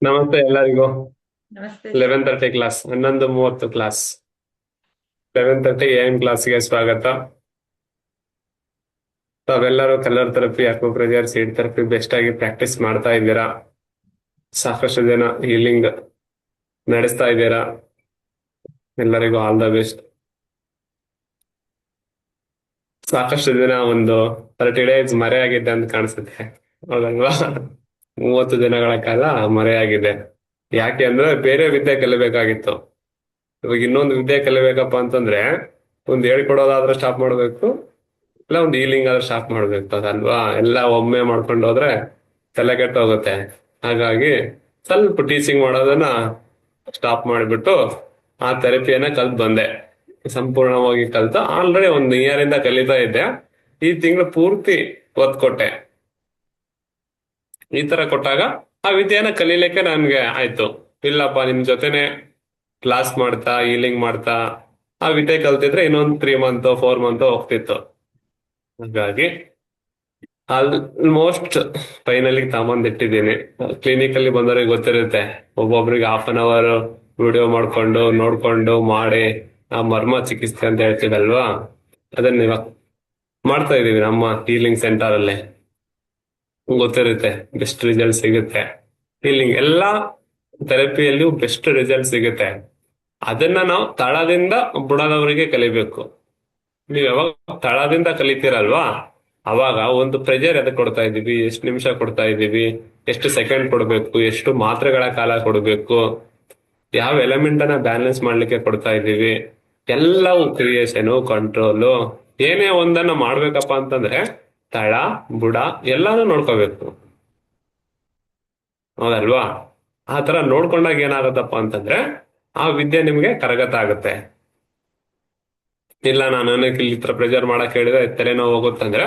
ನಮಸ್ತೆ ಎಲ್ಲರಿಗೂ. ನಮಸ್ತೆ ಸರ್. 11:30 ಕ್ಲಾಸ್, 11:30 ಕ್ಲಾಸ್, 11:30 AM ಕ್ಲಾಸ್ಗೆ ಸ್ವಾಗತ. ತಾವೆಲ್ಲರೂ colour therapy, acupressure, seed therapy best ಆಗಿ ಪ್ರಾಕ್ಟೀಸ್ ಮಾಡ್ತಾ ಇದ್ದೀರಾ. ಸಾಕಷ್ಟು ಜನ ಹೀಲಿಂಗ್ ನಡೆಸ್ತಾ ಇದ್ದೀರಾ. ಎಲ್ಲರಿಗೂ ಆಲ್ ದ ಬೆಸ್ಟ್. ಸಾಕಷ್ಟು ದಿನ ಒಂದು 30 ಡೇಸ್ ಮರೆಯಾಗಿದ್ದೆ ಅಂತ ಕಾಣಿಸುತ್ತೆ, ಹೌದಲ್ವಾ? 30 ದಿನಗಳ ಕಾಲ ಮರೆಯಾಗಿದೆ. ಯಾಕೆ ಅಂದ್ರೆ ಬೇರೆ ವಿದ್ಯೆ ಕಲಿಬೇಕಾಗಿತ್ತು. ಇವಾಗ ಇನ್ನೊಂದು ವಿದ್ಯೆ ಕಲಿಬೇಕಪ್ಪ ಅಂತಂದ್ರೆ ಒಂದ್ ಹೇಳ್ಕೊಡೋದಾದ್ರೆ ಸ್ಟಾಪ್ ಮಾಡ್ಬೇಕು, ಇಲ್ಲ ಒಂದು ಹೀಲಿಂಗ್ ಆದ್ರೆ ಸ್ಟಾಪ್ ಮಾಡ್ಬೇಕು, ಅದಲ್ವಾ? ಎಲ್ಲ ಒಮ್ಮೆ ಮಾಡ್ಕೊಂಡು ಹೋದ್ರೆ ತಲೆ ಕೆಟ್ಟ ಹೋಗುತ್ತೆ. ಹಾಗಾಗಿ ಸ್ವಲ್ಪ ಟೀಚಿಂಗ್ ಮಾಡೋದನ್ನ ಸ್ಟಾಪ್ ಮಾಡಿಬಿಟ್ಟು ಆ ಥೆರಪಿಯನ್ನ ಕಲ್ತ್ ಬಂದೆ. ಸಂಪೂರ್ಣವಾಗಿ ಕಲ್ತ ಆಲ್ರೆಡಿ ಒಂದು ಇಯರ್ ಇಂದ ಕಲಿತಾ ಇದ್ದೆ. ಈ ತಿಂಗಳು ಪೂರ್ತಿ ಒತ್ತು ಕೊಟ್ಟೆ. ಈ ತರ ಕೊಟ್ಟಾಗ ಆ ವಿದ್ಯೆನ ಕಲೀಲಿಕ್ಕೆ ನನ್ಗೆ ಆಯ್ತು. ಇಲ್ಲಪ್ಪ, ನಿಮ್ ಜೊತೆನೆ ಕ್ಲಾಸ್ ಮಾಡ್ತಾ ಹೀಲಿಂಗ್ ಮಾಡ್ತಾ ಆ ವಿದ್ಯೆ ಕಲ್ತಿದ್ರೆ ಇನ್ನೊಂದು 3 ಮಂತ್ 4 ಮಂತ್ ಹೋಗ್ತಿತ್ತು. ಹಾಗಾಗಿ ಆಲ್ಮೋಸ್ಟ್ ಫೈನಲಿ ತಗೊಂಡಿಟ್ಟಿದ್ದೀನಿ. ಕ್ಲಿನಿಕ್ ಅಲ್ಲಿ ಬಂದವರಿಗೆ ಗೊತ್ತಿರುತ್ತೆ, ಒಬ್ಬೊಬ್ರಿಗೆ 1/2 ಅವರ್ ವಿಡಿಯೋ ಮಾಡ್ಕೊಂಡು ನೋಡ್ಕೊಂಡು ಮಾಡಿ ಆ ಮರ್ಮ ಚಿಕಿತ್ಸೆ ಅಂತ ಹೇಳ್ತಿದಲ್ವಾ, ಅದನ್ನ ಇವಾಗ ಮಾಡ್ತಾ ಇದೀವಿ ನಮ್ಮ ಹೀಲಿಂಗ್ ಸೆಂಟರ್ ಅಲ್ಲೇ. ಗೊತ್ತಿರುತ್ತೆ, ಬೆಸ್ಟ್ ರಿಸಲ್ಟ್ ಸಿಗುತ್ತೆ. ಹೀಲಿಂಗ್ ಎಲ್ಲಾ ಥೆರಪಿಯಲ್ಲಿಯೂ ಬೆಸ್ಟ್ ರಿಸಲ್ಟ್ ಸಿಗುತ್ತೆ. ಅದನ್ನ ನಾವು ತಳದಿಂದ ಬುಡದವರಿಗೆ ಕಲಿಬೇಕು. ನೀವ್ ಯಾವಾಗ ತಳದಿಂದ ಕಲಿತೀರಲ್ವಾ, ಅವಾಗ ಒಂದು ಪ್ರೆಜರ್ ಎದಕ್ ಕೊಡ್ತಾ ಇದೀವಿ, ಎಷ್ಟು ನಿಮಿಷ ಕೊಡ್ತಾ ಇದೀವಿ, ಎಷ್ಟು ಸೆಕೆಂಡ್ ಕೊಡ್ಬೇಕು, ಎಷ್ಟು ಮಾತ್ರೆಗಳ ಕಾಲ ಕೊಡ್ಬೇಕು, ಯಾವ ಎಲಿಮೆಂಟ್ ಅನ್ನ ಬ್ಯಾಲೆನ್ಸ್ ಮಾಡ್ಲಿಕ್ಕೆ ಕೊಡ್ತಾ ಇದೀವಿ, ಎಲ್ಲವೂ ಕ್ರಿಯೇಷನು ಕಂಟ್ರೋಲು ಏನೇ ಒಂದನ್ನ ಮಾಡ್ಬೇಕಪ್ಪ ಅಂತಂದ್ರೆ ತಳ ಬುಡ ಎಲ್ಲಾನು ನೋಡ್ಕೋಬೇಕು, ಹೌದಲ್ವಾ? ಆ ತರ ನೋಡ್ಕೊಂಡಾಗ ಏನಾಗತ್ತಪ್ಪ ಅಂತಂದ್ರೆ ಆ ವಿದ್ಯೆ ನಿಮ್ಗೆ ಕರಗತ ಆಗುತ್ತೆ. ಇಲ್ಲ, ನಾನು ಇಲ್ಲಿ ಇತ್ರ ಪ್ರೆಜರ್ ಮಾಡಕ್ ಹೇಳಿದ್ರೆ ತಲೆನೋವು ಹೋಗುತ್ತಂದ್ರೆ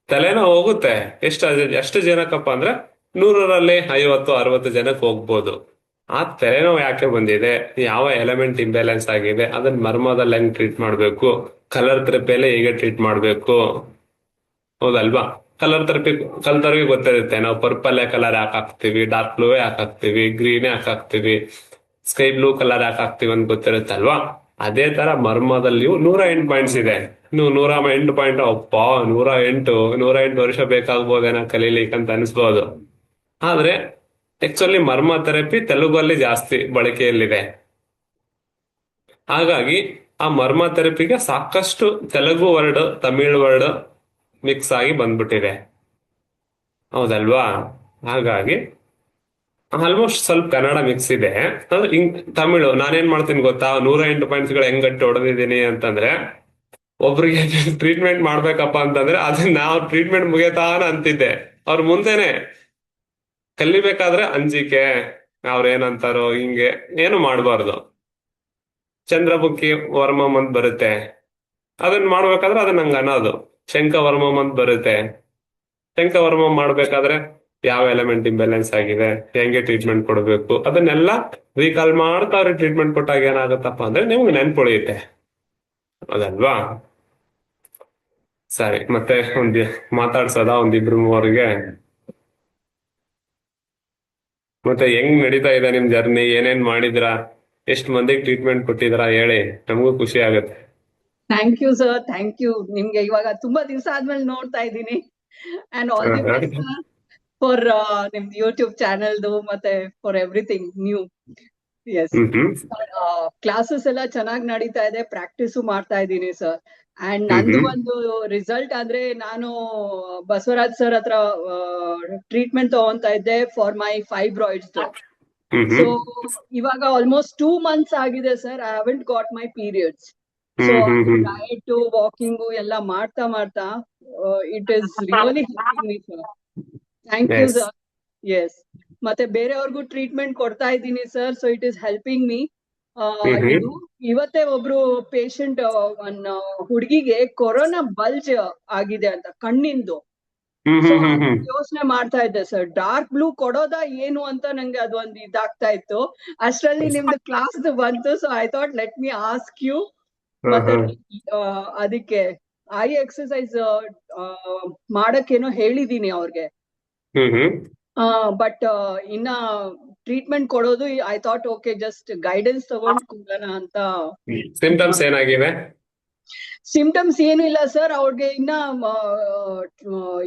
ತಲೆನೋವು ಹೋಗುತ್ತೆ. ಎಷ್ಟು ಜನಕ್ಕಪ್ಪ ಅಂದ್ರೆ 100ರಲ್ಲಿ 50-60 ಜನಕ್ಕೆ ಹೋಗ್ಬೋದು. ಆ ತಲೆನೋವು ಯಾಕೆ ಬಂದಿದೆ, ಯಾವ ಎಲಿಮೆಂಟ್ ಇಂಬ್ಯಾಲೆನ್ಸ್ ಆಗಿದೆ, ಅದನ್ನ ಮರ್ಮದಲ್ಲಿ ಹೆಂಗ್ ಟ್ರೀಟ್ ಮಾಡ್ಬೇಕು, ಕಲರ್ ಥೆರಪಿಯಲ್ಲಿ ಹೇಗೆ ಟ್ರೀಟ್ ಮಾಡ್ಬೇಕು, ಹೌದಲ್ವಾ? ಕಲರ್ ಥೆರಪಿ ಕಲ್ತವ್ರಿಗೆ ಗೊತ್ತಿರುತ್ತೆ, ನಾವು ಪರ್ಪಲ್ ಕಲರ್ ಯಾಕೆ ಹಾಕ್ತಿವಿ, ಡಾರ್ಕ್ ಬ್ಲೂ ಯಾಕೆ ಹಾಕ್ತಿವಿ, ಗ್ರೀನ್ ಯಾಕೆ ಹಾಕ್ತಿವಿ, ಸ್ಕೈ ಬ್ಲೂ ಕಲರ್ ಯಾಕೆ ಹಾಕ್ತಿವಿ ಅಂತ ಗೊತ್ತಿರುತ್ತಲ್ವಾ? ಅದೇ ತರ ಮರ್ಮದಲ್ಲಿಯೂ 108 ಪಾಯಿಂಟ್ಸ್ ಇದೆ. ನೀವು 108 ಪಾಯಿಂಟ್, ಅಪ್ಪ, 108 ವರ್ಷ ಬೇಕಾಗ್ಬೋದೇನೋ ಕಲೀಲಿಕ್ಕೆ ಅಂತ ಅನಿಸ್ಬೋದು. ಆದ್ರೆ ಆಕ್ಚುಲಿ ಮರ್ಮ ಥೆರಪಿ ತೆಲುಗಲ್ಲಿ ಜಾಸ್ತಿ ಬಳಕೆಯಲ್ಲಿದೆ. ಹಾಗಾಗಿ ಆ ಮರ್ಮ ಥೆರಪಿಗೆ ಸಾಕಷ್ಟು Telugu word, Tamil word mix ಆಗಿ ಬಂದ್ಬಿಟ್ಟಿದೆ, ಹೌದಲ್ವಾ? ಹಾಗಾಗಿ ಆಲ್ಮೋಸ್ಟ್ ಸ್ವಲ್ಪ ಕನ್ನಡ ಮಿಕ್ಸ್ ಇದೆ. ಅಂದ್ರೆ ತಮಿಳು ನಾನೇನ್ ಮಾಡ್ತೀನಿ ಗೊತ್ತಾ, 108 ಪಾಯಿಂಟ್ಸ್ ಹೆಂಗ್ ಗಟ್ಟಿ ಹೊಡೆದಿದ್ದೀನಿ ಅಂತಂದ್ರೆ, ಒಬ್ರಿಗೆ ಟ್ರೀಟ್ಮೆಂಟ್ ಮಾಡ್ಬೇಕಪ್ಪ ಅಂತಂದ್ರೆ ಅದನ್ನ ನಾವು ಟ್ರೀಟ್ಮೆಂಟ್ ಮುಗಿಯತಾನ ಅಂತಿದ್ದೆ. ಅವ್ರ ಮುಂದೆನೆ ಕಲಿಬೇಕಾದ್ರೆ ಅಂಜಿಕೆ, ಅವ್ರೇನಂತಾರೋ ಹಿಂಗೆ ಏನು ಮಾಡಬಾರ್ದು. ಚಂದ್ರಮುಖಿ ವರ್ಮಮ್ ಅಂತ ಬರುತ್ತೆ, ಅದನ್ನ ಮಾಡ್ಬೇಕಾದ್ರೆ ಅದನ್ನ ಹಂಗ ಅನ್ನೋದು. ಶಂಖವರ್ಮಮ್ ಅಂತ ಬರುತ್ತೆ, ಶಂಖವರ್ಮಮ್ ಮಾಡ್ಬೇಕಾದ್ರೆ ಯಾವ ಎಲಿಮೆಂಟ್ ಇಂಬ್ಯಾಲೆನ್ಸ್ ಆಗಿದೆ, ಹೆಂಗೆ ಟ್ರೀಟ್ಮೆಂಟ್ ಕೊಡಬೇಕು, ಅದನ್ನೆಲ್ಲ ರೀಕಾಲ್ ಮಾಡ್ತಾ ಅವ್ರಿಗೆ ಟ್ರೀಟ್ಮೆಂಟ್ ಕೊಟ್ಟಾಗ ಏನಾಗುತ್ತಪ್ಪ ಅಂದ್ರೆ ನಿಮ್ಗೆ ನೆನ್ಪುಳಿಯುತ್ತೆ, ಅದಲ್ವಾ? ಸರಿ, ಮತ್ತೆ ಮಾತಾಡ್ಸೋದ ಒಂದಿಬ್ರು ಮೂವರಿಗೆ. ಮತ್ತೆ ಹೆಂಗ್ ನಡೀತಾ ಇದೆ ನಿಮ್ ಜರ್ನಿ, ಏನೇನ್ ಮಾಡಿದ್ರಾ, ಎಷ್ಟ್ ಮಂದಿಗೆ ಟ್ರೀಟ್ಮೆಂಟ್ ಕೊಟ್ಟಿದ್ರಾ ಹೇಳಿ, ನಮಗೂ ಖುಷಿ ಆಗುತ್ತೆ. Thank you sir, thank you. ನಿಮ್ಗೆ ಇವಾಗ ತುಂಬಾ ದಿವಸ ಆದ್ಮೇಲೆ ನೋಡ್ತಾ ಇದ್ದೀನಿ. And all the best for ನಿಮ್ದು ಯೂಟ್ಯೂಬ್ ಚಾನೆಲ್ದು ಮತ್ತೆ for everything new. Yes, hmm hmm classes ಎಲ್ಲ ಚೆನ್ನಾಗಿ ನಡೀತಾ ಇದೆ, ಪ್ರಾಕ್ಟೀಸು ಮಾಡ್ತಾ ಇದ್ದೀನಿ ಸರ್. ಅಂಡ್ ಹ್ಮ್ ನಂದು ಹ್ಮ್ ಒಂದು ರಿಸಲ್ಟ್ ಆದ್ರೆ, ನಾನು ಬಸವರಾಜ್ ಸರ್ ಹತ್ರ ಟ್ರೀಟ್ಮೆಂಟ್ ತಗೊಂತಾ ಇದ್ದೆ for my fibroids. Hmm so hmm ಇವಾಗ ಆಲ್ಮೋಸ್ಟ್ 2 months ಆಗಿದೆ sir, I haven't got my periods. So hmm hmm ಅದು ಹ್ಮ್ ಡಯಟ್ ವಾಕಿಂಗು ಎಲ್ಲ ಮಾಡ್ತಾ ಮಾಡ್ತಾ it is really helping me sir. Thank you yes. Sir. Yes, ಮತ್ತೆ ಬೇರೆಯವ್ರಿಗೂ treatment ಕೊಡ್ತಾ ಇದ್ದೀನಿ sir, so it is helping me. Hmm hmm ಇದು ಇವತ್ತೇ ಒಬ್ರು ಪೇಷಂಟ್, ಹುಡುಗಿಗೆ ಕೊರೋನಾ ಬಲ್ಜ್ ಆಗಿದೆ ಅಂತ ಕಣ್ಣಿಂದು. ಹ್ಮ್ ಸೊ ಹ್ಮ್ ಹ್ಮ್ ಅದು ಹ್ಮ್ ಯೋಚನೆ ಮಾಡ್ತಾ ಇದ್ದೆ ಸರ್, ಡಾರ್ಕ್ ಬ್ಲೂ ಕೊಡೋದಾ ಏನು ಅಂತ ನಂಗೆ ಅದೊಂದು ಇದಾಗ್ತಾ ಇತ್ತು. ಅಷ್ಟರಲ್ಲಿ ನಿಮ್ದು ಕ್ಲಾಸ್ ಬಂತು, so I thought let me ask you. Hmm ಮತ್ತೆ ಹ್ಮ್ ಅದಕ್ಕೆ ಐ ಎಕ್ಸರ್ಸೈಸ್ ಮಾಡಕ್ಕೇನೋ ಹೇಳಿದೀನಿ ಅವ್ರಿಗೆ. ಹ್ಮ್ ಹ್ಮ್ ಬಟ್ ಇನ್ನ ಟ್ರೀಟ್ಮೆಂಟ್ ಕೊಡೋದು I thought okay just guidance ತಗೊಂಡ್ ಕೊಡೋಣ ಅಂತ. ಸಿಂಟಮ್ಸ್ ಏನಾಗಿವೆ? ಸಿಂಪ್ಟಮ್ಸ್ ಏನು ಇಲ್ಲ ಸರ್, ಅವ್ರಿಗೆ ಇನ್ನ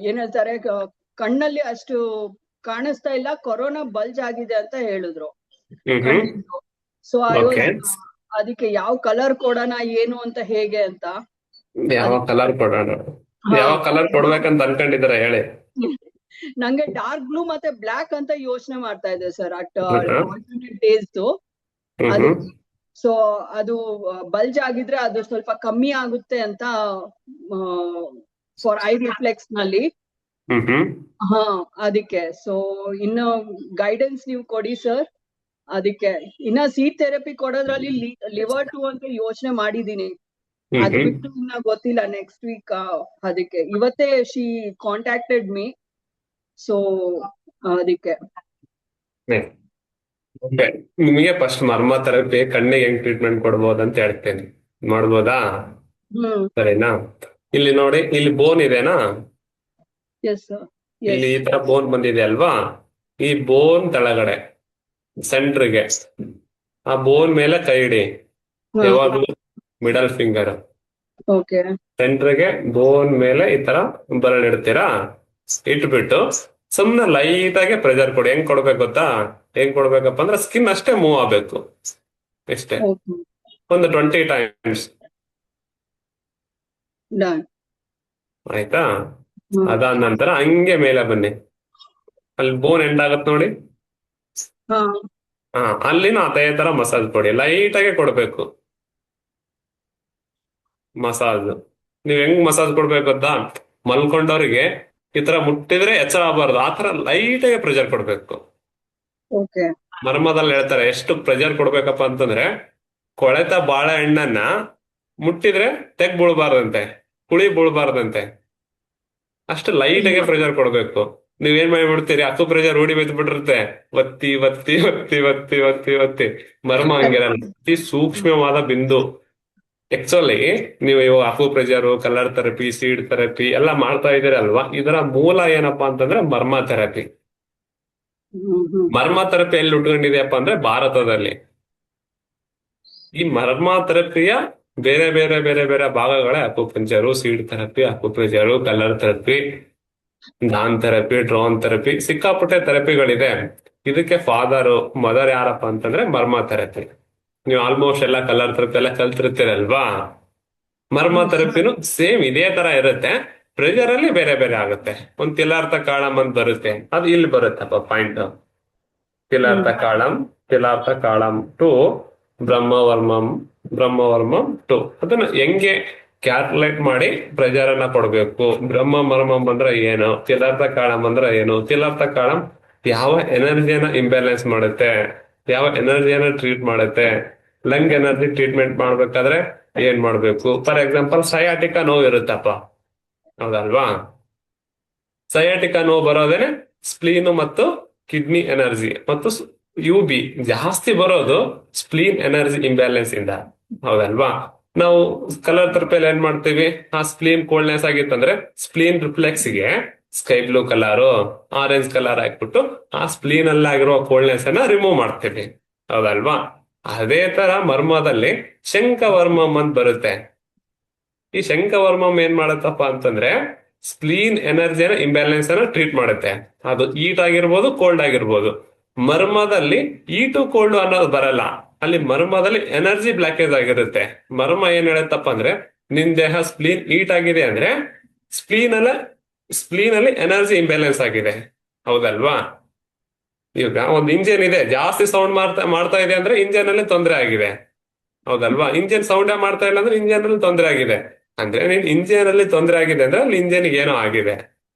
ಏನ್ ಹೇಳ್ತಾರೆ, ಕಣ್ಣಲ್ಲಿ ಅಷ್ಟು ಕಾಣಿಸ್ತಾ ಇಲ್ಲ, ಕೊರೋನಾ ಬಲ್ಜ್ ಆಗಿದೆ ಅಂತ ಹೇಳಿದ್ರು ಕಣ್ಣಿಂದು. So okay. ಅದಕ್ಕೆ ಯಾವ ಕಲರ್ ಕೊಡೋಣ ಏನು ಅಂತ ಹೇಗೆ ಅಂತ. ಯಾವ ಕಲರ್ ಕೊಡೋಣ, ಯಾವ ಕಲರ್ ಕೊಡ್ಬೇಕಂತ ಅನ್ಕೊಂಡಿದಾರ ಹೇಳಿ. ನಂಗೆ ಡಾರ್ಕ್ ಬ್ಲೂ ಮತ್ತೆ ಬ್ಲಾಕ್ ಅಂತ ಯೋಚನೆ ಮಾಡ್ತಾ ಇದೆ sir at alternate days. So ಅದು ಬಲ್ಜ್ ಆಗಿದ್ರೆ ಅದು ಸ್ವಲ್ಪ ಕಮ್ಮಿ ಆಗುತ್ತೆ ಅಂತ ಫಾರ್ ಐ ರಿಫ್ಲೆಕ್ಸ್ ನಲ್ಲಿ. ಹಾ, ಅದಕ್ಕೆ ಸೊ ಇನ್ನು ಗೈಡೆನ್ಸ್ ನೀವು ಕೊಡಿ ಸರ್. ಅದಕ್ಕೆ ಇನ್ನ ಸೀಟ್ ಥೆರಪಿ ಕೊಡೋದ್ರಲ್ಲಿ ಲಿವರ್ ಟು ಅಂತ ಯೋಚನೆ ಮಾಡಿದೀನಿ. ಅದು ಬಿಟ್ಟು ಇನ್ನ ಗೊತ್ತಿಲ್ಲ ನೆಕ್ಸ್ಟ್ ವೀಕ್. ಅದಕ್ಕೆ ಇವತ್ತೇ ಶಿ ಕಾಂಟ್ಯಾಕ್ಟೆಡ್ ಮೀ. ಸೊ ಅದಕ್ಕೆ ನಿಮಗೆ ಫಸ್ಟ್ ಮರ್ಮ ಥೆರಪಿ ಕಣ್ಣಿಗೆ ಹೆಂಗ್ ಟ್ರೀಟ್ಮೆಂಟ್ ಕೊಡ್ಬೋದು ಅಂತ ಹೇಳ್ತೇನೆ, ಮಾಡ್ಬೋದಾ? ಸರಿನಾ? ಇಲ್ಲಿ ನೋಡಿ, ಇಲ್ಲಿ ಬೋನ್ ಇದೆನಾ, ಇಲ್ಲಿ ಈ ತರ ಬೋನ್ ಬಂದಿದೆ ಅಲ್ವಾ, ಈ ಬೋನ್ ಕೆಳಗಡೆ ಸೆಂಟ್ರಿಗೆ ಆ ಬೋನ್ ಮೇಲೆ ಕೈ ಇಡಿ. ಯಾವಾಗ್ಲೂ ಮಿಡಲ್ ಫಿಂಗರ್ ಸೆಂಟ್ರಿಗೆ ಬೋನ್ ಮೇಲೆ ಈ ತರ ಬೆರಳಿಡ್ತೀರಾ, ಇಟ್ಬಿಟ್ಟು ಸುಮ್ನೆ ಲೈಟ್ ಆಗಿ ಪ್ರೆಷರ್ ಕೊಡಿ. ಹೆಂಗ್ ಕೊಡ್ಬೇಕು ಗೊತ್ತಾ? ಹೆಂಗ್ ಕೊಡ್ಬೇಕಪ್ಪ ಅಂದ್ರೆ ಸ್ಕಿನ್ ಅಷ್ಟೇ ಮೂವ್ ಆಗ್ಬೇಕು, ಇಷ್ಟೇ. ಒಂದು 20 ಟೈಮ್ಸ್ ಆಯ್ತಾ? ಅದಾದ ನಂತರ ಹಂಗೆ ಮೇಲೆ ಬನ್ನಿ, ಅಲ್ಲಿ ಬೋನ್ ಎಂಡ್ ಆಗತ್ ನೋಡಿ, ಅಲ್ಲಿನ ಅದೇ ತರ ಮಸಾಜ್ ಕೊಡಿ. ಲೈಟ್ ಆಗಿ ಕೊಡ್ಬೇಕು ಮಸಾಜ್. ನೀವ್ ಹೆಂಗ್ ಮಸಾಜ್ ಕೊಡ್ಬೇಕು ಗೊತ್ತಾ? ಮಲ್ಕೊಂಡವ್ರಿಗೆ ಈ ತರ ಮುಟ್ಟಿದ್ರೆ ಎಚ್ಚರ ಆಗಬಾರ್ದು, ಆತರ ಲೈಟ್ ಆಗಿ ಪ್ರೆಷರ್ ಕೊಡ್ಬೇಕು. ಮರ್ಮದಲ್ಲಿ ಹೇಳ್ತಾರೆ ಎಷ್ಟು ಪ್ರೆಷರ್ ಕೊಡ್ಬೇಕಪ್ಪ ಅಂತಂದ್ರೆ, ಕೊಳೆತ ಬಾಳೆಹಣ್ಣನ್ನ ಮುಟ್ಟಿದ್ರೆ ತೆಗ್ ಬೀಳ್ಬಾರ್ದಂತೆ, ಕುಳಿ ಬೀಳ್ಬಾರ್ದಂತೆ, ಅಷ್ಟು ಲೈಟ್ ಆಗಿ ಪ್ರೆಷರ್ ಕೊಡ್ಬೇಕು. ನೀವೇನ್ ಮಾಡಿಬಿಡ್ತೀರಿ, ಅಕ್ಕು ಪ್ರೆಷರ್ ರೂಢಿ ಬಿದ್ದ್ಬಿಟ್ಟಿರುತ್ತೆ, ಒತ್ತಿ ಒತ್ತಿ ಒತ್ತಿ ಒತ್ತಿ ಒತ್ತಿ ಒತ್ತಿ. ಮರ್ಮ ಹಂಗಿರಲ್ಲ, ಅತಿ ಸೂಕ್ಷ್ಮವಾದ ಬಿಂದು. ಆಕ್ಚುಲಿ ನೀವು ಇವಾಗ acupressure, colour therapy, seed therapy ಎಲ್ಲ ಮಾಡ್ತಾ ಇದೀರಲ್ವಾ, ಇದರ ಮೂಲ ಏನಪ್ಪಾ ಅಂತಂದ್ರೆ ಮರ್ಮ ಥೆರಪಿ. ಮರ್ಮ ಥೆರಪಿ ಎಲ್ಲಿ ಉಟ್ಕೊಂಡಿದೆಯಪ್ಪ ಅಂದ್ರೆ ಭಾರತದಲ್ಲಿ. ಈ ಮರ್ಮ ಥೆರಪಿಯ ಬೇರೆ ಬೇರೆ ಬೇರೆ ಬೇರೆ ಭಾಗಗಳೇ ಅಕ್ಯುಪಂಕ್ಚರು, ಸೀಡ್ ಥೆರಪಿ, ಅಕ್ಯುಪ್ರೆಷರು, ಕಲರ್ ಥೆರಪಿ, ನಾನ್ ಥೆರಪಿ, ಡ್ರೋನ್ ಥೆರಪಿ, ಸಿಕ್ಕಾಪಟ್ಟೆ ಥೆರಪಿಗಳಿದೆ. ಇದಕ್ಕೆ ಮದರ್ ಯಾರಪ್ಪ ಅಂತಂದ್ರೆ ಮರ್ಮ ಥೆರಪಿ. ನೀವು ಆಲ್ಮೋಸ್ಟ್ ಎಲ್ಲ ಕಲರ್ ಥೆರಪಿ ಎಲ್ಲ ಕಲ್ತಿರ್ತೀರಲ್ವಾ, ಮರ್ಮ ಥೆರಪಿನೂ ಸೇಮ್ ಇದೇ ತರ ಇರುತ್ತೆ, ಪ್ರೆಷರ್ ಅಲ್ಲಿ ಬೇರೆ ಬೇರೆ ಆಗುತ್ತೆ. ಒಂದ್ ತಿಲಾರ್ಥ ಕಾಳಂ ಅಂತ ಬರುತ್ತೆ, ಅದು ಇಲ್ಲಿ ಬರುತ್ತಪ್ಪ ಪಾಯಿಂಟ್. ತಿಲಾರ್ಥ ಕಾಳಂ ಟು ಬ್ರಹ್ಮವರ್ಮಂ ಟು. ಅದನ್ನ ಹೆಂಗೆ ಕ್ಯಾಲ್ಕುಲೇಟ್ ಮಾಡಿ ಪ್ರೆಷರ್ ಅನ್ನ ಕೊಡ್ಬೇಕು. ಬ್ರಹ್ಮವರ್ಮಂ ಅಂದ್ರೆ ಏನು, ತಿಲಾರ್ಥ ಕಾಳಂ ಅಂದ್ರೆ ಏನು. ತಿಲಾರ್ಥ ಕಾಳಂ ಯಾವ ಎನರ್ಜಿಯನ್ನ ಇಂಬ್ಯಾಲೆನ್ಸ್ ಮಾಡುತ್ತೆ, ಯಾವ ಎನರ್ಜಿಯನ್ನ ಟ್ರೀಟ್ ಮಾಡುತ್ತೆ. ಲಂಗ್ ಎನರ್ಜಿ ಟ್ರೀಟ್ಮೆಂಟ್ ಮಾಡ್ಬೇಕಾದ್ರೆ ಏನ್ ಮಾಡ್ಬೇಕು. ಫಾರ್ ಎಕ್ಸಾಂಪಲ್ ಸಯಾಟಿಕಾ ನೋವು ಇರುತ್ತಪ್ಪ, ಹೌದಲ್ವಾ? ಸಯಾಟಿಕಾ ನೋವು ಬರೋದೇನೆ ಸ್ಪ್ಲೀನ್ ಮತ್ತು ಕಿಡ್ನಿ ಎನರ್ಜಿ ಮತ್ತು UB ಜಾಸ್ತಿ ಬರೋದು ಸ್ಪ್ಲೀನ್ ಎನರ್ಜಿ ಇಂಬ್ಯಾಲೆನ್ಸ್ ಇಂದ, ಹೌದಲ್ವಾ? ನಾವು ಕಲರ್ ಥೆರಪಿಯಲ್ಲಿ ಏನ್ ಮಾಡ್ತೀವಿ, ಆ ಸ್ಪ್ಲೀನ್ ಕೋಲ್ಡ್ನೆಸ್ ಆಗಿತ್ತಂದ್ರೆ ಸ್ಪ್ಲೀನ್ ರಿಫ್ಲೆಕ್ಸ್ ಗೆ sky blue colour, orange colour ಹಾಕ್ಬಿಟ್ಟು ಆ ಸ್ಪ್ಲೀನ್ ಅಲ್ಲಿ ಆಗಿರುವ ಕೋಲ್ಡ್ನೆಸ್ ಅನ್ನ ರಿಮೂವ್ ಮಾಡ್ತೀವಿ, ಹೌದಲ್ವಾ? ಅದೇ ತರ ಮರ್ಮದಲ್ಲಿ ಶಂಖವರ್ಮಂ ಅಂತ ಬರುತ್ತೆ. ಈ ಶಂಖವರ್ಮಂ ಏನ್ ಮಾಡತ್ತಪ್ಪ ಅಂತಂದ್ರೆ ಸ್ಪ್ಲೀನ್ ಎನರ್ಜಿನ ಇಂಬ್ಯಾಲೆನ್ಸ್ ಅನ್ನ ಟ್ರೀಟ್ ಮಾಡುತ್ತೆ. ಅದು ಹೀಟ್ ಆಗಿರ್ಬೋದು, ಕೋಲ್ಡ್ ಆಗಿರ್ಬೋದು. ಮರ್ಮದಲ್ಲಿ ಹೀಟು ಕೋಲ್ಡ್ ಅನ್ನೋದು ಬರಲ್ಲ, ಅಲ್ಲಿ ಮರ್ಮದಲ್ಲಿ ಎನರ್ಜಿ ಬ್ಲಾಕೇಜ್ ಆಗಿರುತ್ತೆ. ಮರ್ಮ ಏನ್ ಹೇಳತ್ತಪ್ಪ ಅಂದ್ರೆ, ನಿನ್ ದೇಹ ಸ್ಪ್ಲೀನ್ ಹೀಟ್ ಆಗಿದೆ ಅಂದ್ರೆ ಸ್ಪ್ಲೀನ್ ಅಲ್ಲಿ ಎನರ್ಜಿ ಇಂಬ್ಯಾಲೆನ್ಸ್ ಆಗಿದೆ, ಹೌದಲ್ವಾ? ಈಗ ಒಂದು ಇಂಜಿನ್ ಇದೆ, ಜಾಸ್ತಿ ಸೌಂಡ್ ಮಾಡ್ತಾ ಇದೆ ಅಂದ್ರೆ ಇಂಜಿನ್ ಅಲ್ಲಿ ತೊಂದರೆ ಆಗಿದೆ, ಹೌದಲ್ವಾ? ಇಂಜಿನ್ ಸೌಂಡೇ ಮಾಡ್ತಾ ಇಲ್ಲ ಅಂದ್ರೆ ಇಂಜಿನ್ ಅಲ್ಲಿ ತೊಂದರೆ ಆಗಿದೆ. ಅಂದ್ರೆ ನೀನ್ ಇಂಜಿನ್ ಅಲ್ಲಿ ತೊಂದರೆ ಆಗಿದೆ ಅಂದ್ರೆ ಅಲ್ಲಿ ಇಂಜಿನ್ ಏನೋ ಆಗಿದೆ.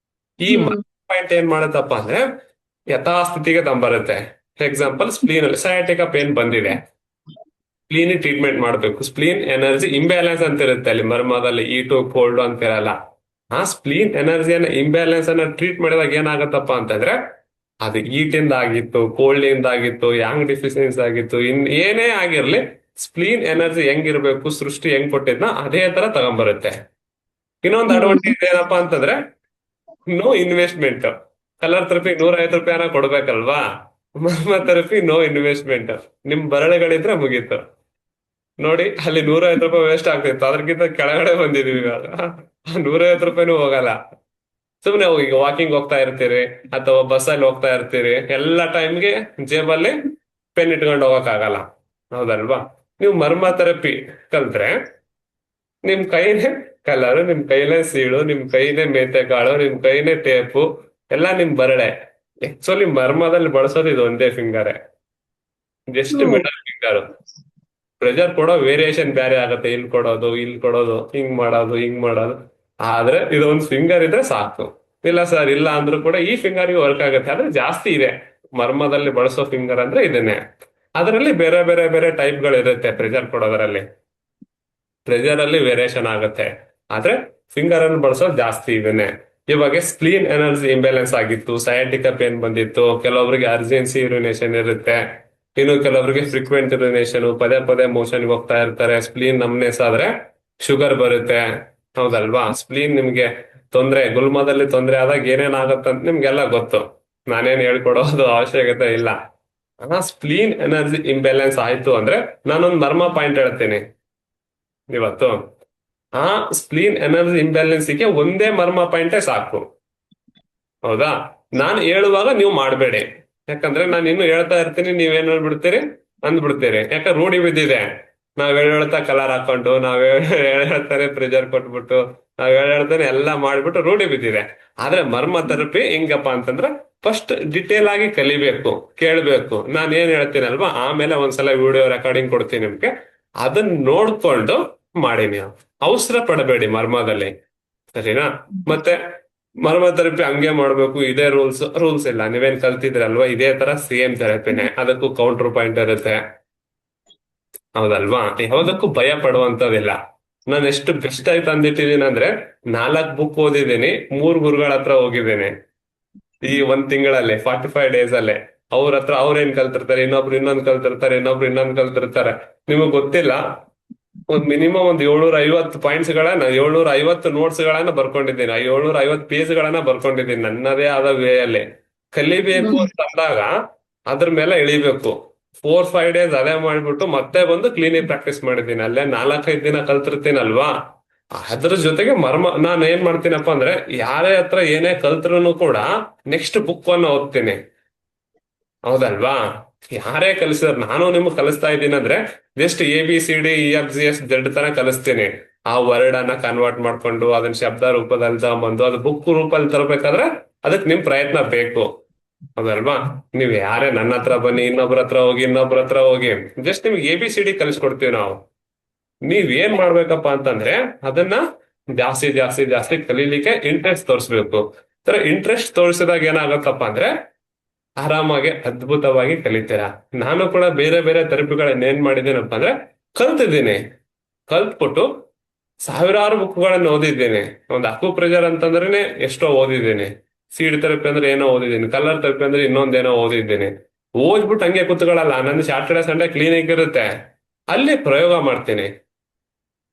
ಈ ಪಾಯಿಂಟ್ ಏನ್ ಮಾಡತ್ತಪ್ಪ ಅಂದ್ರೆ ಯಥಾಸ್ಥಿತಿಗೆ ತಂಬರುತ್ತೆ. ಎಕ್ಸಾಂಪಲ್ ಸ್ಪ್ಲೀನ್ ಅಲ್ಲಿ ಸಯಾಟಿಕಾ ಪೇನ್ ಬಂದಿದೆ, ಸ್ಪ್ಲೀನ್ ಟ್ರೀಟ್ಮೆಂಟ್ ಮಾಡ್ಬೇಕು. ಸ್ಪ್ಲೀನ್ ಎನರ್ಜಿ ಇಂಬ್ಯಾಲೆನ್ಸ್ ಅಂತ ಇರುತ್ತೆ ಅಲ್ಲಿ ಮರ್ಮದಲ್ಲಿ, ಈಟು ಕೋಲ್ಡ್ ಅಂತ ಇರಲ್ಲ. ಆ ಸ್ಪ್ಲೀನ್ ಎನರ್ಜಿಯನ್ನ ಇಂಬ್ಯಾಲೆನ್ಸ್ ಅನ್ನ ಟ್ರೀಟ್ ಮಾಡಿದಾಗ ಏನಾಗತ್ತಪ್ಪ ಅಂತಂದ್ರೆ ಅದು ಹೀಟ್ ಇಂದ ಆಗಿತ್ತು, ಕೋಲ್ಡ್ ಇಂದ ಆಗಿತ್ತು, ಯಾಂಗ್ ಡಿಫಿಷಿಯನ್ಸಿ ಆಗಿತ್ತು, ಏನೇ ಆಗಿರ್ಲಿ ಸ್ಪ್ಲೀನ್ ಎನರ್ಜಿ ಹೆಂಗಿರ್ಬೇಕು, ಸೃಷ್ಟಿ ಹೆಂಗ್ ಕೊಟ್ಟಿದ್ನ ಅದೇ ತರ ತಗೊಂಬರುತ್ತೆ. ಇನ್ನೊಂದು ಅಡ್ವಾಂಟೇಜ್ ಏನಪ್ಪಾ ಅಂತಂದ್ರೆ ನೋ ಇನ್ವೆಸ್ಟ್ಮೆಂಟ್. ಕಲರ್ ಥೆರಪಿ 150 ರೂಪಾಯಿನ ಕೊಡ್ಬೇಕಲ್ವಾ? ಮರ್ಮ ಥೆರಪಿ ನೋ ಇನ್ವೆಸ್ಟ್ಮೆಂಟ್. ನಿಮ್ ಬರಳೆಗಳಿದ್ರೆ ಮುಗೀತು. ನೋಡಿ ಅಲ್ಲಿ 150 ರೂಪಾಯಿ ವೇಸ್ಟ್ ಆಗ್ತಿತ್ತು, ಅದ್ರಕ್ಕಿಂತ ಕೆಳಗಡೆ ಬಂದಿದೀವಿ ಇವಾಗ. 150 ರೂಪಾಯಿನೂ ಹೋಗಲ್ಲ. ಸುಮ್ನೆ ಈಗ ವಾಕಿಂಗ್ ಹೋಗ್ತಾ ಇರ್ತೀರಿ ಅಥವಾ ಬಸ್ಸಲ್ಲಿ ಹೋಗ್ತಾ ಇರ್ತೀರಿ, ಎಲ್ಲ ಟೈಮ್ಗೆ ಜೇಬಲ್ಲಿ ಪೆನ್ ಇಟ್ಕೊಂಡು ಹೋಗಕ್ ಆಗಲ್ಲ, ಹೌದಲ್ವಾ? ನೀವು ಮರ್ಮ ಥೆರಪಿ ಕಲ್ತ್ರೆ ನಿಮ್ ಕೈನೇ ಕಲರ್, ನಿಮ್ ಕೈಲೇ ಸೀಳು, ನಿಮ್ ಕೈನೇ ಮೇತೆಕಾಳು, ನಿಮ್ ಕೈನೇ ಟೇಪು, ಎಲ್ಲ ನಿಮ್ ಬರಳೆ. ಆಕ್ಚುಲಿ ಮರ್ಮದಲ್ಲಿ ಬಳಸೋದು ಇದು ಒಂದೇ ಫಿಂಗರೇ, just hmm. Middle finger. Pressure ಕೊಡೋ ವೇರಿಯೇಷನ್ ಬೇರೆ ಆಗತ್ತೆ, ಇಲ್ಲಿ ಕೊಡೋದು, ಹಿಂಗ್ ಮಾಡೋದು. ಆದ್ರೆ ಇದೊಂದು ಫಿಂಗರ್ ಇದ್ರೆ ಸಾಕು. ಇಲ್ಲ ಸರ್ ಇಲ್ಲ ಅಂದ್ರೂ ಕೂಡ ಈ ಫಿಂಗರ್ಗೆ ವರ್ಕ್ ಆಗುತ್ತೆ. ಆದ್ರೆ ಜಾಸ್ತಿ ಇದೆ ಮರ್ಮದಲ್ಲಿ ಬಳಸೋ ಫಿಂಗರ್ ಅಂದ್ರೆ ಇದನ್ನೇ. ಅದರಲ್ಲಿ ಬೇರೆ ಬೇರೆ ಬೇರೆ ಟೈಪ್ ಗಳು ಇರುತ್ತೆ. ಪ್ರೆಷರ್ ಕೊಡೋದ್ರಲ್ಲಿ ಪ್ರೆಷರ್ ಅಲ್ಲಿ ವೇರಿಯೇಷನ್ ಆಗುತ್ತೆ, ಆದ್ರೆ ಫಿಂಗರ್ ಅನ್ನು ಬಳಸೋದು ಜಾಸ್ತಿ ಇದನ್ನೇ. ಇವಾಗ ಸ್ಪ್ಲೀನ್ ಎನರ್ಜಿ ಇಂಬ್ಯಾಲೆನ್ಸ್ ಆಗಿತ್ತು, ಸಯಾಟಿಕ ಪೇನ್ ಬಂದಿತ್ತು, ಕೆಲವೊಬ್ಬರಿಗೆ ಅರ್ಜೆನ್ಸಿ ಯೂರಿನೇಷನ್ ಇರುತ್ತೆ, ಇನ್ನು ಕೆಲವರಿಗೆ ಫ್ರೀಕ್ವೆಂಟ್ ಯೂರಿನೇಷನ್, ಪದೇ ಪದೇ ಮೋಷನ್ ಹೋಗ್ತಾ ಇರ್ತಾರೆ. ಸ್ಪ್ಲೀನ್ ನಮ್ನೆಸ್ ಆದ್ರೆ ಶುಗರ್ ಬರುತ್ತೆ, ಹೌದಲ್ವಾ? ಸ್ಪ್ಲೀನ್ ನಿಮ್ಗೆ ಗುಲ್ಮದಲ್ಲಿ ತೊಂದ್ರೆ ಆದಾಗ ಏನೇನ್ ಆಗತ್ತಂತ ನಿಮ್ಗೆಲ್ಲ ಗೊತ್ತು, ನಾನೇನ್ ಹೇಳ್ಕೊಡೋದು ಅವಶ್ಯಕತೆ ಇಲ್ಲ. ಸ್ಪ್ಲೀನ್ ಎನರ್ಜಿ ಇಂಬ್ಯಾಲೆನ್ಸ್ ಆಯ್ತು ಅಂದ್ರೆ ನಾನೊಂದು ಮರ್ಮ ಪಾಯಿಂಟ್ ಹೇಳ್ತೀನಿ ಇವತ್ತು. ಆ ಸ್ಪ್ಲೀನ್ ಎನರ್ಜಿ ಇಂಬ್ಯಾಲೆನ್ಸ್ಗೆ ಒಂದೇ ಮರ್ಮ ಪಾಯಿಂಟೇ ಸಾಕು, ಹೌದಾ? ನಾನು ಹೇಳುವಾಗ ನೀವು ಮಾಡಬೇಡಿ, ಯಾಕಂದ್ರೆ ನಾನು ಇನ್ನು ಹೇಳ್ತಾ ಇರ್ತೀನಿ, ನೀವೇನ್ ಹೇಳ್ಬಿಡ್ತೀರಿ, ಅಂದ್ಬಿಡ್ತೀರಿ. ಯಾಕಂದ್ರೆ ರೂಢಿ ಬಿದ್ದಿದೆ. ನಾವ್ ಹೇಳ್ತಾ ಕಲರ್ ಹಾಕೊಂಡು, ಹೇಳ್ತಾನೆ ಪ್ರೆಷರ್ ಕೊಟ್ಬಿಟ್ಟು, ಹೇಳ್ತಾನೆ ಎಲ್ಲ ಮಾಡ್ಬಿಟ್ಟು ರೂಢಿ ಬಿದ್ದಿದೆ. ಆದ್ರೆ ಮರ್ಮ ಥೆರಪಿ ಹೆಂಗಪ್ಪ ಅಂತಂದ್ರೆ ಫಸ್ಟ್ ಡಿಟೇಲ್ ಆಗಿ ಕಲಿಬೇಕು, ಕೇಳ್ಬೇಕು. ನಾನು ಏನ್ ಹೇಳ್ತೀನಲ್ವಾ, ಆಮೇಲೆ ಒಂದ್ಸಲ ವಿಡಿಯೋ ರೆಕಾರ್ಡಿಂಗ್ ಕೊಡ್ತೀನಿ ನಿಮ್ಗೆ, ಅದನ್ನ ನೋಡ್ಕೊಂಡು ಮಾಡಿ. ನೀವು ಅವಸರ ಪಡಬೇಡಿ ಮರ್ಮದಲ್ಲಿ, ಸರಿನಾ? ಮತ್ತೆ ಮರ್ಮ ಥೆರಪಿ ಹಂಗೆ ಮಾಡ್ಬೇಕು, ಇದೇ ರೂಲ್ಸ್ ಇಲ್ಲ. ನೀವೇನ್ ಕಲ್ತಿದ್ರಲ್ವಾ, ಇದೇ ತರ ಸೇಮ್ ಥೆರಪಿನೇ, ಅದಕ್ಕೂ ಕೌಂಟರ್ ಪಾಯಿಂಟ್ ಇರುತ್ತೆ, ಹೌದಲ್ವಾ? ಯಾವುದಕ್ಕೂ ಭಯ ಪಡುವಂತದಿಲ್ಲ. ನಾನು ಎಷ್ಟು ಬೆಸ್ಟ್ ಆಗಿ ತಂದಿಟ್ಟಿದ್ದೀನಿ ಅಂದ್ರೆ 4 ಬುಕ್ ಓದಿದ್ದೀನಿ, 3 ಗುರುಗಳ ಹತ್ರ ಹೋಗಿದ್ದೀನಿ ಈ 1 ತಿಂಗಳಲ್ಲಿ, 45 ಡೇಸ್ ಅಲ್ಲೇ. ಅವ್ರ ಹತ್ರ ಅವ್ರೇನ್ ಕಲ್ತಿರ್ತಾರೆ, ಇನ್ನೊಬ್ರು ಇನ್ನೊಂದ್ ಕಲ್ತಿರ್ತಾರೆ, ಇನ್ನೊಬ್ರು ಇನ್ನೊಂದ್ ಕಲ್ತಿರ್ತಾರೆ. ನಿಮಗ್ ಗೊತ್ತಿಲ್ಲ, ಒಂದ್ ಮಿನಿಮಮ್ 750 ಪಾಯಿಂಟ್ಸ್ ಗಳನ್ನ, 750 ನೋಟ್ಸ್ ಗಳನ್ನ ಬರ್ಕೊಂಡಿದ್ದೀನಿ, 750 ಪೇಜ್ ಗಳನ್ನ ಬರ್ಕೊಂಡಿದ್ದೀನಿ ನನ್ನದೇ ಆದ ವೇ ಅಲ್ಲಿ. ಕಲಿಬೇಕು ಅಂತ ಅಂದಾಗ ಅದ್ರ ಮೇಲೆ ಇಳಿಬೇಕು. 4-5 ಡೇಸ್ ಅದೇ ಮಾಡ್ಬಿಟ್ಟು ಮತ್ತೆ ಬಂದು ಕ್ಲಿನಿಕ್ ಪ್ರಾಕ್ಟೀಸ್ ಮಾಡಿದ್ದೀನಿ. ಅಲ್ಲೇ 4-5 ದಿನ ಕಲ್ತಿರ್ತೀನಲ್ವಾ, ಅದ್ರ ಜೊತೆಗೆ ನಾನು ಏನ್ ಮಾಡ್ತೀನಪ್ಪ ಅಂದ್ರೆ, ಯಾರೇ ಹತ್ರ ಏನೇ ಕಲ್ತ್ರು ಕೂಡ ನೆಕ್ಸ್ಟ್ ಬುಕ್ ಅನ್ನು ಓದ್ತೀನಿ, ಹೌದಲ್ವಾ? ಯಾರೇ ಕಲಿಸಿದ್ರು, ನಾನು ನಿಮ್ಗೆ ಕಲಿಸ್ತಾ ಇದ್ದೀನಿ ಅಂದ್ರೆ ಜಸ್ಟ್ ABCD EFGH Z ತರ ಕಲಿಸ್ತೀನಿ. ಆ ವರ್ಡ್ ಅನ್ನ ಕನ್ವರ್ಟ್ ಮಾಡ್ಕೊಂಡು ಅದನ್ನ ಶಬ್ದ ರೂಪದಲ್ಲಿ ತಗೊಂಬಂದು ಅದು ಬುಕ್ ರೂಪದಲ್ಲಿ ತರಬೇಕಾದ್ರೆ ಅದಕ್ಕೆ ನಿಮ್ ಪ್ರಯತ್ನ ಬೇಕು, ಹೌದಲ್ವಾ? ನೀವ್ ಯಾರೇ ನನ್ನ ಹತ್ರ ಬನ್ನಿ, ಇನ್ನೊಬ್ರ ಹತ್ರ ಹೋಗಿ ಜಸ್ಟ್ ನಿಮ್ಗೆ ABCD ಕಲಿಸ್ಕೊಡ್ತೀವಿ ನಾವು. ನೀವ್ ಏನ್ ಮಾಡ್ಬೇಕಪ್ಪ ಅಂತಂದ್ರೆ ಅದನ್ನ ಜಾಸ್ತಿ ಜಾಸ್ತಿ ಜಾಸ್ತಿ ಕಲೀಲಿಕ್ಕೆ ಇಂಟ್ರೆಸ್ಟ್ ತೋರಿಸ್ಬೇಕು. ಇಂಟ್ರೆಸ್ಟ್ ತೋರಿಸಿದಾಗ ಏನಾಗತ್ತಪ್ಪ ಅಂದ್ರೆ ಆರಾಮಾಗಿ ಅದ್ಭುತವಾಗಿ ಕಲಿತೀರಾ. ನಾನು ಕೂಡ ಬೇರೆ ಬೇರೆ ಥೆರಪಿಗಳನ್ನ ಏನ್ ಮಾಡಿದ್ದೀನಪ್ಪ ಅಂದ್ರೆ ಕಲ್ತಿದ್ದೀನಿ, ಕಲ್ತ್ಬಿಟ್ಟು ಸಾವಿರಾರು ಬುಕ್ಗಳನ್ನು ಓದಿದ್ದೀನಿ. ಒಂದು ಅಕ್ಯುಪ್ರೆಷರ್ ಅಂತಂದ್ರೇನೆ ಎಷ್ಟೋ ಓದಿದ್ದೀನಿ, ಸೀಡ್ ಥೆರಪಿ ಅಂದ್ರೆ ಏನೋ ಓದಿದ್ದೀನಿ, ಕಲರ್ ಥೆರಪಿ ಅಂದ್ರೆ ಇನ್ನೊಂದೇನೋ ಓದಿದ್ದೀನಿ. ಓದ್ಬಿಟ್ಟು ಹಂಗೆ ಕೂತ್ಕೊಳ್ಳಲ್ಲ, ನನ್ನ ಸ್ಯಾಟರ್ಡೆ ಸಂಡೇ ಕ್ಲಿನಿಕ್ ಇರುತ್ತೆ, ಅಲ್ಲಿ ಪ್ರಯೋಗ ಮಾಡ್ತೀನಿ.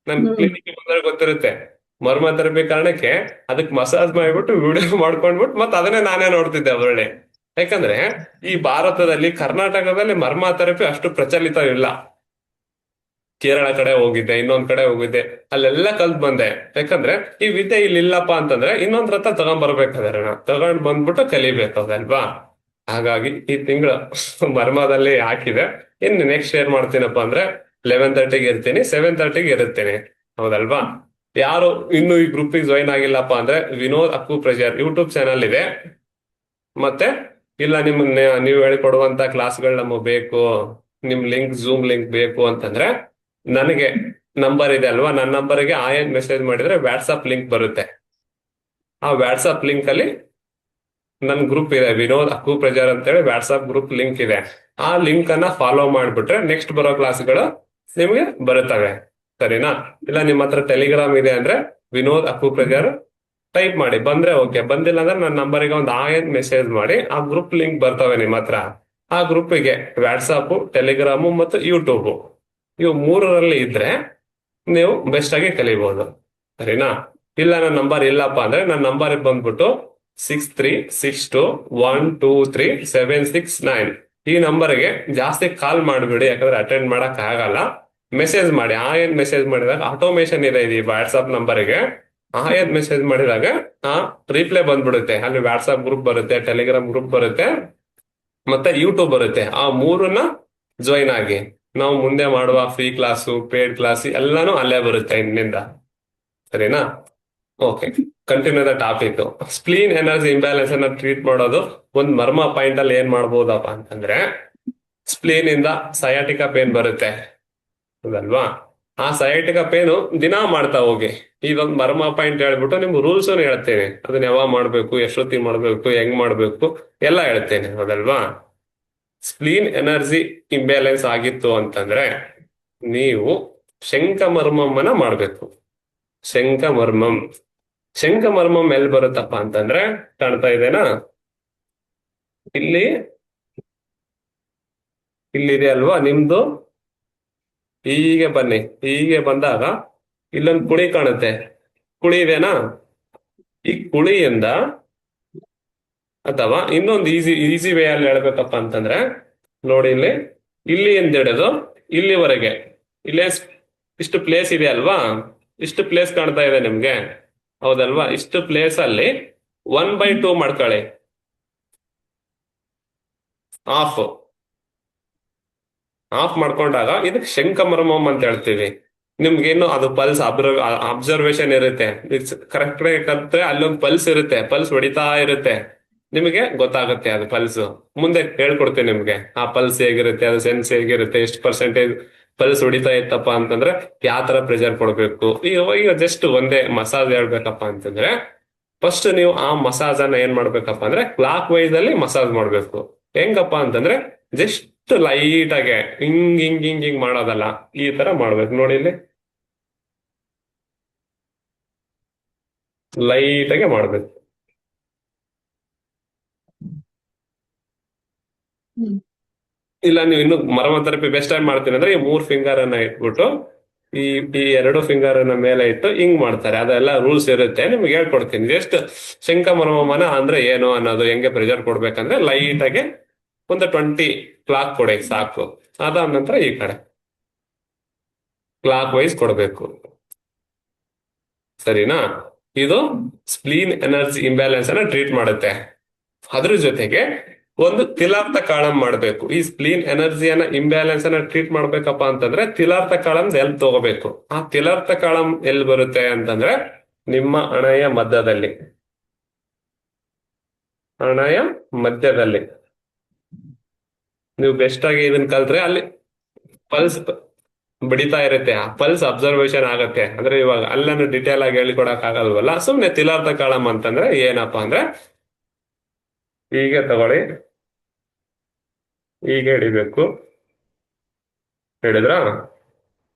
ನನ್ ಕ್ಲಿನಿಕ್ ಬಂದ್ರೆ ಗೊತ್ತಿರುತ್ತೆ, ಮರ್ಮ ಥೆರಪಿ ಕಾರಣಕ್ಕೆ ಅದಕ್ಕೆ ಮಸಾಜ್ ಮಾಡಿಬಿಟ್ಟು ವಿಡಿಯೋ ಮಾಡ್ಕೊಂಡ್ಬಿಟ್ಟು ಮತ್ತೆ ಅದನ್ನೇ ನಾನೇ ನೋಡ್ತಿದ್ದೆ ಒಳ್ಳೆ. ಯಾಕಂದ್ರೆ ಈ ಭಾರತದಲ್ಲಿ, ಕರ್ನಾಟಕದಲ್ಲಿ ಮರ್ಮ ಥೆರಪಿ ಅಷ್ಟು ಪ್ರಚಲಿತ ಇಲ್ಲ. ಕೇರಳ ಕಡೆ ಹೋಗಿದ್ದೆ, ಇನ್ನೊಂದ್ ಕಡೆ ಹೋಗಿದ್ದೆ, ಅಲ್ಲೆಲ್ಲ ಕಲ್ತ್ ಬಂದೆ. ಯಾಕಂದ್ರೆ ಈ ವಿದ್ಯೆ ಇಲ್ಲಿ ಇಲ್ಲಪ್ಪ ಅಂತಂದ್ರೆ ಇನ್ನೊಂದ್ ರಥ ತಗೊಂಡ್ಬರ್ಬೇಕಾದ್ರೆ ತಗೊಂಡ್ ಬಂದ್ಬಿಟ್ಟು ಕಲಿಬೇಕಲ್ವಾ? ಹಾಗಾಗಿ ಈ ತಿಂಗಳು ಮರ್ಮದಲ್ಲಿ ಹಾಕಿದೆ. ಇನ್ನು ನೆಕ್ಸ್ಟ್ ಏನ್ ಮಾಡ್ತೀನಪ್ಪ ಅಂದ್ರೆ 11:30ಗೆ ಇರ್ತೀನಿ, 7:30ಗೆ ಇರುತ್ತೇನೆ, ಹೌದಲ್ವಾ? ಯಾರು ಇನ್ನು ಈ ಗ್ರೂಪಿಗೆ ಜಾಯಿನ್ ಆಗಿಲ್ಲಪ್ಪ ಅಂದ್ರೆ ವಿನೋದ್ ಅಕ್ಯುಪ್ರೆಷರ್ ಯೂಟ್ಯೂಬ್ ಚಾನಲ್ ಇದೆ. ಮತ್ತೆ ಇಲ್ಲ ನಿಮ್ಗೆ ನೀವು ಹೇಳಿಕೊಡುವಂತ ಕ್ಲಾಸ್ಗಳು ನಮಗ್ ಬೇಕು, ನಿಮ್ ಝೂಮ್ ಲಿಂಕ್ ಬೇಕು ಅಂತಂದ್ರೆ ನನಗೆ ನಂಬರ್ ಇದೆ ಅಲ್ವಾ, ನನ್ನ ನಂಬರ್ಗೆ ಆಯನ್ ಮೆಸೇಜ್ ಮಾಡಿದ್ರೆ ವಾಟ್ಸಪ್ ಲಿಂಕ್ ಬರುತ್ತೆ. ಆ ವಾಟ್ಸಪ್ ಲಿಂಕ್ ಅಲ್ಲಿ ನನ್ ಗ್ರೂಪ್ ಇದೆ, ವಿನೋದ್ ಅಕ್ಯುಪ್ರೆಷರ್ ಅಂತೇಳಿ ವಾಟ್ಸಪ್ ಗ್ರೂಪ್ ಲಿಂಕ್ ಇದೆ. ಆ ಲಿಂಕ್ ಅನ್ನ ಫಾಲೋ ಮಾಡ್ಬಿಟ್ರೆ ನೆಕ್ಸ್ಟ್ ಬರೋ ಕ್ಲಾಸ್ಗಳು ನಿಮ್ಗೆ ಬರುತ್ತವೆ, ಸರಿನಾ? ಇಲ್ಲ ನಿಮ್ಮ ಹತ್ರ ಟೆಲಿಗ್ರಾಮ್ ಇದೆ ಅಂದ್ರೆ ವಿನೋದ್ ಅಕ್ಯುಪ್ರೆಷರ್ ಟೈಪ್ ಮಾಡಿ, ಬಂದ್ರೆ ಓಕೆ, ಬಂದಿಲ್ಲ ಅಂದ್ರೆ ನನ್ನ ನಂಬರಿಗೆ ಒಂದು ಆಯನ್ ಮೆಸೇಜ್ ಮಾಡಿ, ಆ ಗ್ರೂಪ್ ಲಿಂಕ್ ಬರ್ತವೆ ನಿಮ್ಮ ಹತ್ರ. ಆ ಗ್ರೂಪಿಗೆ ವಾಟ್ಸಪ್, ಟೆಲಿಗ್ರಾಮು ಮತ್ತು ಯೂಟ್ಯೂಬ್, ಇವು 3ರಲ್ಲಿ ಇದ್ರೆ ನೀವು ಬೆಸ್ಟ್ ಆಗಿ ಕಲಿಬಹುದು, ಸರಿನಾ? ಇಲ್ಲ ನನ್ನ ನಂಬರ್ ಇಲ್ಲಪ್ಪ ಅಂದ್ರೆ ನನ್ನ ನಂಬರ್ಗೆ ಬಂದ್ಬಿಟ್ಟು 6362123769 ಈ ನಂಬರ್ಗೆ ಜಾಸ್ತಿ ಕಾಲ್ ಮಾಡ್ಬಿಡಿ, ಯಾಕಂದ್ರೆ ಅಟೆಂಡ್ ಮಾಡಕ್ ಆಗಲ್ಲ. ಮೆಸೇಜ್ ಮಾಡಿ. ಏನ್ ಮೆಸೇಜ್ ಮಾಡಿದಾಗ ಆಟೋಮೇಶನ್ ಇದೆ ಈ ವಾಟ್ಸ್ಆಪ್ ನಂಬರ್ಗೆ. ಏನ್ ಮೆಸೇಜ್ ಮಾಡಿದಾಗ ಆ ರಿಪ್ಲೈ ಬಂದ್ಬಿಡುತ್ತೆ. ಅಲ್ಲಿ ವಾಟ್ಸ್ಆಪ್ ಗ್ರೂಪ್ ಬರುತ್ತೆ, ಟೆಲಿಗ್ರಾಮ್ ಗ್ರೂಪ್ ಬರುತ್ತೆ, ಮತ್ತೆ ಯೂಟ್ಯೂಬ್ ಬರುತ್ತೆ. ಆ ಮೂರನ್ನ ಜಾಯಿನ್ ಆಗಿ. ನಾವು ಮುಂದೆ ಮಾಡುವ ಫ್ರೀ ಕ್ಲಾಸು, ಪೇಡ್ ಕ್ಲಾಸ್ ಎಲ್ಲಾನು ಅಲ್ಲೇ ಬರುತ್ತೆ ಇನ್ನಿಂದ. ಸರಿನಾ? Okay, continue the topic. Spleen energy imbalance ಅನ್ನ ಟ್ರೀಟ್ ಮಾಡೋದು ಒಂದ್ ಮರ್ಮ ಪಾಯಿಂಟ್ ಅಲ್ಲಿ ಏನ್ ಮಾಡ್ಬೋದಪ್ಪ ಅಂತಂದ್ರೆ, ಸ್ಪ್ಲೀನ್ ಇಂದ ಸಯಾಟಿಕಾ ಪೇನ್ ಬರುತ್ತೆ, ಹೌದಲ್ವಾ? ಆ ಸಯಾಟಿಕಾ ಪೇನು ದಿನಾ ಮಾಡ್ತಾ ಹೋಗಿ. ಇದೊಂದು ಮರ್ಮ ಪಾಯಿಂಟ್ ಹೇಳ್ಬಿಟ್ಟು ನಿಮ್ಗೆ ರೂಲ್ಸ್ ಹೇಳ್ತೇನೆ. ಅದನ್ನ ಯಾವಾಗ ಮಾಡ್ಬೇಕು, ಎಷ್ಟೊತ್ತಿ ಮಾಡ್ಬೇಕು, ಹೆಂಗ್ ಮಾಡ್ಬೇಕು ಎಲ್ಲ ಹೇಳ್ತೇನೆ, ಹೌದಲ್ವಾ? ಸ್ಪ್ಲೀನ್ ಎನರ್ಜಿ ಇಂಬ್ಯಾಲೆನ್ಸ್ ಆಗಿತ್ತು ಅಂತಂದ್ರೆ ನೀವು ಶಂಖಮರ್ಮಮ್ಮನ ಮಾಡ್ಬೇಕು. ಶಂಖಮರ್ಮಂ. ಶಂಖಮರ್ಮಂ ಎಲ್ಲಿ ಬರುತ್ತಪ್ಪ ಅಂತಂದ್ರೆ, ಕಾಣ್ತಾ ಇದೆನಾ ಇಲ್ಲಿ? ಇಲ್ಲಿದೆ ಅಲ್ವಾ ನಿಮ್ದು? ಹೀಗೆ ಬನ್ನಿ. ಹೀಗೆ ಬಂದಾಗ ಇಲ್ಲೊಂದು ಕುಳಿ ಕಾಣುತ್ತೆ. ಕುಳಿ ಇದೆನಾ? ಈ ಕುಳಿಯಿಂದ, ಅಥವಾ ಇನ್ನೊಂದು ಈಸಿ ವೇ ಅಲ್ಲಿ ಹೇಳ್ಬೇಕಪ್ಪ ಅಂತಂದ್ರೆ, ನೋಡಿ ಇಲ್ಲಿ, ಇಲ್ಲಿ ಎಂದು ಹಿಡಿದು ಇಲ್ಲಿವರೆಗೆ, ಇಲ್ಲೇ ಇಷ್ಟು ಪ್ಲೇಸ್ ಇದೆ ಅಲ್ವಾ? ಇಷ್ಟು ಪ್ಲೇಸ್ ಕಾಣ್ತಾ ಇದೆ ನಿಮ್ಗೆ, ಹೌದಲ್ವಾ? ಇಷ್ಟು ಪ್ಲೇಸ್ ಅಲ್ಲಿ 1/2 ಮಾಡ್ಕೊಳ್ಳಿ. ಆಫ್ ಮಾಡ್ಕೊಂಡಾಗ ಇದಕ್ಕೆ ಶಂಖಮರ್ಮಂ ಅಂತ ಹೇಳ್ತೀವಿ. ನಿಮ್ಗೇನು ಅದು ಪಲ್ಸ್ ಅಬ್ಸರ್ವೇಷನ್ ಇರುತ್ತೆ. ಕರೆಕ್ಟ್ ಕರೆಕ್ಟ್ ಅಲ್ಲೊಂದು ಪಲ್ಸ್ ಇರುತ್ತೆ, ಪಲ್ಸ್ ಹೊಡಿತಾ ಇರುತ್ತೆ. ನಿಮಗೆ ಗೊತ್ತಾಗುತ್ತೆ ಅದು ಪಲ್ಸ್. ಮುಂದೆ ಹೇಳ್ಕೊಡ್ತೀನಿ ನಿಮ್ಗೆ ಆ ಪಲ್ಸ್ ಹೇಗಿರುತ್ತೆ, ಅದು ಸೆನ್ಸ್ ಹೇಗಿರುತ್ತೆ, ಎಷ್ಟು ಪರ್ಸೆಂಟೇಜ್ ಪಲ್ಸ್ ಹೊಡಿತಾ ಇತ್ತಪ್ಪ ಅಂತಂದ್ರೆ ಯಾವ ತರ ಪ್ರೆಷರ್ ಕೊಡ್ಬೇಕು. ಈಗ ಜಸ್ಟ್ ಒಂದೇ ಮಸಾಜ್ ಹೇಳ್ಬೇಕಪ್ಪ ಅಂತಂದ್ರೆ, ಫಸ್ಟ್ ನೀವು ಆ ಮಸಾಜ್ ಅನ್ನ ಏನ್ ಮಾಡ್ಬೇಕಪ್ಪ ಅಂದ್ರೆ ಕ್ಲಾಕ್ ವೈಸ್ ಅಲ್ಲಿ ಮಸಾಜ್ ಮಾಡ್ಬೇಕು. ಹೆಂಗಪ್ಪ ಅಂತಂದ್ರೆ ಜಸ್ಟ್ ಲೈಟ್ ಆಗಿ ಹಿಂಗ್ ಹಿಂಗ್ ಹಿಂಗ್ ಹಿಂಗ್ ಮಾಡೋದಲ್ಲ, ಈ ತರ ಮಾಡ್ಬೇಕು. ನೋಡಿ ಇಲ್ಲಿ ಲೈಟ್ ಆಗಿ ಮಾಡ್ಬೇಕು. ಇಲ್ಲ ನೀವು ಇನ್ನು ಮರ್ಮ ಥೆರಪಿ ಬೆಸ್ಟ್ ಟೈಮ್ ಮಾಡ್ತೀನಿ ಅಂದ್ರೆ ಈ 3 ಫಿಂಗರ್ ಅನ್ನ ಇಟ್ಬಿಟ್ಟು ಈ ಈ 2 ಫಿಂಗರ್ ಅನ್ನ ಮೇಲೆ ಇಟ್ಟು ಹಿಂಗ್ ಮಾಡ್ತಾರೆ. ಅದೆಲ್ಲ ರೂಲ್ಸ್ ಇರುತ್ತೆ, ನಿಮ್ಗೆ ಹೇಳ್ಕೊಡ್ತೀನಿ. ಜಸ್ಟ್ ಶಂಖಮರ್ಮನ ಅಂದ್ರೆ ಏನು ಅನ್ನೋದು, ಹೆಂಗೆ ಪ್ರೆಷರ್ ಕೊಡ್ಬೇಕಂದ್ರೆ ಲೈಟ್ ಆಗಿ ಒಂದು 20 ಕ್ಲಾಕ್ ಕೊಡಿ ಸಾಕು. ಅದಾದ ನಂತರ ಈ ಕಡೆ ಕ್ಲಾಕ್ ವೈಸ್ ಕೊಡಬೇಕು. ಸರಿನಾ? ಇದು ಸ್ಪ್ಲೀನ್ ಎನರ್ಜಿ ಇಂಬ್ಯಾಲೆನ್ಸ್ ಅನ್ನ ಟ್ರೀಟ್ ಮಾಡುತ್ತೆ. ಅದ್ರ ಜೊತೆಗೆ ಒಂದು ತಿಲಾರ್ಥ ಕಾಳಂ ಮಾಡಬೇಕು. ಈ ಸ್ಪ್ಲೀನ್ ಎನರ್ಜಿಯನ್ನ ಇಂಬ್ಯಾಲೆನ್ಸ್ ಅನ್ನ ಟ್ರೀಟ್ ಮಾಡ್ಬೇಕಪ್ಪ ಅಂತಂದ್ರೆ ತಿಲಾರ್ಥ ಕಾಳಂ ಎಲ್ಲಿ ತಗೋಬೇಕು. ಆ ತಿಲಾರ್ಥ ಕಾಳಂ ಎಲ್ಲಿ ಬರುತ್ತೆ ಅಂತಂದ್ರೆ ನಿಮ್ಮ ಹಣೆಯ ಮಧ್ಯದಲ್ಲಿ. ಹಣೆಯ ಮಧ್ಯದಲ್ಲಿ ನೀವು ಬೆಸ್ಟ್ ಆಗಿ ಇದನ್ನ ಕಲ್ತ್ರೆ ಅಲ್ಲಿ ಪಲ್ಸ್ ಬಡಿತಾ ಇರುತ್ತೆ. ಆ ಪಲ್ಸ್ ಅಬ್ಸರ್ವೇಷನ್ ಆಗತ್ತೆ. ಅಂದ್ರೆ ಇವಾಗ ಅಲ್ಲನ್ನು ಡಿಟೇಲ್ ಆಗಿ ಹೇಳಿಕೊಡಕ್ ಆಗಲ್ವಲ್ಲ, ಸುಮ್ನೆ ತಿಲಾರ್ಥ ಕಾಳಂ ಅಂತಂದ್ರೆ ಏನಪ್ಪಾ ಅಂದ್ರೆ ಹೀಗೆ ತಗೊಳ್ಳಿ, ಹೀಗೆ ಹಿಡಿಬೇಕು. ಹಿಡಿದ್ರ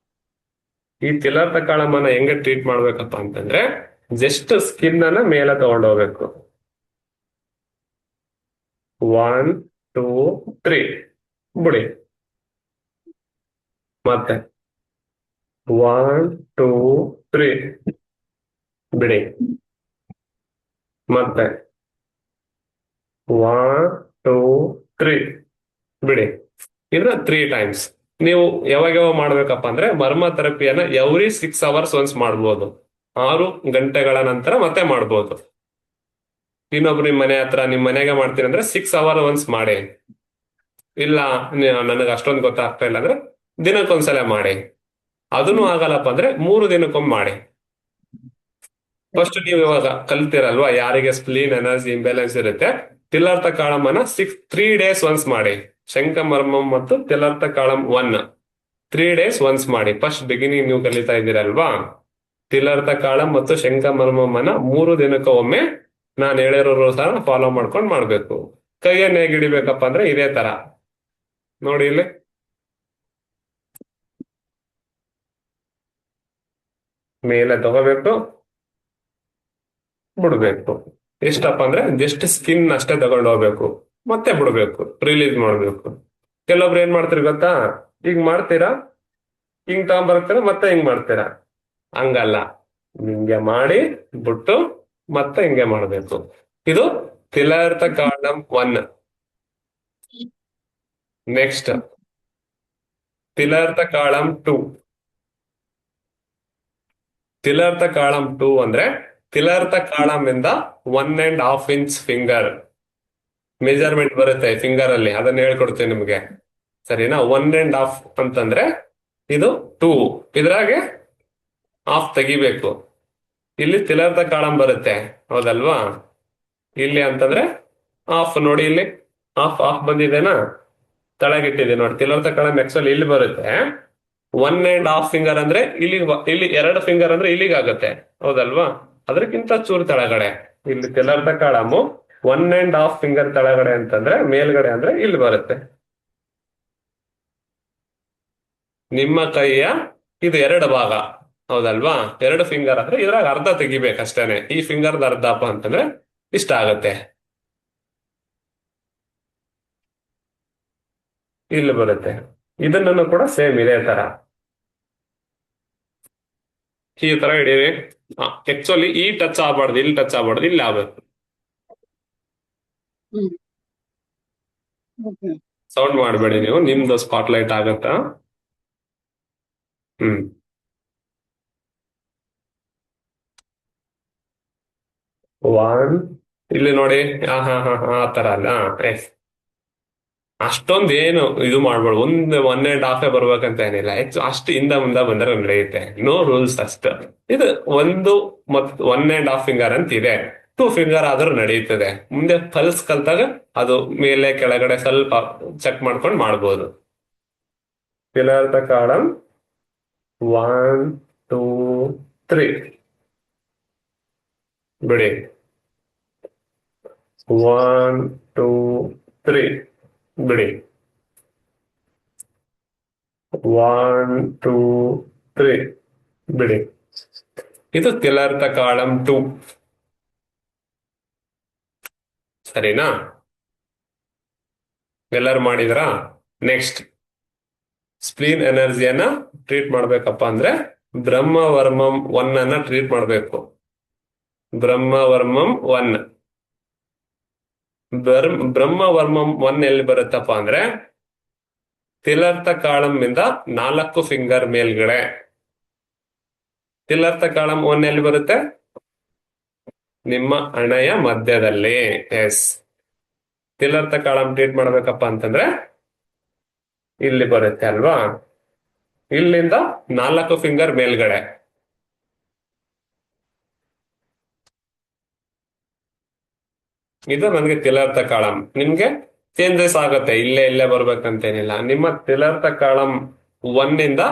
ಈ ತಿಲಾರ್ಥ ಕಾಳಮನ್ನ ಹೆಂಗೆ ಟ್ರೀಟ್ ಮಾಡ್ಬೇಕಪ್ಪ ಅಂತಂದ್ರೆ ಜಸ್ಟ್ ಸ್ಕಿನ್ ಅನ್ನ ಮೇಲೆ ತಗೊಂಡೋಗ್ಬೇಕು. 1 2 3 ಬಿಡಿ. ಮತ್ತೆ 1 2 3 ಬಿಡಿ. ಮತ್ತೆ 1 2 3 ಬಿಡಿ. ಇದನ್ನ 3 ಟೈಮ್ಸ್. ನೀವು ಯಾವಾಗ ಮಾಡ್ಬೇಕಪ್ಪ ಅಂದ್ರೆ ಮರ್ಮ ಥೆರಪಿಯನ್ನ ಎವ್ರಿ 6 ಅವರ್ಸ್ ಒನ್ಸ್ ಮಾಡ್ಬೋದು. 6 ಗಂಟೆಗಳ ನಂತರ ಮತ್ತೆ ಮಾಡ್ಬೋದು. ಇನ್ನೊಬ್ರು ನಿಮ್ ಮನೆ ಹತ್ರ, ನಿಮ್ ಮನೆಗೆ ಮಾಡ್ತೀನಿ ಅಂದ್ರೆ 6 ಅವರ್ ಒನ್ಸ್ ಮಾಡಿ. ಇಲ್ಲ ನನಗೆ ಅಷ್ಟೊಂದು ಗೊತ್ತಾಗ್ತಾ ಇಲ್ಲ ಅಂದ್ರೆ ದಿನಕ್ಕೊಂದ್ಸಲ ಮಾಡಿ. ಅದನ್ನು ಆಗಲ್ಲಪ್ಪ ಅಂದ್ರೆ 3 ದಿನಕ್ಕೊಮ್ಮೆ ಮಾಡಿ. ಫಸ್ಟ್ ನೀವು ಇವಾಗ ಕಲ್ತಿರಲ್ವಾ, ಯಾರಿಗೆ ಸ್ಪ್ಲೀನ್ ಎನರ್ಜಿ ಇಂಬ್ಯಾಲೆನ್ಸ್ ಇರುತ್ತೆ, ತಿಲಾರ್ಥ ಕಾಳಮನ್ನ 3 ಡೇಸ್ ಒನ್ಸ್ ಮಾಡಿ. ಶಂಖಮರ್ಮಂ ಮತ್ತು ತಿಲಾರ್ಥ ಕಾಳಂ 1 3 ಡೇಸ್ ಒನ್ಸ್ ಮಾಡಿ. ಫಸ್ಟ್ ಬಿಗಿನಿಂಗ್ ನೀವು ಕಲಿತಾ ಇದ್ದೀರಲ್ವಾ, ತಿಲಾರ್ಥ ಕಾಳಂ ಮತ್ತು ಶಂಖಮರ್ಮಮ್ಮನ 3 ದಿನಕ್ಕೆ ಒಮ್ಮೆ ನಾನು ಹೇಳಿರೋ ಸಹ ಫಾಲೋ ಮಾಡ್ಕೊಂಡು ಮಾಡ್ಬೇಕು. ಕೈಯನ್ನು ಹೇಗೆ ಹಿಡಿಬೇಕಪ್ಪ ಅಂದ್ರೆ ಇದೇ ತರ ನೋಡಿ, ಇಲ್ಲಿ ಮೇಲೆ ತಗೋಬೇಕು, ಬಿಡ್ಬೇಕು. ಎಷ್ಟಪ್ಪ ಅಂದ್ರೆ ಜಸ್ಟ್ ಸ್ಕಿನ್ ಅಷ್ಟೇ ತಗೊಂಡು ಹೋಗ್ಬೇಕು, ಮತ್ತೆ ಬಿಡ್ಬೇಕು, ರಿಲೀಸ್ ಮಾಡ್ಬೇಕು. ಕೆಲವೊಬ್ರು ಏನ್ ಮಾಡ್ತೀರಿ ಗೊತ್ತಾ, ಈಗ ಮಾಡ್ತೀರಾ, ಹಿಂಗ್ ತಗೊಂಡ್ಬರ್ತೀರಾ, ಮತ್ತೆ ಹಿಂಗ್ ಮಾಡ್ತೀರಾ. ಹಂಗಲ್ಲ, ಹಿಂಗೆ ಮಾಡಿ ಬಿಟ್ಟು ಮತ್ತೆ ಹಿಂಗೆ ಮಾಡ್ಬೇಕು. ಇದು ತಿಲಾರ್ಥ ಕಾಳಂ 1. ನೆಕ್ಸ್ಟ್ ತಿಲಾರ್ಥ ಕಾಳಂ 2. ತಿಲಾರ್ಥ ಕಾಳಂ 2 ಅಂದ್ರೆ ತಿಲಾರ್ಥ ಕಾಳಂ ಇಂದ 1.5 ಇಂಚ್ ಫಿಂಗರ್ ಮೆಜರ್ಮೆಂಟ್ ಬರುತ್ತೆ ಫಿಂಗರ್ ಅಲ್ಲಿ, ಅದನ್ನ ಹೇಳ್ಕೊಡ್ತೀನಿ ನಿಮ್ಗೆ. ಸರಿನಾ? 1.5 ಅಂತಂದ್ರೆ ಇದು 2, ಇದ್ರಾಗೆ ಹಾಫ್ ತೆಗಿಬೇಕು. ಇಲ್ಲಿ ತಿಲಾರ್ಥ ಕಾಳಂ ಬರುತ್ತೆ, ಹೌದಲ್ವಾ? ಇಲ್ಲಿ ಅಂತಂದ್ರೆ ಹಾಫ್ ನೋಡಿ, ಇಲ್ಲಿ ಹಾಫ್ ಹಾಫ್ ಬಂದಿದೆನಾ, ತಳಗಿಟ್ಟಿದೆ ನೋಡಿ. ತಿಲಾರ್ಥ ಕಾಳಂ ಆಕ್ಚುಲಿ ಇಲ್ಲಿ ಬರುತ್ತೆ. 1.5 ಫಿಂಗರ್ ಅಂದ್ರೆ ಇಲ್ಲಿ, ಇಲ್ಲಿ 2 ಫಿಂಗರ್ ಅಂದ್ರೆ ಇಲ್ಲಿಗಾಗತ್ತೆ, ಹೌದಲ್ವಾ? ಅದಕ್ಕಿಂತ ಚೂರು ತೆಳಗಡೆ ಇಲ್ಲಿ ತಿಲಾರ್ಥ ಕಾಳಮು 1.5 ಫಿಂಗರ್ ತೆಳಗಡೆ ಅಂತಂದ್ರೆ ಮೇಲ್ಗಡೆ ಅಂದ್ರೆ ಇಲ್ಲಿ ಬರುತ್ತೆ. ನಿಮ್ಮ ಕೈಯ ಇದು 2 ಭಾಗ, ಹೌದಲ್ವಾ? 2 ಫಿಂಗರ್ ಅಂದ್ರೆ ಇದ್ರಾಗ ಅರ್ಧ ತೆಗಿಬೇಕಷ್ಟೇನೆ. ಈ ಫಿಂಗರ್ದ ಅರ್ಧಪ್ಪ ಅಂತಂದ್ರೆ ಇಷ್ಟ ಆಗತ್ತೆ, ಇಲ್ಲಿ ಬರುತ್ತೆ. ಇದನ್ನು ಕೂಡ ಸೇಮ್ ಇದೇ ತರ, ಈ ತರ ಹಿಡೀರಿ. ಆಕ್ಚುಲಿ ಈ ಟಚ್ ಆಗ್ಬಾರ್ದು, ಇಲ್ಲಿ ಟಚ್ ಆಗ್ಬಾರ್ದು, ಇಲ್ಲಿ ಆಗ್ಬೇಕು. ಸೌಂಡ್ ಮಾಡಬೇಡಿ ನೀವು, ನಿಮ್ದು ಸ್ಪಾಟ್ಲೈಟ್ ಆಗತ್ತಾ? ಹ್ಮ್. ಒನ್, ಇಲ್ಲಿ ನೋಡಿ. ಹಾ ಹಾ ಹಾ ಹಾ, ಆ ತರ ಅಲ್ಲ. ಎಸ್, ಅಷ್ಟೊಂದ್ ಏನು ಇದು ಮಾಡ್ಬೇಡ. 1.5 ಬರ್ಬೇಕಂತ ಏನಿಲ್ಲ. ಅಷ್ಟು ಹಿಂದ ಮುಂದ ಬಂದ್ರೆ ನಡೆಯುತ್ತೆ, ನೋ ರೂಲ್ಸ್ ಅಷ್ಟ. ಇದು 1 ಮತ್ತು 1.5 ಫಿಂಗರ್ ಅಂತ ಇದೆ. 2 ಫಿಂಗರ್ ಆದ್ರೂ ನಡೆಯುತ್ತದೆ. ಮುಂದೆ ಪಲ್ಸ್ ಕಲ್ತಾಗ ಅದು ಮೇಲೆ ಕೆಳಗಡೆ ಸ್ವಲ್ಪ ಚೆಕ್ ಮಾಡ್ಕೊಂಡು ಮಾಡ್ಬೋದು. ತಿಲಾರ್ಥ ಕಾಳಂ 1, 2, 3 ಬಿಡಿ. 1, 2, 3 ಬಿಡಿ. 1, 2, 3 ಬಿಡಿ. ಇದು ತಿಲಾರ್ಥ ಕಾಳಂ 2. ಸರಿನಾ? ಎಲ್ಲರೂ ಮಾಡಿದ್ರಾ? ನೆಕ್ಸ್ಟ್ ಸ್ಪ್ಲೀನ್ ಎನರ್ಜಿಯನ್ನ ಟ್ರೀಟ್ ಮಾಡ್ಬೇಕಪ್ಪ ಅಂದ್ರೆ ಬ್ರಹ್ಮವರ್ಮಂ 1 ಅನ್ನ ಟ್ರೀಟ್ ಮಾಡ್ಬೇಕು. ಬ್ರಹ್ಮವರ್ಮಂ 1. ಬ್ರಹ್ಮವರ್ಮಂ 1 ಎಲ್ಲಿ ಬರುತ್ತಪ್ಪ ಅಂದ್ರೆ ತಿಲಾರ್ಥ ಕಾಳಂ ಇಂದ 4 ಫಿಂಗರ್ ಮೇಲ್ಗಡೆ. ತಿಲಾರ್ಥ ಕಾಳಂ 1 ಎಲ್ಲಿ ಬರುತ್ತೆ? ನಿಮ್ಮ ಹಣೆಯ ಮಧ್ಯದಲ್ಲಿ. ಎಸ್, ತಿಲಾರ್ಥ ಕಾಳಂ ಟ್ರೀಟ್ ಮಾಡ್ಬೇಕಪ್ಪ ಅಂತಂದ್ರೆ ಇಲ್ಲಿ ಬರುತ್ತೆ ಅಲ್ವಾ? ಇಲ್ಲಿಂದ 4 ಫಿಂಗರ್ ಮೇಲ್ಗಡೆ. ಇದು ನನಗೆ ತಿಲಾರ್ಥ ಕಾಳಂ. ನಿಮ್ಗೆ ಚೇಂಜಸ್ ಆಗತ್ತೆ, ಇಲ್ಲೇ ಇಲ್ಲೇ ಬರ್ಬೇಕಂತೇನಿಲ್ಲ. ನಿಮ್ಮ ತಿಲಾರ್ಥ ಕಾಳಂ 1 ಇಂದ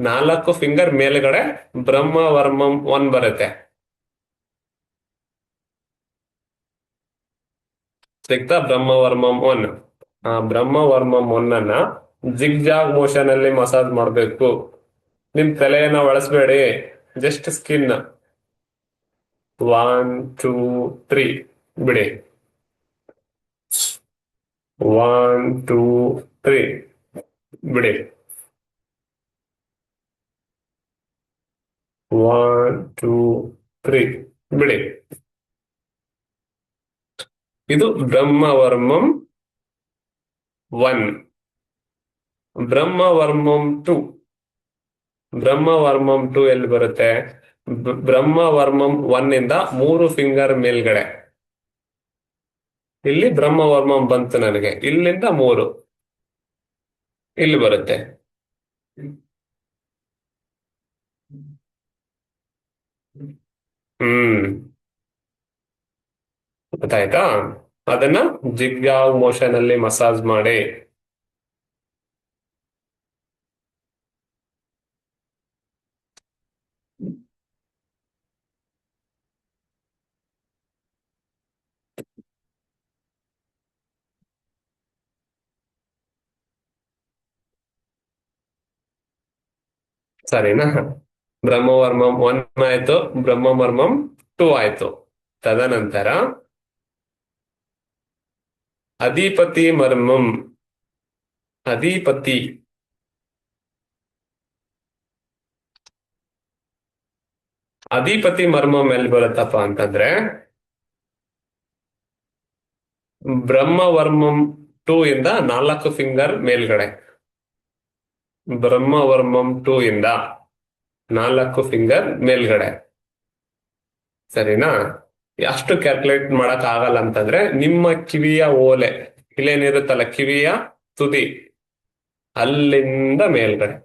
4 ಫಿಂಗರ್ ಮೇಲ್ಗಡೆ ಬ್ರಹ್ಮವರ್ಮಂ 1 ಬರುತ್ತೆ. ಸಿಗ್ತಾ? ಬ್ರಹ್ಮವರ್ಮಂ 1. ಆ ಬ್ರಹ್ಮವರ್ಮಂ 1 ಅನ್ನ ಜಿಗ್ ಜಾಗ್ ಮೋಷನ್ ಅಲ್ಲಿ ಮಸಾಜ್ ಮಾಡ್ಬೇಕು. ನಿಮ್ ತಲೆಯನ್ನ ಒಳಸ್ಬೇಡಿ, ಜಸ್ಟ್ ಸ್ಕಿನ್. 1, 2, 3 ಬಿಡಿ. 1, 2, 3 ಬಿಡಿ. 1, 2, 3 ಬಿಡಿ. ಇದು ಬ್ರಹ್ಮವರ್ಮಂ 1. ಬ್ರಹ್ಮವರ್ಮಂ 2. ಬ್ರಹ್ಮವರ್ಮಂ 2 ಎಲ್ಲಿ ಬರುತ್ತೆ? ಬ್ರಹ್ಮವರ್ಮಂ 1 ಇಂದ 3 ಫಿಂಗರ್ ಮೇಲ್ಗಡೆ. ಇಲ್ಲಿ ಬ್ರಹ್ಮವರ್ಮಂ ಬಂತು ನನಗೆ, ಇಲ್ಲಿಂದ 3 ಇಲ್ಲಿ ಬರುತ್ತೆ. ಹ್ಮ್, ಗೊತ್ತಾಯ್ತಾ? ಅದನ್ನ ಜಿಗ್ಜಾಗ್ ಮೋಷನ್ ಅಲ್ಲಿ ಮಸಾಜ್ ಮಾಡಿ. ಸರಿನಾ? ಬ್ರಹ್ಮವರ್ಮಂ 1 ಆಯ್ತು, ಬ್ರಹ್ಮವರ್ಮಂ 2 ಆಯ್ತು. ತದನಂತರ ಅಧಿಪತಿ ಮರ್ಮಂ. ಅಧಿಪತಿ ಅಧಿಪತಿ ಮರ್ಮಂ ಎಲ್ಲಿ ಬರುತ್ತಪ್ಪ ಅಂತಂದ್ರೆ ಬ್ರಹ್ಮವರ್ಮಂ 2 ಇಂದ 4 ಫಿಂಗರ್ ಮೇಲ್ಗಡೆ. ಬ್ರಹ್ಮವರ್ಮಂ 2 ಇಂದ 4 ಫಿಂಗರ್ ಮೇಲ್ಗಡೆ. ಸರಿನಾ? ಅಷ್ಟು ಕ್ಯಾಲ್ಕುಲೇಟ್ ಮಾಡಕ್ ಆಗಲ್ಲ ಅಂತಂದ್ರೆ ನಿಮ್ಮ ಕಿವಿಯ ಓಲೆ ಇಲ್ಲೇನಿರುತ್ತಲ್ಲ, ಕಿವಿಯ ತುದಿ, ಅಲ್ಲಿಂದ ಮೇಲ್ಗಡೆ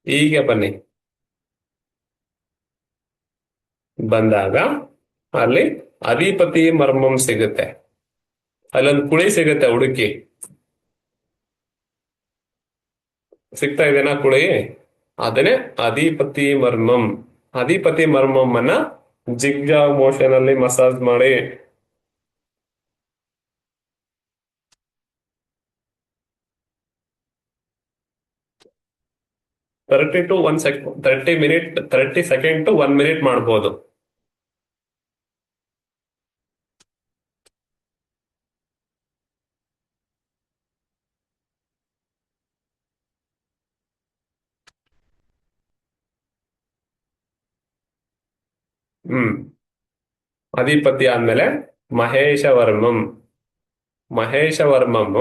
ಹೀಗೆ ಬನ್ನಿ. ಬಂದಾಗ ಅಲ್ಲಿ ಅಧಿಪತಿ ಮರ್ಮಂ ಸಿಗುತ್ತೆ. ಅಲ್ಲೊಂದು ಕುಳಿ ಸಿಗುತ್ತೆ, ಹುಡುಕಿ. ಸಿಗ್ತಾ ಇದೆನಾ ಕುಳಿ? ಅದನ್ನೇ ಅಧಿಪತಿ ಮರ್ಮಂ. ಅಧಿಪತಿ ಮರ್ಮಂ ಅನ್ನ ಜಿಗ್ಜಾಗ್ ಮೋಷನ್ ಅಲ್ಲಿ ಮಸಾಜ್ ಮಾಡಿ. ಟು 30 ಸೆಕೆಂಡ್ ಟು 1 ಮಿನಿಟ್ ಮಾಡ್ಬೋದು. ಅಧಿಪತಿ ಆದ್ಮೇಲೆ ಮಹೇಶವರ್ಮಂ. ಮಹೇಶವರ್ಮಂ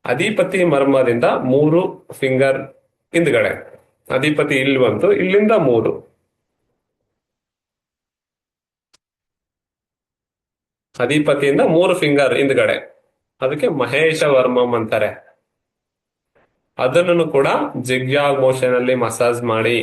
ಅಧಿಪತಿ ಮರ್ಮದಿಂದ 3 ಫಿಂಗರ್ ಹಿಂದ್ಗಡೆ. ಅಧಿಪತಿ ಇಲ್ಲಿ ಬಂತು, ಇಲ್ಲಿಂದ 3. ಅಧಿಪತಿಯಿಂದ 3 ಫಿಂಗರ್ ಹಿಂದ್ಗಡೆ, ಅದಕ್ಕೆ ಮಹೇಶವರ್ಮಂ ಅಂತಾರೆ. ಅದನ್ನು ಕೂಡ ಜಿಗ್ಜಾಗ್ ಮೋಷನ್ ಅಲ್ಲಿ ಮಸಾಜ್ ಮಾಡಿ.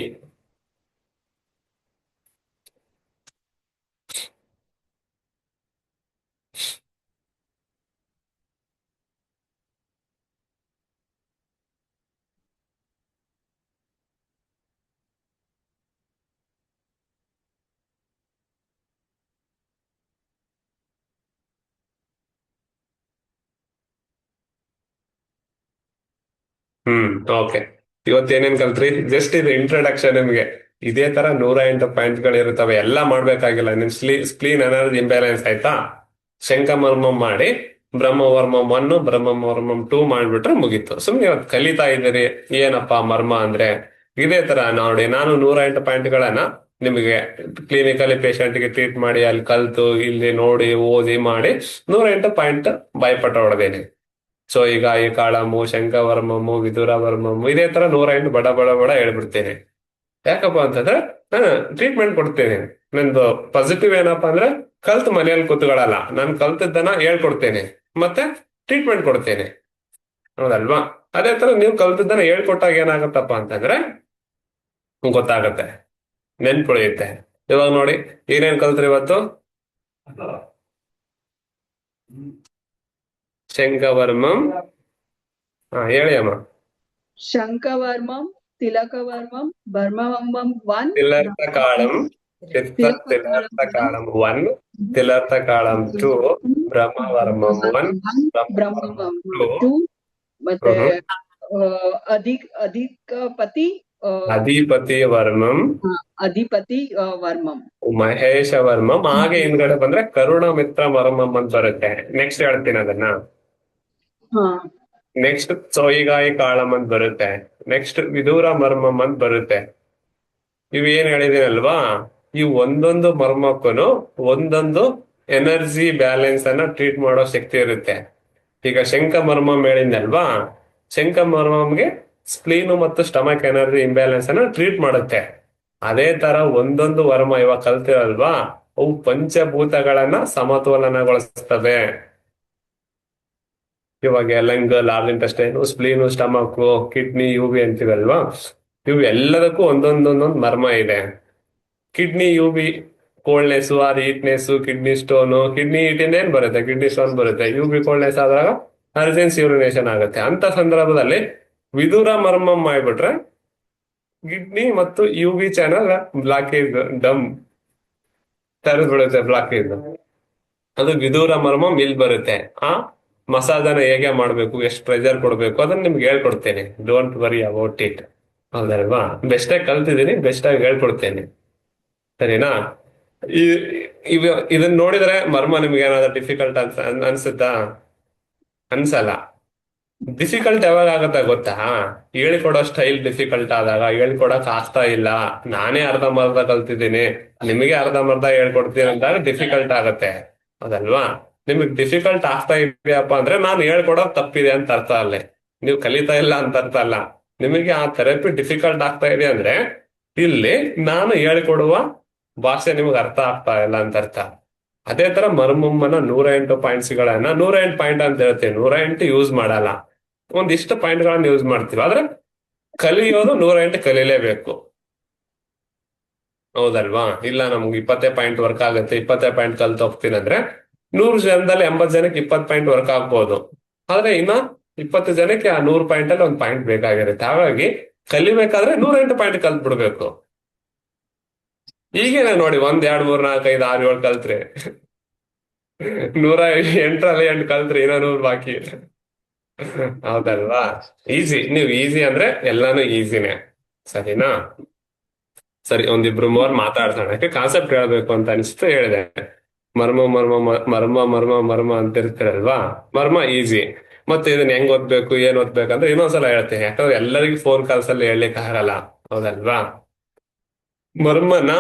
ಓಕೆ. ಇವತ್ತೇನೇನ್ ಕಲ್ತ್ರಿ? ಜಸ್ಟ್ ಇದು ಇಂಟ್ರಡಕ್ಷನ್ ನಿಮ್ಗೆ. ಇದೇ ತರ 108 ಪಾಯಿಂಟ್ಗಳು ಇರುತ್ತವೆ. ಎಲ್ಲ ಮಾಡ್ಬೇಕಾಗಿಲ್ಲ. ನಿಮ್ ಸ್ಪ್ಲೀನ್ ಎನರ್ಜಿ ಇಂಬ್ಯಾಲೆನ್ಸ್ ಆಯ್ತಾ? ಶಂಖಮರ್ಮಂ ಮಾಡಿ ಬ್ರಹ್ಮವರ್ಮಂ 1 ಬ್ರಹ್ಮವರ್ಮಂ 2 ಮಾಡ್ಬಿಟ್ರೆ ಮುಗೀತು. ಸುಮ್ನೆ ಇವತ್ತು ಕಲಿತಾ ಇದ್ದೀರಿ ಏನಪ್ಪಾ ಮರ್ಮ ಅಂದ್ರೆ. ಇದೇ ತರ ನೋಡಿ, ನಾನು 108 ಪಾಯಿಂಟ್ಗಳನ್ನ ನಿಮಗೆ ಕ್ಲಿನಿಕಲಿ ಗೆ ಟ್ರೀಟ್ ಮಾಡಿ ಅಲ್ಲಿ ಕಲ್ತು ಇಲ್ಲಿ ನೋಡಿ ಓದಿ ಮಾಡಿ 108 ಪಾಯಿಂಟ್ ಬಾಯ್ಪಟ ಹೊಡೆದೇನೆ. ಸೊ ಈಗ ಈ ಕಾಳಮು, ಶಂಖವರ್ಮಮು, ವಿದುರವರ್ಮಮು, ಇದೇ ತರ 108 ಬಡ ಬಡ ಬಡ ಹೇಳ್ಬಿಡ್ತೇನೆ. ಯಾಕಪ್ಪ ಅಂತಂದ್ರೆ ನಾನು ಟ್ರೀಟ್ಮೆಂಟ್ ಕೊಡ್ತೇನೆ. ನಂದು ಪಾಸಿಟಿವ್ ಏನಪ್ಪಾ ಅಂದ್ರೆ ಕಲ್ತ್ ಮನೆಯಲ್ಲಿ ಕೂತ್ಕೊಳ್ಳಲ್ಲ. ನಾನು ಕಲ್ತಿದ್ದನ್ನ ಹೇಳ್ಕೊಡ್ತೇನೆ ಮತ್ತೆ ಟ್ರೀಟ್ಮೆಂಟ್ ಕೊಡ್ತೇನೆ. ಹೌದಲ್ವಾ? ಅದೇ ತರ ನೀವು ಕಲ್ತಿದ್ದನ್ನ ಹೇಳ್ಕೊಟ್ಟಾಗ ಏನಾಗತ್ತಪ್ಪ ಅಂತಂದ್ರೆ ಗೊತ್ತಾಗತ್ತೆ, ನೆನ್ಪುಳಿಯುತ್ತೆ. ಇವಾಗ ನೋಡಿ ಏನೇನ್ ಕಲ್ತ್ರಿ ಇವತ್ತು? ಶಂಖವರ್ಮಂ. ಹೇಳಿ ಅಮ್ಮ. ಶಂಖವರ್ಮಂ, ತಿಲಕವರ್ಮಂ, ಬರ್ಮವರ್ಮಂ 1, ತಿಲರ್ಥಕಾಳಂ, ತಿಲರ್ಥಕಾಳಂ 1, ತಿಲರ್ಥಕಾಳಂ 2, ಬ್ರಹ್ಮವರ್ಮಂ 1, ಬ್ರಹ್ಮವರ್ಮಂ 2, ಮತ್ತೆ ಅಧಿಪತಿ ಅಧಿಪತಿ ವರ್ಮಂ, ಅಧಿಪತಿ ವರ್ಮಂ, ಮಹೇಶವರ್ಮಂ. ಹಾಗೆ ಹಿಂದ್ಗಡೆ ಬಂದ್ರೆ ಕರುಣ ಮಿತ್ರ ವರ್ಮಂ ಅಂತ ಬರುತ್ತೆ. ನೆಕ್ಸ್ಟ್ ಹೇಳ್ತೀನಿ ಅದನ್ನ. ನೆಕ್ಸ್ಟ್ ಸೋಯಿಗಾಯಿ ಕಾಳಂ ಅಂತ ಬರುತ್ತೆ. ನೆಕ್ಸ್ಟ್ ವಿದೂರ ಮರ್ಮಂ ಅಂತ ಬರುತ್ತೆ. ಇವ್ ಏನ್ ಹೇಳಿದೀನಲ್ವಾ, ಈ ಒಂದೊಂದು ಮರ್ಮಕ್ಕೂ ಒಂದೊಂದು ಎನರ್ಜಿ ಬ್ಯಾಲೆನ್ಸ್ ಅನ್ನ ಟ್ರೀಟ್ ಮಾಡೋ ಶಕ್ತಿ ಇರುತ್ತೆ. ಈಗ ಶಂಖ ಮರ್ಮಂ ಹೇಳಿದ್ನಲ್ವಾ, ಶಂಖ ಮರ್ಮಂಗೆ ಸ್ಪ್ಲೀನು ಮತ್ತು ಸ್ಟಮಕ್ ಎನರ್ಜಿ ಇಂಬ್ಯಾಲೆನ್ಸ್ ಅನ್ನ ಟ್ರೀಟ್ ಮಾಡುತ್ತೆ. ಅದೇ ತರ ಒಂದೊಂದು ವರ್ಮ ಇವಾಗ ಕಲ್ತಿರಲ್ವಾ, ಅವು ಪಂಚಭೂತಗಳನ್ನ ಸಮತೋಲನಗೊಳಿಸ್ತವೆ. ಇವಾಗ lung, large intestine, spleen, stomach, kidney, UV ಅಂತೀವಲ್ವಾ, ಇವು ಎಲ್ಲದಕ್ಕೂ ಒಂದೊಂದೊಂದೊಂದು ಮರ್ಮ ಇದೆ. Kidney UV coldness or heatness, kidney stone, kidney ಹೀಟಿಂದ ಏನ್ ಬರುತ್ತೆ, ಕಿಡ್ನಿ ಸ್ಟೋನ್ ಬರುತ್ತೆ. ಯುವಿ ಕೋಲ್ಡ್ನೆಸ್ ಆದಾಗ ಅರ್ಜೆನ್ಸಿ ಯೂರಿನೇಷನ್ ಆಗುತ್ತೆ. ಅಂತ ಸಂದರ್ಭದಲ್ಲಿ ವಿದೂರ ಮರ್ಮಂ ಮಾಡ್ಬಿಟ್ರೆ ಕಿಡ್ನಿ ಮತ್ತು ಯುವಿ ಚಾನಲ್ ಬ್ಲಾಕೇಜ್, ಡಮ್ ತೆರೆದು ಬಿಡುತ್ತೆ, ಬ್ಲಾಕೇಜ್. ಅದು ವಿದೂರ ಮರ್ಮಂ ಇಲ್ಲಿ ಬರುತ್ತೆ. ಆ ಮಸಾಜನ ಹೇಗೆ ಮಾಡ್ಬೇಕು, ಎಷ್ಟು ಪ್ರೆಷರ್ ಕೊಡ್ಬೇಕು ಅದನ್ನ ನಿಮ್ಗೆ ಹೇಳ್ಕೊಡ್ತೇನೆ. Don't worry about it. ಹೌದಲ್ವಾ? ಬೆಸ್ಟ್ ಆಗಿ ಕಲ್ತಿದ್ದೀನಿ, ಬೆಸ್ಟ್ ಆಗಿ ಹೇಳ್ಕೊಡ್ತೇನೆ. ಸರಿನಾ? ಇದನ್ನ ನೋಡಿದ್ರೆ ಮರ್ಮ ನಿಮ್ಗೆ ಏನಾದ್ರು ಡಿಫಿಕಲ್ಟ್ ಅನ್ಸುತ್ತಾ? ಅನ್ಸಲ್ಲ. ಡಿಫಿಕಲ್ಟ್ ಯಾವಾಗ ಆಗತ್ತ ಗೊತ್ತಾ? ಹೇಳಿಕೊಡೋ ಸ್ಟೈಲ್ ಡಿಫಿಕಲ್ಟ್ ಆದಾಗ, ಹೇಳ್ಕೊಡಕ್ ಆಗ್ತಾ ಇಲ್ಲ, ನಾನೇ ಅರ್ಧಂಬರ್ಧ ಕಲ್ತಿದ್ದೀನಿ, ನಿಮಗೆ ಅರ್ಧಂಬರ್ಧ ಹೇಳ್ಕೊಡ್ತೀನಿ ಅಂದಾಗ ಡಿಫಿಕಲ್ಟ್ ಆಗತ್ತೆ. ಅದಲ್ವಾ? ನಿಮಗೆ ಡಿಫಿಕಲ್ಟ್ ಆಗ್ತಾ ಇದೆಯಪ್ಪ ಅಂದ್ರೆ ನಾನು ಹೇಳ್ಕೊಡೋದು ತಪ್ಪಿದೆ ಅಂತ ಅರ್ಥ ಅಲ್ಲೇ. ನೀವು ಕಲಿತಾ ಇಲ್ಲ ಅಂತ ಅರ್ಥ ಅಲ್ಲ. ನಿಮಗೆ ಆ ಥೆರಪಿ ಡಿಫಿಕಲ್ಟ್ ಆಗ್ತಾ ಇದೆ ಅಂದ್ರೆ ಇಲ್ಲಿ ನಾನು ಹೇಳ್ಕೊಡುವ ಭಾಷೆ ನಿಮ್ಗೆ ಅರ್ಥ ಆಗ್ತಾ ಇಲ್ಲ ಅಂತ ಅರ್ಥ. ಅದೇ ತರ ಮರ್ಮಮ್ಮನ 108 ಪಾಯಿಂಟ್ಸ್ಗಳನ್ನ 108 ಪಾಯಿಂಟ್ ಅಂತ ಹೇಳ್ತೀವಿ, 108 ಯೂಸ್ ಮಾಡಲ್ಲ, ಒಂದಿಷ್ಟು ಪಾಯಿಂಟ್ಗಳನ್ನ ಯೂಸ್ ಮಾಡ್ತೀವಿ. ಆದ್ರೆ ಕಲಿಯೋದು 108 ಕಲೀಲೇಬೇಕು. ಹೌದಲ್ವಾ? ಇಲ್ಲ ನಮ್ಗೆ 20 ಪಾಯಿಂಟ್ ವರ್ಕ್ ಆಗುತ್ತೆ, 20 ಪಾಯಿಂಟ್ ಕಲ್ತು ಹೋಗ್ತೀನಿ ಅಂದ್ರೆ 100 ಜನದಲ್ಲಿ 80 ಜನಕ್ಕೆ 20 ಪಾಯಿಂಟ್ ವರ್ಕ್ ಆಗ್ಬೋದು. ಆದ್ರೆ ಇನ್ನ 20 ಜನಕ್ಕೆ ಆ 100 ಪಾಯಿಂಟ್ ಅಲ್ಲಿ ಒಂದು ಪಾಯಿಂಟ್ ಬೇಕಾಗಿರುತ್ತೆ. ಹಾಗಾಗಿ ಕಲಿಬೇಕಾದ್ರೆ 108 ಪಾಯಿಂಟ್ ಕಲ್ತ್ ಬಿಡ್ಬೇಕು. ಈಗೇನೆ ನೋಡಿ 1 2 3 4 5 6 7 ಕಲ್ತ್ರೆ 108ರಲ್ಲಿ 8 ಕಲ್ತ್ರೆ ಇನ್ನ 100 ಬಾಕಿ. ಹೌದಲ್ವಾ? ಈಸಿ. ನೀವು ಈಸಿ ಅಂದ್ರೆ ಎಲ್ಲಾನು ಈಸಿನೇ. ಸರಿನಾ? ಸರಿ, ಒಂದಿಬ್ರು ಮೂವರು ಮಾತಾಡ್ಸೋಣ. ಯಾಕೆ ಕಾನ್ಸೆಪ್ಟ್ ಹೇಳ್ಬೇಕು ಅಂತ ಅನಿಸ್ತು, ಹೇಳಿದೆ. ಮರ್ಮ ಮರ್ಮ ಮರ್ಮ ಮರ್ಮ ಮರ್ಮ ಅಂತ ಇರ್ತೀರಲ್ವಾ? ಮರ್ಮ ಈಸಿ. ಮತ್ತೆ ಇದನ್ನ ಹೆಂಗ್ ಓದ್ಬೇಕು ಏನ್ ಓದ್ಬೇಕಂದ್ರೆ ಇನ್ನೊಂದ್ಸಲ ಹೇಳ್ತೀನಿ, ಯಾಕಂದ್ರೆ ಎಲ್ಲರಿಗೂ ಫೋನ್ ಕಾಲ್ಸ್ ಅಲ್ಲಿ ಹೇಳಲಿಕ್ಕೆ ಆಗಲ್ಲ. ಹೌದಲ್ವಾ? ಮರ್ಮನ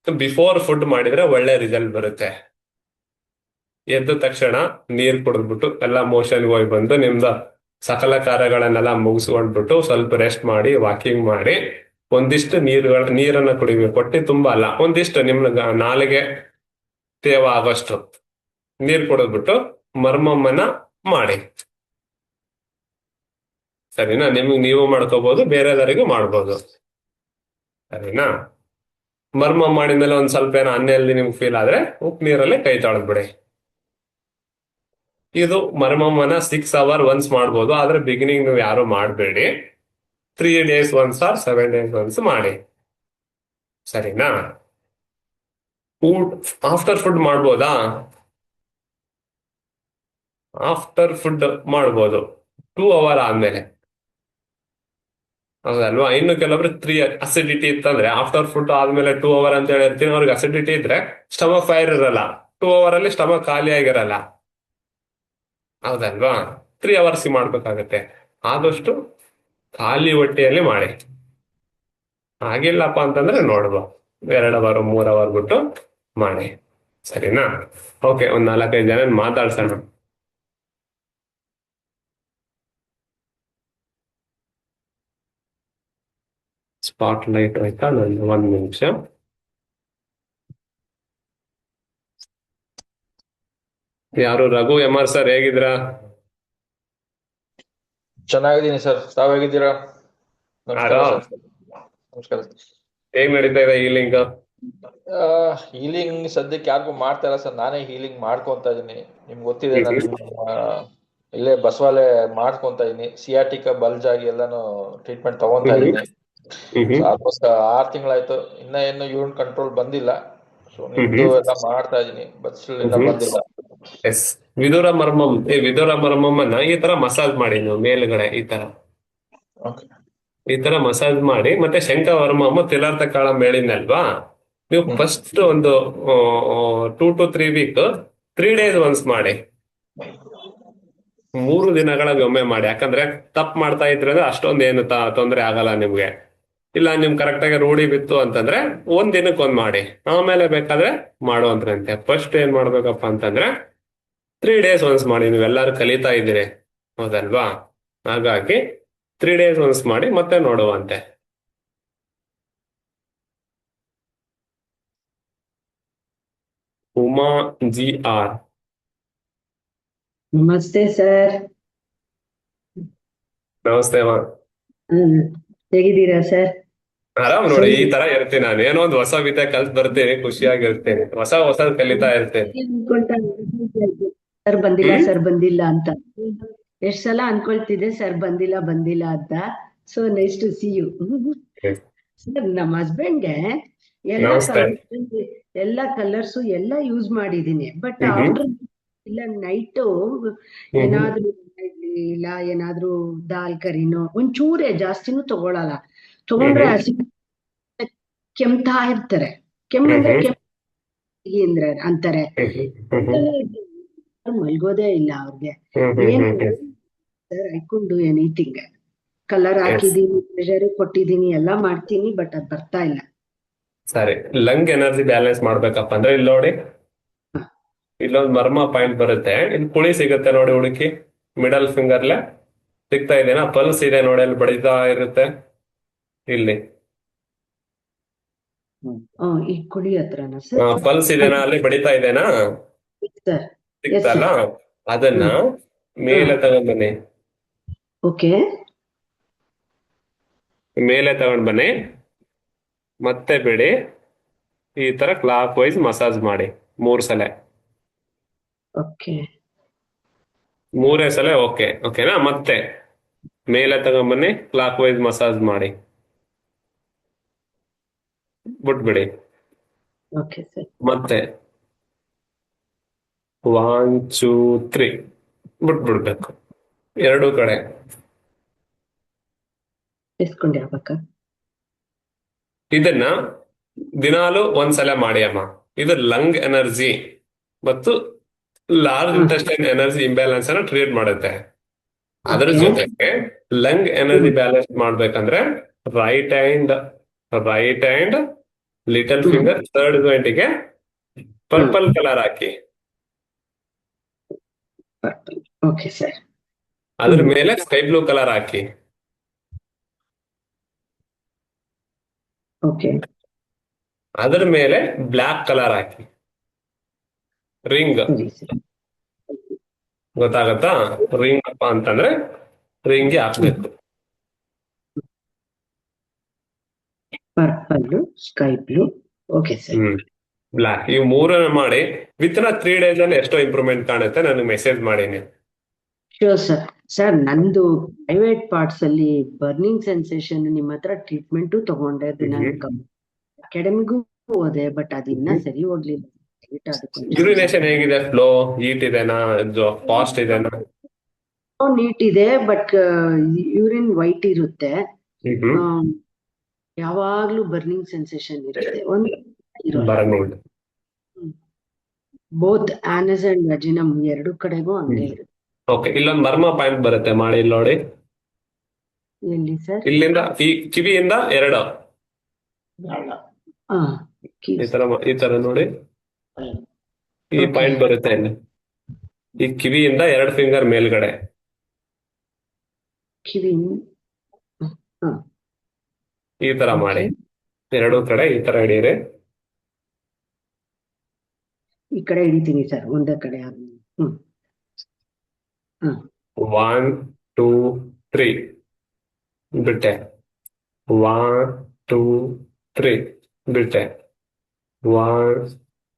ಬಿಫೋರ್ ಫುಡ್ ಮಾಡಿದ್ರೆ ಒಳ್ಳೆ ರಿಸಲ್ಟ್ ಬರುತ್ತೆ. ಎದ್ದ ತಕ್ಷಣ ನೀರ್ ಕುಡಿದ್ಬಿಟ್ಟು ಎಲ್ಲ ಮೋಷನ್ಗೆ ಹೋಗಿ ಬಂದು ನಿಮ್ದು ಸಕಲ ಕಾರ್ಯಗಳನ್ನೆಲ್ಲ ಮುಗಿಸ್ಕೊಂಡ್ಬಿಟ್ಟು ಸ್ವಲ್ಪ ರೆಸ್ಟ್ ಮಾಡಿ, ವಾಕಿಂಗ್ ಮಾಡಿ, ಒಂದಿಷ್ಟು ನೀರನ್ನ ಕುಡಿಬೇಕು. ಹೊಟ್ಟೆ ತುಂಬಾ ಅಲ್ಲ, ಒಂದಿಷ್ಟು ನಿಮ್ ನಾಲಿಗೆ ತೇವ ಆಗೋಷ್ಟು ನೀರ್ ಕುಡಿದ್ಬಿಟ್ಟು ಮರ್ಮಮ್ಮನ ಮಾಡಿ. ಸರಿನಾ? ನಿಮ್ಗೆ ನೀವು ಮಾಡ್ಕೋಬಹುದು, ಬೇರೆದವರಿಗೂ ಮಾಡ್ಬೋದು. ಸರಿನಾ? ಮರ್ಮ ಮಾಡಿದ್ಮೇಲೆ ಒಂದ್ ಸ್ವಲ್ಪ ಏನೋ ಅನ್ಹೆಲ್ದಿ ನಿಮ್ಗೆ ಫೀಲ್ ಆದ್ರೆ ಉಪ್ಪು ನೀರಲ್ಲಿ ಕೈ ತೊಳೆದ್ಬಿಡಿ. ಇದು ಮರ್ಮಮ್ಮನ 6 hours ಒನ್ಸ್ ಮಾಡ್ಬೋದು. ಆದ್ರೆ ಬಿಗಿನಿಂಗ್ ನೀವು ಯಾರು ಮಾಡಬೇಡಿ. 3 days ones or 7 days ones ಮಾಡಿ. ಸರಿನಾ? ಆಫ್ಟರ್ ಫುಡ್ ಮಾಡ್ಬೋದಾ? ಆಫ್ಟರ್ ಫುಡ್ ಮಾಡ್ಬೋದು 2 hours ಆದ್ಮೇಲೆ. ಹೌದಲ್ವಾ? ಇನ್ನು ಕೆಲವೊಬ್ರು 3 ಅಸಿಡಿಟಿ ಇತ್ತಂದ್ರೆ ಆಫ್ಟರ್ ಫುಡ್ ಆದ್ಮೇಲೆ 2 hours ಅಂತ ಹೇಳಿರ್ತೀನಿ. ಅವ್ರಿಗೆ ಅಸಿಡಿಟಿ ಇದ್ರೆ ಸ್ಟಮಕ್ ಫೈರ್ ಇರಲ್ಲ, 2 hours ಅಲ್ಲಿ ಸ್ಟಮಕ್ ಖಾಲಿ ಆಗಿರಲ್ಲ. ಹೌದಲ್ವಾ? 3 hours ಮಾಡ್ಬೇಕಾಗತ್ತೆ. ಆದಷ್ಟು ಖಾಲಿ ಹೊಟ್ಟೆಯಲ್ಲಿ ಮಾಡಿ. ಆಗಿಲ್ಲಪ್ಪ ಅಂತಂದ್ರೆ ನೋಡ್ಬೋದು 2 hours 3 hours ಬಿಟ್ಟು ಮಾಡಿ. ಸರಿನಾ? ಓಕೆ, ಒಂದ್ 4-5 ಜನ ಮಾತಾಡ್ಸೋಣ. ಸ್ಪಾಟ್ ಲೈಟ್ ಆಯ್ತಾ? ನಂದು 1 ನಿಮಿಷ. ಯಾರು? ರಘು MR ಸರ್, ಹೇಗಿದ್ದೀರಾ? ಚೆನ್ನಾಗಿದ್ದೀನಿ ಸರ್, ತಾವ್ ಹೇಗಿದ್ದೀರಾ? ನಮಸ್ಕಾರ ಆರಾಮ್. ಸರ್. ನಮಸ್ಕಾರ. ಹೇಗ್ ನಡೀತಾ ಇದೆ ಹೀಲಿಂಗ್? ಹೀಲಿಂಗ್ ಸದ್ಯಕ್ಕೆ ಯಾರಿಗೂ ಮಾಡ್ತಾ ಇಲ್ಲ ಸರ್, ನಾನೇ ಹೀಲಿಂಗ್ ಮಾಡ್ಕೊಂತ ಇದೀನಿ. ನಿಮ್ಗೆ ಗೊತ್ತಿದೆ, ನಾನು ಇಲ್ಲೇ ಬಸವಾಲೆ ಮಾಡ್ಕೊಂತ ಇದೀನಿ. ಸಿಯಾಟಿಕಾ ಬಲ್ಜ್ ಆಗಿ ಎಲ್ಲಾನು ಟ್ರೀಟ್ಮೆಂಟ್ ತಗೊಂತಾ ಇದೀನಿ. ಆಲ್ಮೋಸ್ಟ್ 6 ತಿಂಗಳಾಯ್ತು. ಇನ್ನು ಯೂರಿನ್ ಕಂಟ್ರೋಲ್ ಬಂದಿಲ್ಲ. ಸೊ ನಿಮ್ದು ಎಲ್ಲ ಮಾಡ್ತಾ ಇದೀನಿ, ಬಟ್ ಸ್ಟಿಲ್ ಇನ್ನ ಬಂದಿಲ್ಲ. ಎಸ್, ವಿದುರ ಮರ್ಮಮ್ಮನ ಈ ತರ ಮಸಾಜ್ ಮಾಡಿ ನೀವು ಮೇಲ್ಗಡೆ ಓಕೆ. ಈ ತರ ಮಸಾಜ್ ಮಾಡಿ. ಮತ್ತೆ ಶಂಖವರ್ಮಮ್ಮ ತಿಲಾರ್ಥ ಕಾಳ ಮೇಳಿನಲ್ವಾ, ನೀವು ಫಸ್ಟ್ ಒಂದು 2 to 3 weeks 3 days ಒನ್ಸ್ ಮಾಡಿ. 3 ದಿನಗಳಿಗೆ ಒಮ್ಮೆ ಮಾಡಿ. ಯಾಕಂದ್ರೆ ತಪ್ಪು ಮಾಡ್ತಾ ಇದ್ರೆ ಅಷ್ಟೊಂದು ಏನು ತೊಂದರೆ ಆಗಲ್ಲ ನಿಮ್ಗೆ. ಇಲ್ಲ ನಿಮ್ ಕರೆಕ್ಟ್ ಆಗಿ ರೂಢಿ ಬಿತ್ತು ಅಂತಂದ್ರೆ 1 ದಿನಕ್ಕೊಂದ್ ಮಾಡಿ, ಆಮೇಲೆ ಬೇಕಾದ್ರೆ ಮಾಡುವಂತ್ರಂತೆ. ಫಸ್ಟ್ ಏನ್ ಮಾಡ್ಬೇಕಪ್ಪ ಅಂತಂದ್ರೆ 3 days ಒನ್ಸ್ ಮಾಡಿ. ನೀವೆಲ್ಲರೂ ಕಲಿತಾ ಇದ್ದೀರಿ, ಹೌದಲ್ವಾ? ಹಾಗಾಗಿ 3 days ಒನ್ಸ್ ಮಾಡಿ, ಮತ್ತೆ ನೋಡುವಂತೆ. ಉಮಾ GR, ನಮಸ್ತೆ ಸರ್. ನಮಸ್ತೆ ಅಮ್ಮ. ಹೇಗಿದ್ದೀರಾ ಸರ್? ಆರಾಮ್ ನೋಡಿ. ಈ ತರ ಇರ್ತೀನಿ ನಾನು. ಏನೋ ಒಂದು ಹೊಸ ವಿದ್ಯೆ ಕಲ್ತ್ ಬರ್ತೀನಿ, ಖುಷಿಯಾಗಿರ್ತೇನೆ. ಹೊಸ ಕಲಿತಾ ಇರ್ತೇನೆ. ಸರ್ ಬಂದಿಲ್ಲ, ಸರ್ ಬಂದಿಲ್ಲ ಅಂತ ಎಷ್ಟ್ ಸಲ ಅನ್ಕೊಳ್ತಿದ್ದೆ, ಸರ್ ಬಂದಿಲ್ಲ ಅಂತ. So nice to see you sir. ನಮ್ಮ ಹಸ್ಬೆಂಡ್ಗೆ ಎಲ್ಲ ಕಲರ್ಸ್ ಎಲ್ಲ ಯೂಸ್ ಮಾಡಿದೀನಿ, ಬಟ್ ಆಫ್ಟರ್ ಇಲ್ಲ ನೈಟು ಏನಾದ್ರೂ ಇಲ್ಲ ಏನಾದ್ರೂ ದಾಲ್ ಕರಿನೋ ಒಂಚೂರೇ, ಜಾಸ್ತಿನೂ ತಗೊಳಲ್ಲ. ತಗೊಂಡ್ರೆ ಕೆಮ್ತಾ ಇರ್ತಾರೆ. ಕೆಮ್ಮಂದ್ರೆ ಅಂದ್ರೆ ಅಂತಾರೆ, ಮಲ್ಗೋದೇ ಇಲ್ಲ ಅವ್ರಿಗೆ. ಏನ್ sir, I could do anything. Colour ಹಾಕಿದೀನಿ, ಪ್ರೆಷರ್ ಕೊಟ್ಟಿದೀನಿ, ಎಲ್ಲಾ ಮಾಡ್ತೀನಿ, ಬಟ್ ಅದ್ ಬರ್ತಾ ಇಲ್ಲ. ಸರಿ, ಲಂಗ್ ಎನರ್ಜಿ ಬ್ಯಾಲೆನ್ಸ್ ಮಾಡ್ಬೇಕಪ್ಪ ಅಂದ್ರೆ ಇಲ್ಲಿ ನೋಡಿ, ಇಲ್ಲೊಂದು ಮರ್ಮ ಪಾಯಿಂಟ್ ಬರುತ್ತೆ, ಇಲ್ಲಿ ಕುಳಿ ಸಿಗುತ್ತೆ ನೋಡಿ ಹುಡುಕಿ, ಮಿಡಲ್ ಫಿಂಗರ್ಲೆ ಸಿಗ್ತಾ ಇದೆನಾ? ಪಲ್ಸ್ ಇದೆ ನೋಡಿ, ಅಲ್ಲಿ ಬಡಿತಾ ಇರುತ್ತೆ ಇಲ್ಲಿ. ಈ ಕುಳಿ ಹತ್ರನಾ ಸರ್? ಪಲ್ಸ್ ಇದೆನಾ ಅಲ್ಲಿ ಬಡಿತಾ ಇದೆನಾ? ಸರ್ ಸಿಗ್ತಲ್ಲ, ಅದನ್ನ ಮೇಲೆ ತಗೊಂಡ್ಬನ್ನಿ, ಓಕೆ. ಮೇಲೆ ತಗೊಂಡ್ ಬನ್ನಿ, ಮತ್ತೆ ಬಿಡಿ, ಈ ತರ ಕ್ಲಾಕ್ ವೈಸ್ ಮಸಾಜ್ ಮಾಡಿ 3 ಸಲ. ಓಕೆ. 3 ಸಲ ಓಕೆ, ಓಕೆನಾ? ಮತ್ತೆ ಮೇಲೆ ತಗೊಂಡ್ಬನ್ನಿ, ಕ್ಲಾಕ್ ವೈಸ್ ಮಸಾಜ್ ಮಾಡಿ, ಬಿಟ್ಬಿಡಿ. Okay sir. ಮತ್ತೆ 1 2 3 ಬಿಟ್ಬಿಡ್ಬೇಕು, 2 ಕಡೆ. ಇಸ್ಕೊಂಡೆ ಆಗ್ಬೇಕಾ? ಇದನ್ನ ದಿನಾಲು 1 ಸಲ ಮಾಡಿ ಅಮ್ಮ. ಇದು ಲಂಗ್ ಎನರ್ಜಿ ಮತ್ತು ಲಾರ್ಜ್ ಇಂಟೆಸ್ಟೈನ್ ಎನರ್ಜಿ ಇಂಬ್ಯಾಲೆನ್ಸ್ ಅನ್ನ ಟ್ರೀಟ್ ಮಾಡುತ್ತೆ. ಅದ್ರ ಜೊತೆಗೆ ಲಂಗ್ ಎನರ್ಜಿ ಬ್ಯಾಲೆನ್ಸ್ ಮಾಡ್ಬೇಕಂದ್ರೆ right hand little finger third ಜಾಯಿಂಟಿಗೆ ಪರ್ಪಲ್ ಕಲರ್ ಹಾಕಿ, ಓಕೆ ಸರ್. ಅದ್ರ ಮೇಲೆ ಸ್ಕೈ ಬ್ಲೂ ಕಲರ್ ಹಾಕಿ, ಓಕೆ. ಅದ್ರ ಮೇಲೆ ಬ್ಲಾಕ್ ಕಲರ್ ಹಾಕಿ. ರಿಂಗ್ ಸರಿ ಸರ್. ಗೊತ್ತಾಗತ್ತಾ? ರಿಂಗ್ ಅಪ್ಪ ಅಂತಂದ್ರೆ ರಿಂಗ್ಗೆ ಹಾಕ್ಬೇಕು. Purple, sky blue, okay sir. Black, ಇವ್ 3 ಮಾಡಿ ವಿತ್ 3 ಡೇಸ್ ಅಲ್ಲಿ ಎಷ್ಟೋ ಇಂಪ್ರೂವ್ಮೆಂಟ್ ಕಾಣುತ್ತೆ ನನಗೆ ಮೆಸೇಜ್ ಮಾಡಿ ನೀವು. Sure sir. ಸರ್ ನಂದು ಪ್ರೈವೇಟ್ ಪಾರ್ಟ್ಸ್ ಅಲ್ಲಿ ಬರ್ನಿಂಗ್ ಸೆನ್ಸೇಷನ್ ನಿಮ್ಮ ಹತ್ರ ಟ್ರೀಟ್ಮೆಂಟ್ ತಗೊಂಡೆ, ಅಕಾಡೆಮಿಗೂ ಹೋದೆ, ಬಟ್ ಅದಿನ್ನ ಸರಿ ಹೋಗ್ಲಿಲ್ಲ. ಯೂರಿನೇಷನ್ ಹೇಗಿದೆ? ಫ್ಲೋ ಹೀಟ್ ಇದೆನಾ, ಫಾಸ್ಟ್ ಇದೆನಾ? ನೀಟ್ ಇದೆ, ಬಟ್ ಯೂರಿನ್ ವೈಟ್ ಇರುತ್ತೆ. ಯಾವಾಗ್ಲೂ ಬರ್ನಿಂಗ್ ಸೆನ್ಸೇಷನ್ ಇರುತ್ತೆ. ಬರ್ನಿಂಗ್ ಬೋತ್ ಆನಸ್ ಅಂಡ್ ವಜಿನಮ್ 2 ಕಡೆಗೂ ಹಂಗೆ ಇರುತ್ತೆ. ಓಕೆ, ಇಲ್ಲೊಂದು ಮರ್ಮ ಪಾಯಿಂಟ್ ಬರುತ್ತೆ, ಮಾಡಿ ಇಲ್ಲಿ ನೋಡಿ. ಎಲ್ಲಿ ಸರ್? ಇಲ್ಲಿಂದ ಈ ಕಿವಿಯಿಂದ 2 ಈ ತರ ನೋಡಿ, ಈ ಪಾಯಿಂಟ್ ಬರುತ್ತೆ ಇಲ್ಲಿ. ಈ ಕಿವಿಯಿಂದ 2 ಫಿಂಗರ್ ಮೇಲ್ಗಡೆ, ಕಿವಿ ಈ ತರ ಮಾಡಿ, 2 ಕಡೆ ಈ ತರ ಹಿಡೀರಿ. ಈ ಕಡೆ ಹಿಡಿತೀನಿ ಸರ್, ಒಂದೇ ಕಡೆ. 1 2 3 ಬಿಟ್ಟೆ, 1 2 3 ಬಿಟ್ಟೆ, 1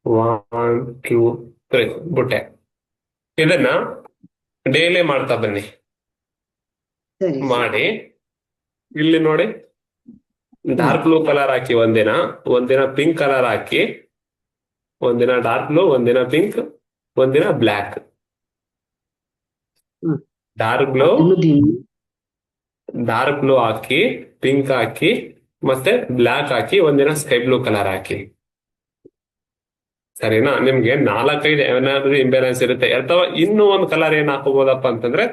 1 2 3 ಬಿಟ್ಟೆ. ಇದನ್ನ ಡೈಲಿ ಮಾಡ್ತಾ ಬನ್ನಿ. ಸರಿ ಮಾಡಿ ಇಲ್ಲಿ ನೋಡಿ, ಡಾರ್ಕ್ ಬ್ಲೂ ಕಲರ್ ಹಾಕಿ, ಒಂದಿನ ಪಿಂಕ್ ಕಲರ್ ಹಾಕಿ, ಒಂದಿನ ಡಾರ್ಕ್ ಬ್ಲೂ, ಒಂದಿನ ಪಿಂಕ್, ಒಂದಿನ ಬ್ಲ್ಯಾಕ್. ಡಾರ್ಕ್ ಬ್ಲೂ ಹಾಕಿ, ಪಿಂಕ್ ಹಾಕಿ, ಮತ್ತೆ ಬ್ಲ್ಯಾಕ್ ಹಾಕಿ, ಒಂದಿನ ಸ್ಕೈ ಬ್ಲೂ ಕಲರ್ ಹಾಕಿ. ಸರಿನಾ? ನಿಮ್ಗೆ 4-5 ಏನಾದ್ರು ಇಂಬ್ಯಾಲೆನ್ಸ್ ಇರುತ್ತೆ. ಅಥವಾ ಇನ್ನೂ ಒಂದು ಕಲರ್ ಏನ್ ಹಾಕೋಬಹುದಪ್ಪ ಅಂತಂದ್ರೆ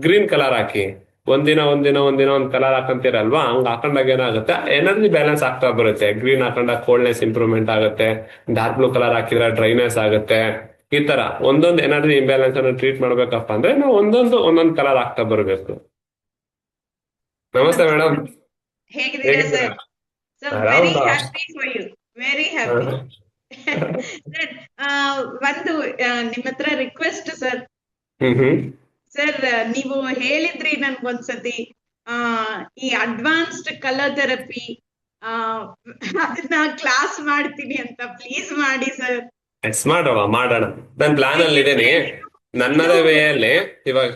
ಗ್ರೀನ್ ಕಲರ್ ಹಾಕಿ. ಒಂದಿನ ಒಂದ್ ಕಲರ್ ಹಾಕಂತೀರಲ್ವಾ, ಹಂಗ ಹಾಕೊಂಡಾಗ ಏನಾಗುತ್ತೆ, ಎನರ್ಜಿ ಬ್ಯಾಲೆನ್ಸ್ ಆಗ್ತಾ ಬರುತ್ತೆ. ಗ್ರೀನ್ ಹಾಕೊಂಡಾಗ ಕೋಲ್ಡ್ನೆಸ್ ಇಂಪ್ರೂವ್ಮೆಂಟ್ ಆಗುತ್ತೆ, ಡಾರ್ಕ್ ಬ್ಲೂ ಕಲರ್ ಹಾಕಿದ್ರೆ ಡ್ರೈನೆಸ್ ಆಗುತ್ತೆ. ಈ ತರ ಒಂದೊಂದು ಎನರ್ಜಿ ಇಂಬ್ಯಾಲೆನ್ಸ್ ಅನ್ನು ಟ್ರೀಟ್ ಮಾಡ್ಬೇಕಪ್ಪ ಅಂದ್ರೆ ನಾವು ಒಂದೊಂದು ಕಲರ್ ಆಗ್ತಾ ಬರ್ಬೇಕು. ನಮಸ್ತೆ ಮೇಡಮ್, ಹೇಗಿದ್ದೀರಾ sir? Very happy for you, very happy sir. ಒಂದು ನಿಮ್ಮ ಹತ್ರ ರಿಕ್ವೆಸ್ಟ್ ಸರ್. ಸರ್, ನೀವು ಹೇಳಿದ್ರಿ ನನ್ಗೊಂದ್ಸತಿ ಈ ಅಡ್ವಾನ್ಸ್ಡ್ ಕಲರ್ ಥೆರಪಿ ಅದನ್ನ ಕ್ಲಾಸ್ ಮಾಡ್ತೀನಿ ಅಂತ, ಪ್ಲೀಸ್ ಮಾಡಿ ಸರ್. ಎಸ್ ಮಾಡೋಣ. ನನ್ ಪ್ಲಾನ್ ಅಲ್ಲಿ ಇದೇನೆ, ನನ್ನದೇ ವೇ ಅಲ್ಲಿ ಇವಾಗ.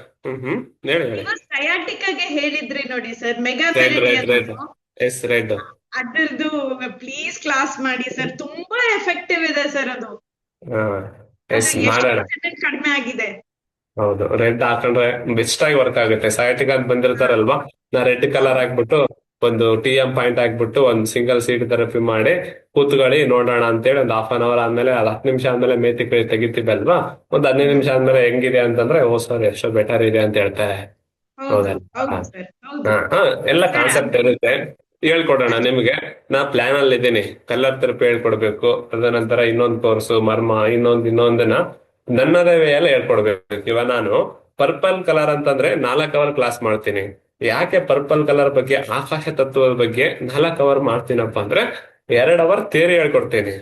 ಹೇಳಿ. ಸಯಾಟಿಕಾಗೆ ಹೇಳಿದ್ರಿ ನೋಡಿ ಸರ್, ಮೆಗಾ ಎಸ್ ರೆಡ್, ಅದ್ರದ್ದು ಪ್ಲೀಸ್ ಕ್ಲಾಸ್ ಮಾಡಿ ಸರ್. ತುಂಬಾ ಎಫೆಕ್ಟಿವ್ ಇದೆ ಸರ್ ಅದು. ಎಸ್ ಮಾಡೋಣ. ಕಡಿಮೆ ಆಗಿದೆ. ಹೌದು, ರೆಡ್ ಹಾಕೊಂಡ್ರೆ ಬೆಸ್ಟ್ ಆಗಿ ವರ್ಕ್ ಆಗುತ್ತೆ. ಸಯಾಟಿಕ್ ಅಂತ ಬಂದಿರ್ತಾರಲ್ವಾ, ನಾ ರೆಡ್ ಕಲರ್ ಹಾಕ್ಬಿಟ್ಟು ಒಂದು TM ಪಾಯಿಂಟ್ ಹಾಕ್ಬಿಟ್ಟು ಒಂದು ಸಿಂಗಲ್ ಸೀಟ್ ಥೆರಪಿ ಮಾಡಿ ಕೂತ್ಕೊಳ್ಳಿ ನೋಡೋಣ ಅಂತೇಳಿ ಒಂದು 1/2 hour ಆದ್ಮೇಲೆ, 10 ನಿಮಿಷ ಆದ್ಮೇಲೆ ಮೇತಿ ಕೈ ತೆಗಿತೀವಲ್ವಾ, ಒಂದು 15 ನಿಮಿಷ ಆದ್ಮೇಲೆ ಹೆಂಗಿದೆ ಅಂತಂದ್ರೆ, ಓ ಸರ್ ಎಷ್ಟೋ ಬೆಟರ್ ಇದೆ ಅಂತ ಹೇಳ್ತಾರೆ. ಎಲ್ಲ ಕಾನ್ಸೆಪ್ಟ್ ಇರುತ್ತೆ, ಹೇಳ್ಕೊಡೋಣ ನಿಮ್ಗೆ. ನಾ ಪ್ಲಾನ್ ಅಲ್ಲಿ ಇದ್ದೀನಿ, ಕಲರ್ ಥೆರಪಿ ಹೇಳ್ಕೊಡ್ಬೇಕು. ತದನಂತರ ಇನ್ನೊಂದು ಕೋರ್ಸು ಮರ್ಮ, ಇನ್ನೊಂದನ್ನ ನನ್ನದೇ ವೇ ಎಲ್ಲ ಹೇಳ್ಕೊಡ್ಬೇಕು. ಇವಾಗ ನಾನು ಪರ್ಪಲ್ ಕಲರ್ ಅಂತಂದ್ರೆ 4 ಅವರ್ ಕ್ಲಾಸ್ ಮಾಡ್ತೀನಿ. ಯಾಕೆ ಪರ್ಪಲ್ ಕಲರ್ ಬಗ್ಗೆ, ಆಕಾಶ ತತ್ವದ ಬಗ್ಗೆ 4 ಅವರ್ ಮಾಡ್ತೀನಪ್ಪ ಅಂದ್ರೆ 2 ಅವರ್ ಥಿಯರಿ ಹೇಳ್ಕೊಡ್ತೀನಿ,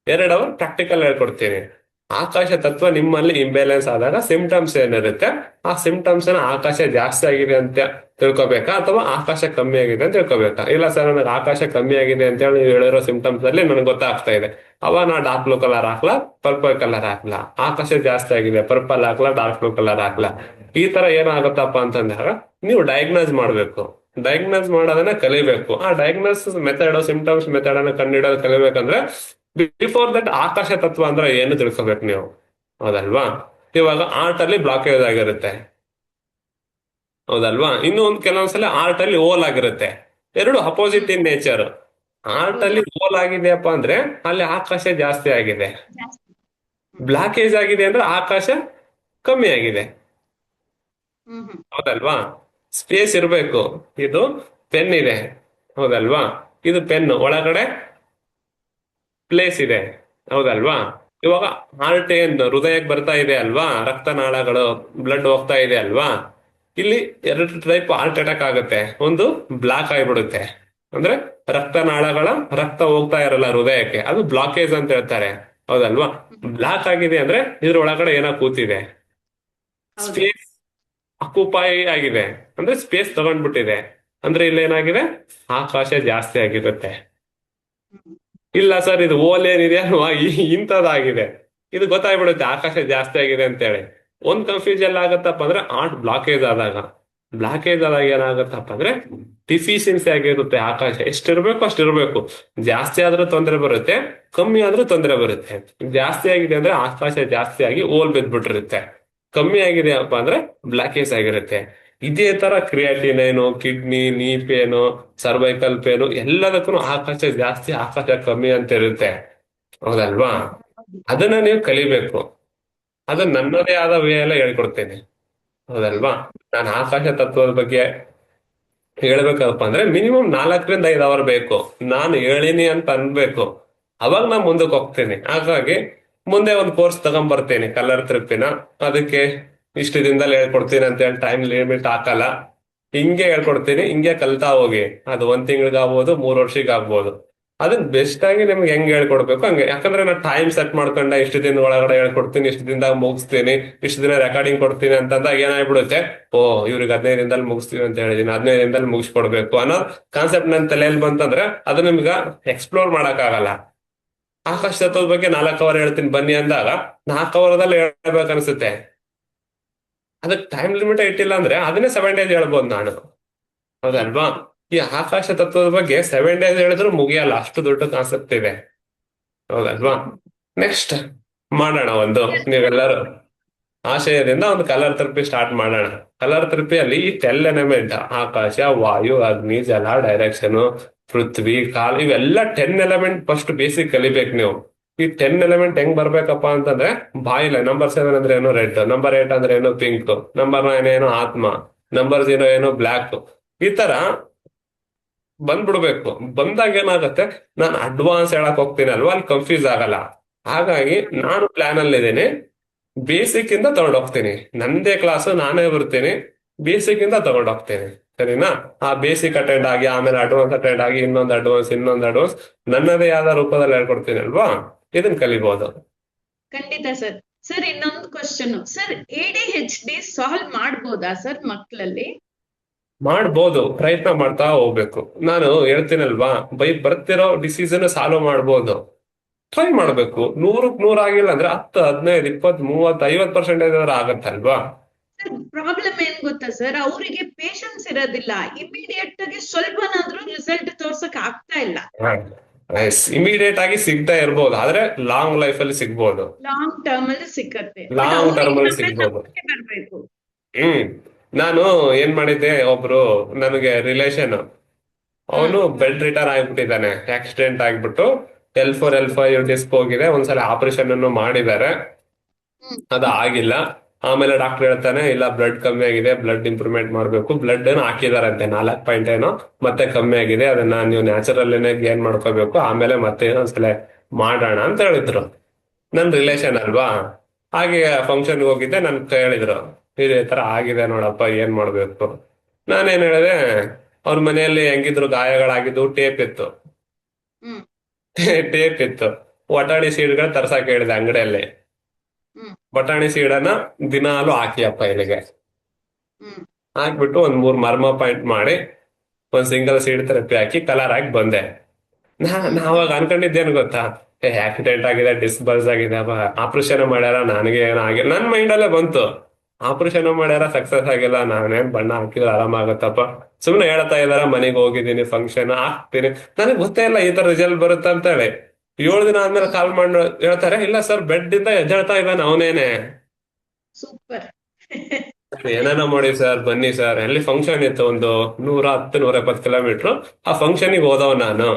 2 ಅವರ್ ಪ್ರಾಕ್ಟಿಕಲ್ ಹೇಳ್ಕೊಡ್ತೀನಿ. ಆಕಾಶ ತತ್ವ ನಿಮ್ಮಲ್ಲಿ ಇಂಬ್ಯಾಲೆನ್ಸ್ ಆದಾಗ ಸಿಂಪ್ಟಮ್ಸ್ ಏನಿರುತ್ತೆ, ಆ ಸಿಂಪ್ಟಮ್ಸ್ ಆಕಾಶ ಜಾಸ್ತಿ ಆಗಿದೆ ಅಂತ ತಿಳ್ಕೊಬೇಕಾ ಅಥವಾ ಆಕಾಶ ಕಮ್ಮಿ ಆಗಿದೆ ಅಂತ ತಿಳ್ಕೊಬೇಕಾ? ಇಲ್ಲ ಸರ್, ನನಗೆ ಆಕಾಶ ಕಮ್ಮಿ ಆಗಿದೆ ಅಂತ ಹೇಳಿ ನೀವು ಹೇಳಿರೋ ಸಿಂಪ್ಟಮ್ಸ್ ಅಲ್ಲಿ ನನಗೆ ಗೊತ್ತಾಗ್ತಾ ಇದೆ, ಅವ ನಾ ಡಾರ್ಕ್ ಬ್ಲೂ ಕಲರ್ ಹಾಕ್ಲಾ, ಪರ್ಪಲ್ ಕಲರ್ ಹಾಕ್ಲಾ? ಆಕಾಶ ಜಾಸ್ತಿ ಆಗಿದೆ, ಪರ್ಪಲ್ ಹಾಕ್ಲಾ, ಡಾರ್ಕ್ ಬ್ಲೂ ಕಲರ್ ಹಾಕ್ಲಾ? ಈ ತರ ಏನಾಗುತ್ತಪ್ಪ ಅಂತಂದಾಗ ನೀವು ಡಯಾಗ್ನೋಸ್ ಮಾಡ್ಬೇಕು. ಡಯಾಗ್ನೋಸ್ ಮಾಡೋದನ್ನ ಕಲಿಬೇಕು. ಆ ಡಯಾಗ್ನೋಸ್ ಮೆಥಡ್, ಸಿಂಪ್ಟಮ್ಸ್ ಮೆಥಡ್ ಅನ್ನ ಕಂಡುಹಿಡೋದು ಕಲಿಬೇಕಂದ್ರೆ ಬಿಫೋರ್ ದಟ್ ಆಕಾಶ ತತ್ವ ಅಂದ್ರೆ ಏನು ತಿಳ್ಕೊಬೇಕು ನೀವು, ಹೌದಲ್ವಾ? ಇವಾಗ ಆರ್ಟ್ ಅಲ್ಲಿ ಬ್ಲಾಕೇಜ್ ಆಗಿರುತ್ತೆ, ಹೌದಲ್ವಾ? ಇನ್ನು ಒಂದು ಕೆಲವೊಂದ್ಸಲ ಆರ್ಟ್ ಅಲ್ಲಿ ಓಲ್ ಆಗಿರುತ್ತೆ. ಎರಡು ಅಪೋಸಿಟ್ ಇನ್ ನೇಚರ್. ಆರ್ಟ್ ಅಲ್ಲಿ ಓಲ್ ಆಗಿದೆಯಪ್ಪ ಅಂದ್ರೆ ಅಲ್ಲಿ ಆಕಾಶ ಜಾಸ್ತಿ ಆಗಿದೆ, ಬ್ಲಾಕೇಜ್ ಆಗಿದೆ ಅಂದ್ರೆ ಆಕಾಶ ಕಮ್ಮಿ ಆಗಿದೆ, ಹೌದಲ್ವಾ? ಸ್ಪೇಸ್ ಇರಬೇಕು. ಇದು ಪೆನ್ ಇದೆ, ಹೌದಲ್ವಾ? ಇದು ಪೆನ್, ಒಳಗಡೆ ಪ್ಲೇಸ್ ಇದೆ, ಹೌದಲ್ವಾ? ಇವಾಗ ಹಾರ್ಟ್ ಏನ್ ಹೃದಯಕ್ಕೆ ಬರ್ತಾ ಇದೆ ಅಲ್ವಾ, ರಕ್ತನಾಳಗಳು, ಬ್ಲಡ್ ಹೋಗ್ತಾ ಇದೆ ಅಲ್ವಾ? ಇಲ್ಲಿ 2 ಟೈಪ್ ಹಾರ್ಟ್ ಅಟ್ಯಾಕ್ ಆಗುತ್ತೆ. ಒಂದು ಬ್ಲಾಕ್ ಆಗಿಬಿಡುತ್ತೆ, ಅಂದ್ರೆ ರಕ್ತನಾಳಗಳ ರಕ್ತ ಹೋಗ್ತಾ ಇರಲ್ಲ ಹೃದಯಕ್ಕೆ, ಅದು ಬ್ಲಾಕೇಜ್ ಅಂತ ಹೇಳ್ತಾರೆ, ಹೌದಲ್ವಾ? ಬ್ಲಾಕ್ ಆಗಿದೆ ಅಂದ್ರೆ ಇದ್ರ ಒಳಗಡೆ ಏನೋ ಕೂತಿದೆ, ಸ್ಪೇಸ್ ಅಕ್ಯುಪೈ ಆಗಿದೆ, ಅಂದ್ರೆ ಸ್ಪೇಸ್ ತಗೊಂಡ್ಬಿಟ್ಟಿದೆ, ಅಂದ್ರೆ ಇಲ್ಲಿ ಏನಾಗಿದೆ, ಆಕಾಶ ಜಾಸ್ತಿ ಆಗಿರುತ್ತೆ. ಇಲ್ಲ ಸರ್, ಇದು ಓಲ್ ಏನಿದೆ ಅಲ್ವಾ, ಇಂಥದ್ದಾಗಿದೆ, ಇದು ಗೊತ್ತಾಗ್ಬಿಡುತ್ತೆ ಆಕಾಶ ಜಾಸ್ತಿ ಆಗಿದೆ ಅಂತೇಳಿ. ಒಂದ್ ಕನ್ಫ್ಯೂಷನ್ ಆಗತ್ತಪ್ಪ ಅಂದ್ರೆ ಆರ್ಟ್ ಬ್ಲಾಕೇಜ್ ಆದಾಗ. ಬ್ಲಾಕೇಜ್ ಆದಾಗ ಏನಾಗತ್ತಪ್ಪ ಅಂದ್ರೆ ಡಿಫಿಷಿಯನ್ಸಿ ಆಗಿರುತ್ತೆ. ಆಕಾಶ ಎಷ್ಟಿರ್ಬೇಕು ಅಷ್ಟಿರ್ಬೇಕು, ಜಾಸ್ತಿ ಆದ್ರೂ ತೊಂದರೆ ಬರುತ್ತೆ, ಕಮ್ಮಿ ಆದ್ರೂ ತೊಂದರೆ ಬರುತ್ತೆ. ಜಾಸ್ತಿ ಆಗಿದೆ ಅಂದ್ರೆ ಆಕಾಶ ಜಾಸ್ತಿ ಆಗಿ ಓಲ್ ಬಿದ್ದ್ಬಿಟ್ಟಿರುತ್ತೆ, ಕಮ್ಮಿ ಆಗಿದೆಯಪ್ಪ ಅಂದ್ರೆ ಬ್ಲಾಕೇಜ್ ಆಗಿರುತ್ತೆ. ಇದೇ ತರ ಕ್ರಿಯಾಟಿನೈನು, ಕಿಡ್ನಿ, ನೀ ಪೇನು, ಸರ್ವೈಕಲ್ ಪೇನು ಎಲ್ಲದಕ್ಕೂ ಆಕಾಶ ಜಾಸ್ತಿ ಆಕಾಶ ಕಮ್ಮಿ ಅಂತ ಇರುತ್ತೆ, ಹೌದಲ್ವಾ? ಅದನ್ನ ನೀವು ಕಲಿಬೇಕು. ಅದನ್ನ ನನ್ನದೇ ಆದ ವೇ ಎಲ್ಲ ಹೇಳ್ಕೊಡ್ತೇನೆ, ಹೌದಲ್ವಾ? ನಾನು ಆಕಾಶ ತತ್ವದ ಬಗ್ಗೆ ಹೇಳ್ಬೇಕಪ್ಪ ಅಂದ್ರೆ ಮಿನಿಮಮ್ 4 ರಿಂದ 5 ಅವರ್ ಬೇಕು. ನಾನು ಹೇಳಿನಿ ಅಂತ ಅನ್ಬೇಕು, ಅವಾಗ ನಾ ಮುಂದಕ್ಕೆ ಹೋಗ್ತೇನೆ. ಹಾಗಾಗಿ ಮುಂದೆ ಒಂದು ಕೋರ್ಸ್ ತಗೊಂಡ್ಬರ್ತೇನೆ, ಕಲರ್ ಥೆರಪಿನ. ಅದಕ್ಕೆ ಇಷ್ಟು ದಿನದಲ್ಲಿ ಹೇಳ್ಕೊಡ್ತೀನಿ ಅಂತ ಹೇಳಿ ಟೈಮ್ ಲಿಮಿಟ್ ಹಾಕಲ್ಲ, ಹಿಂಗೆ ಹೇಳ್ಕೊಡ್ತೀನಿ, ಹಿಂಗೆ ಕಲ್ತಾ ಹೋಗಿ. ಅದು 1 ತಿಂಗಳಿಗೆ ಆಗ್ಬೋದು, 3 ವರ್ಷಕ್ಕೆ ಆಗ್ಬೋದು. ಅದನ್ನ ಬೆಸ್ಟ್ ಆಗಿ ನಿಮ್ಗೆ ಹೆಂಗ್ ಹೇಳ್ಕೊಡ್ಬೇಕು ಹಂಗೆ. ಯಾಕಂದ್ರೆ ನಾನು ಟೈಮ್ ಸೆಟ್ ಮಾಡ್ಕೊಂಡ ಇಷ್ಟು ದಿನ ಒಳಗಡೆ ಹೇಳ್ಕೊಡ್ತೀನಿ, ಇಷ್ಟು ದಿನದಾಗ ಮುಗಿಸ್ತೀನಿ, ಇಷ್ಟು ದಿನ ರೆಕಾರ್ಡಿಂಗ್ ಕೊಡ್ತೀನಿ ಅಂತಂದಾಗ ಏನಾಗ್ಬಿಡುತ್ತೆ, ಓ ಇವ್ರಿಗೆ 15 ದಿನದಲ್ಲಿ ಮುಗಿಸ್ತೀವಿ ಅಂತ ಹೇಳಿದೀನಿ, 15 ದಿನದಲ್ಲಿ ಮುಗಿಸ್ಕೊಡ್ಬೇಕು ಅನ್ನೋ ಕಾನ್ಸೆಪ್ಟ್ ನನ್ನ ತಲೆಯಲ್ಲಿ ಬಂತಂದ್ರೆ ಅದು ನಿಮ್ಗ ಎಕ್ಸ್ಪ್ಲೋರ್ ಮಾಡಕ್ ಆಗಲ್ಲ. ಆಕಾಶ ತತ್ವದ ಬಗ್ಗೆ 4 ಅವರ್ ಹೇಳ್ತೀನಿ ಬನ್ನಿ ಅಂದಾಗ 4 ಅವರ್ದಲ್ಲಿ ಹೇಳ್ಬೇಕು ಅನ್ಸುತ್ತೆ. ಅದಕ್ಕೆ ಟೈಮ್ ಲಿಮಿಟ್ ಇಟ್ಟಿಲ್ಲ ಅಂದ್ರೆ ಅದನ್ನೇ 7 ಡೇಸ್ ಹೇಳ್ಬೋದು ನಾನು, ಹೌದಲ್ವಾ? ಈ ಆಕಾಶ ತತ್ವದ ಬಗ್ಗೆ 7 ಡೇಸ್ ಹೇಳಿದ್ರು ಮುಗಿಯಲ್ಲ, ಅಷ್ಟು ದೊಡ್ಡ ಕಾನ್ಸೆಪ್ಟ್ ಇದೆ, ಹೌದಲ್ವಾ? ನೆಕ್ಸ್ಟ್ ಮಾಡೋಣ ಒಂದು, ನೀವೆಲ್ಲರೂ ಆಶಯದಿಂದ ಒಂದು ಕಲರ್ ಥೆರಪಿ ಸ್ಟಾರ್ಟ್ ಮಾಡೋಣ. ಕಲರ್ ಥೆರಪಿಯಲ್ಲಿ ಈ 10 ಎಲಿಮೆಂಟ್, ಆಕಾಶ, ವಾಯು, ಅಗ್ನಿ, ಜಲ, ಡೈರೆಕ್ಷನ್, ಪೃಥ್ವಿ, ಕಾಲ್, ಇವೆಲ್ಲ 10 ಎಲಿಮೆಂಟ್ ಫಸ್ಟ್ ಬೇಸಿಕ್ ಕಲಿಬೇಕು ನೀವು. ಈ 10 ಎಲಿಮೆಂಟ್ ಹೆಂಗ್ ಬರ್ಬೇಕಪ್ಪ ಅಂತಂದ್ರೆ ಬಾಯಿಲೆ ನಂಬರ್ 7 ಅಂದ್ರೆ ಏನು ರೆಡ್, ನಂಬರ್ 8 ಅಂದ್ರೆ ಏನು ಪಿಂಕ್, ನಂಬರ್ 9 ಏನು ಆತ್ಮ, ನಂಬರ್ 0 ಏನು ಬ್ಲ್ಯಾಕ್, ಈ ತರ ಬಂದ್ಬಿಡ್ಬೇಕು. ಬಂದಾಗ ಏನಾಗತ್ತೆ, ನಾನು ಅಡ್ವಾನ್ಸ್ ಹೇಳಕ್ ಹೋಗ್ತೀನಿ ಅಲ್ವಾ, ಅಲ್ಲಿ ಕನ್ಫ್ಯೂಸ್ ಆಗಲ್ಲ. ಹಾಗಾಗಿ ನಾನು ಪ್ಲಾನ್ ಅಲ್ಲಿ ಇದ್ದೀನಿ, ಬೇಸಿಕ್ ಇಂದ ತಗೊಂಡೋಗ್ತೀನಿ. ನಂದೇ ಕ್ಲಾಸ್ ನಾನೇ ಬರ್ತೀನಿ, ಬೇಸಿಕ್ ಇಂದ ತಗೊಂಡೋಗ್ತೀನಿ, ಸರಿನಾ? ಆ ಬೇಸಿಕ್ ಅಟೆಂಡ್ ಆಗಿ ಆಮೇಲೆ ಅಡ್ವಾನ್ಸ್ ಅಟೆಂಡ್ ಆಗಿ ಇನ್ನೊಂದು ಅಡ್ವಾನ್ಸ್ ನನ್ನದೇ ಆದ ರೂಪದಲ್ಲಿ ಹೇಳ್ಕೊಡ್ತೀನಿ ಅಲ್ವಾ, ಇದನ್ನ ಕಲಿಬಹುದು. ಖಂಡಿತ ಸರ್. ಸರ್ ಇನ್ನೊಂದು ಕ್ವಶನ್ ಸರ್, ADHD ಸಾಲ್ವ್ ಮಾಡ್ಬೋದಾ ಸರ್ ಮಕ್ಕಳಲ್ಲಿ? ಮಾಡ್ಬೋದು, ಪ್ರಯತ್ನ ಮಾಡ್ತಾ ಹೋಗ್ಬೇಕು. ನಾನು ಹೇಳ್ತೀನಲ್ವಾ, ಬರ್ತಿರೋ ಡಿಸೀಸ್ ಸಾಲ್ವ್ ಮಾಡ್ಬೋದು, ಟ್ರೈ ಮಾಡ್ಬೇಕು. 100ಕ್ಕೆ 100 ಆಗಿಲ್ಲ ಅಂದ್ರೆ 10, 15, 20, 30, 50% ಆಗತ್ತಲ್ವಾ? ಸರ್ ಪ್ರಾಬ್ಲಮ್ ಏನ್ ಗೊತ್ತಾ ಸರ್, ಅವರಿಗೆ ಪೇಶನ್ಸ್ ಇರೋದಿಲ್ಲ, ಇಮಿಡಿಯೇಟ್ ಆಗಿ ಸ್ವಲ್ಪನಾದ್ರೂ ರಿಸಲ್ಟ್ ತೋರ್ಸಕ್ ಆಗ್ತಾ ಇಲ್ಲ. ಇಮಿಡಿಯೇಟ್ ಆಗಿ ಸಿಗ್ತಾ ಇರ್ಬೋದು, ಆದ್ರೆ ಲಾಂಗ್ ಲೈಫ್ ಅಲ್ಲಿ ಸಿಗ್ಬೋದು, ಲಾಂಗ್ ಟರ್ಮ್ ಅಲ್ಲಿ ಸಿಕ್ಕತ್ತೆ, ಲಾಂಗ್ ಟರ್ಮ್ ಅಲ್ಲಿ ಸಿಗ್ಬೋದು. ಬರ್ಬೇಕು. ನಾನು ಏನ್ ಮಾಡಿದ್ದೆ, ಒಬ್ರು ನನಗೆ ರಿಲೇಷನ್, ಅವನು ಬೆಡ್ ರಿಟರ್ನ್ ಆಗ್ಬಿಟ್ಟಿದ್ದಾನೆ, ಆಕ್ಸಿಡೆಂಟ್ ಆಗ್ಬಿಟ್ಟು L4 L5 ಡಿಸ್ಕ್ ಹೋಗಿದೆ. ಒಂದ್ಸಲ ಆಪರೇಷನ್ ಅನ್ನು ಮಾಡಿದ್ದಾರೆ, ಅದು ಆಗಿಲ್ಲ. ಆಮೇಲೆ ಡಾಕ್ಟರ್ ಹೇಳ್ತಾನೆ, ಇಲ್ಲ ಬ್ಲಡ್ ಕಮ್ಮಿ ಆಗಿದೆ, ಬ್ಲಡ್ ಇಂಪ್ರೂವ್ಮೆಂಟ್ ಮಾಡ್ಬೇಕು. ಬ್ಲಡ್ ಏನೋ ಹಾಕಿದಾರಂತೆ 4 ಪಾಯಿಂಟ್ ಏನೋ, ಮತ್ತೆ ಕಮ್ಮಿ ಆಗಿದೆ, ಅದನ್ನ ನೀವು ನ್ಯಾಚುರಲ್ ಗೇನ್ ಮಾಡ್ಕೋಬೇಕು, ಆಮೇಲೆ ಮತ್ತೆ ಒಂದ್ಸಲ ಮಾಡೋಣ ಅಂತ ಹೇಳಿದ್ರು. ನನ್ ರಿಲೇಷನ್ ಅಲ್ವಾ, ಹಾಗೆ ಫಂಕ್ಷನ್ಗೆ ಹೋಗಿದ್ದೆ, ನನ್ ಹೇಳಿದ್ರು ಇದೇ ತರ ಆಗಿದೆ ನೋಡಪ್ಪ, ಏನ್ ಮಾಡ್ಬೇಕು. ನಾನೇನ್ ಹೇಳಿದೆ, ಅವ್ರ ಮನೆಯಲ್ಲಿ ಹೆಂಗಿದ್ರು ಗಾಯಗಳಾಗಿದ್ದು, ಟೇಪ್ ಇತ್ತು. ಹ್ಮ್ ಟೇಪ್ ಇತ್ತು. ವಟಾಣಿ ಸೀಡ್ಗಳು ತರ್ಸಕ್ ಹೇಳಿದೆ ಅಂಗಡಿಯಲ್ಲಿ. ಹ್ಮ್ ಬಟಾಣಿ ಸೀಡನ್ನ ದಿನಾಲು ಹಾಕಿಯಪ್ಪ ಇಲ್ಲಿಗೆ ಹ್ಮ್ ಹಾಕ್ಬಿಟ್ಟು ಒಂದ್ 3 ಮರ್ಮ ಪಾಯಿಂಟ್ ಮಾಡಿ ಒಂದ್ ಸಿಂಗಲ್ ಸೀಡ್ ಥೆರಪಿ ಹಾಕಿ ಕಲರ್ ಹಾಕಿ ಬಂದೆ. ನಾವಾಗ ಅನ್ಕೊಂಡಿದ್ದೇನು ಗೊತ್ತಾ, ಆಕ್ಸಿಡೆಂಟ್ ಆಗಿದೆ, ಡಿಸ್ಬಲ್ಸ್ ಆಗಿದೆ, ಆಪರೇಷನ್ ಮಾಡ್ಯಾರ, ನನಗೆ ಏನಾಗಿಲ್ಲ. ನನ್ ಮೈಂಡ್ ಅಲ್ಲೇ ಬಂತು, ಆಪರೇಷನ್ ಮಾಡ್ಯಾರ, ಸಕ್ಸಸ್ ಆಗಿಲ್ಲ, ನಾನೇನ್ ಬಣ್ಣ ಹಾಕಿದ್ರೆ ಆರಾಮಾಗತ್ತಪ್ಪ. ಸುಮ್ನೆ ಹೇಳ್ತಾ ಇದಾರ, ಮನೆಗೆ ಹೋಗಿದ್ದೀನಿ, ಫಂಕ್ಷನ್ ಹಾಕ್ತೀನಿ. ನನಗೆ ಗೊತ್ತೇ ಇಲ್ಲ ಈ ತರ ರಿಸಲ್ಟ್ ಬರುತ್ತೆ ಅಂತ ಹೇಳಿ. 7 ದಿನ ಆದ್ಮೇಲೆ ಕಾಲ್ ಮಾಡಿ ಹೇಳ್ತಾರೆ, ಇಲ್ಲ ಸರ್ ಬೆಡ್ ಇಂದ ಎದ್ದೇಳ್ತಾ ಇದ್ದಾನೆ ಅವನೇನೆ. ಸೂಪರ್. ಏನೇನೋ ಮಾಡಿ ಸರ್, ಬನ್ನಿ ಸರ್. ಎಲ್ಲಿ ಫಂಕ್ಷನ್ ಇತ್ತು, ಒಂದು 110-120 ಕಿಲೋಮೀಟರ್. ಆ ಫಂಕ್ಷನಿಗೆ ಹೋದವ ನಾನು.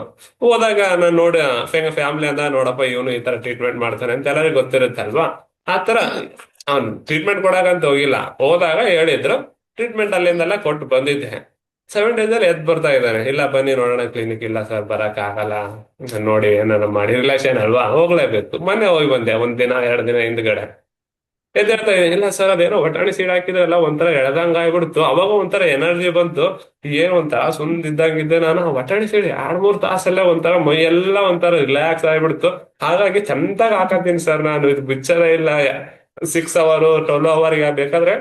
ಹೋದಾಗ ನಾನು ನೋಡಿ ಫ್ಯಾಮಿಲಿ ಅಂದ, ನೋಡಪ್ಪ ಇವನು ಈ ತರ ಟ್ರೀಟ್ಮೆಂಟ್ ಮಾಡ್ತಾನೆ ಅಂತ ಎಲ್ಲರಿಗೂ ಗೊತ್ತಿರುತ್ತೆ ಅಲ್ವಾ. ಆ ತರ ಅವ್ನು ಟ್ರೀಟ್ಮೆಂಟ್ ಕೊಡಾಕಂತ ಹೋಗಿಲ್ಲ, ಹೋದಾಗ ಹೇಳಿದ್ರು. ಟ್ರೀಟ್ಮೆಂಟ್ ಅಲ್ಲಿಂದೆಲ್ಲ ಕೊಟ್ಟು ಬಂದಿದ್ದೆ. 7 days ಅಲ್ಲಿ ಎದ್ದು ಬರ್ತಾ ಇದ್ದಾನೆ. ಇಲ್ಲ ಬನ್ನಿ ನೋಡೋಣ ಕ್ಲಿನಿಕ್. ಇಲ್ಲ ಸರ್ ಬರಕ್ ಆಗಲ್ಲ, ನೋಡಿ ಏನಾರ ಮಾಡಿ, ರಿಲೇಷನ್ ಅಲ್ವಾ, ಹೋಗ್ಲೇಬೇಕು. ಮೊನ್ನೆ ಹೋಗಿ ಬಂದೆ, 1 ದಿನ 2 ದಿನ ಹಿಂದ್ಗಡೆ. ಎದ್ದೇಳ್ತಾ ಇದ್ದೀನಿ, ಇಲ್ಲ ಸರ್ ಅದೇನೋ ವಟಾಣಿ ಸೀಡ್ ಹಾಕಿದ್ರಲ್ಲ, ಒಂಥರ ಎಳೆದಂಗ ಆಗ್ಬಿಡ್ತು. ಅವಾಗ ಒಂಥರ ಎನರ್ಜಿ ಬಂತು. ಏನ್ ಒಂಥರ ಸುಂದಿದ್ದಂಗಿದ್ದೆ ನಾನು. ವಟಾಣಿ ಸೀಡ್ 2-3 ತಾಸಲ್ಲೇ ಒಂಥರ ಮೈ ಎಲ್ಲ ಒಂಥರ ರಿಲ್ಯಾಕ್ಸ್ ಆಗ್ಬಿಡ್ತು. ಹಾಗಾಗಿ ಚಂದಾಗಿ ಹಾಕತ್ತೀನಿ ಸರ್ ನಾನು. ಇದು ಬಿಚ್ಚರೇ ಇಲ್ಲ. 6 hour 12 hour ಬೇಕಾದ್ರೆ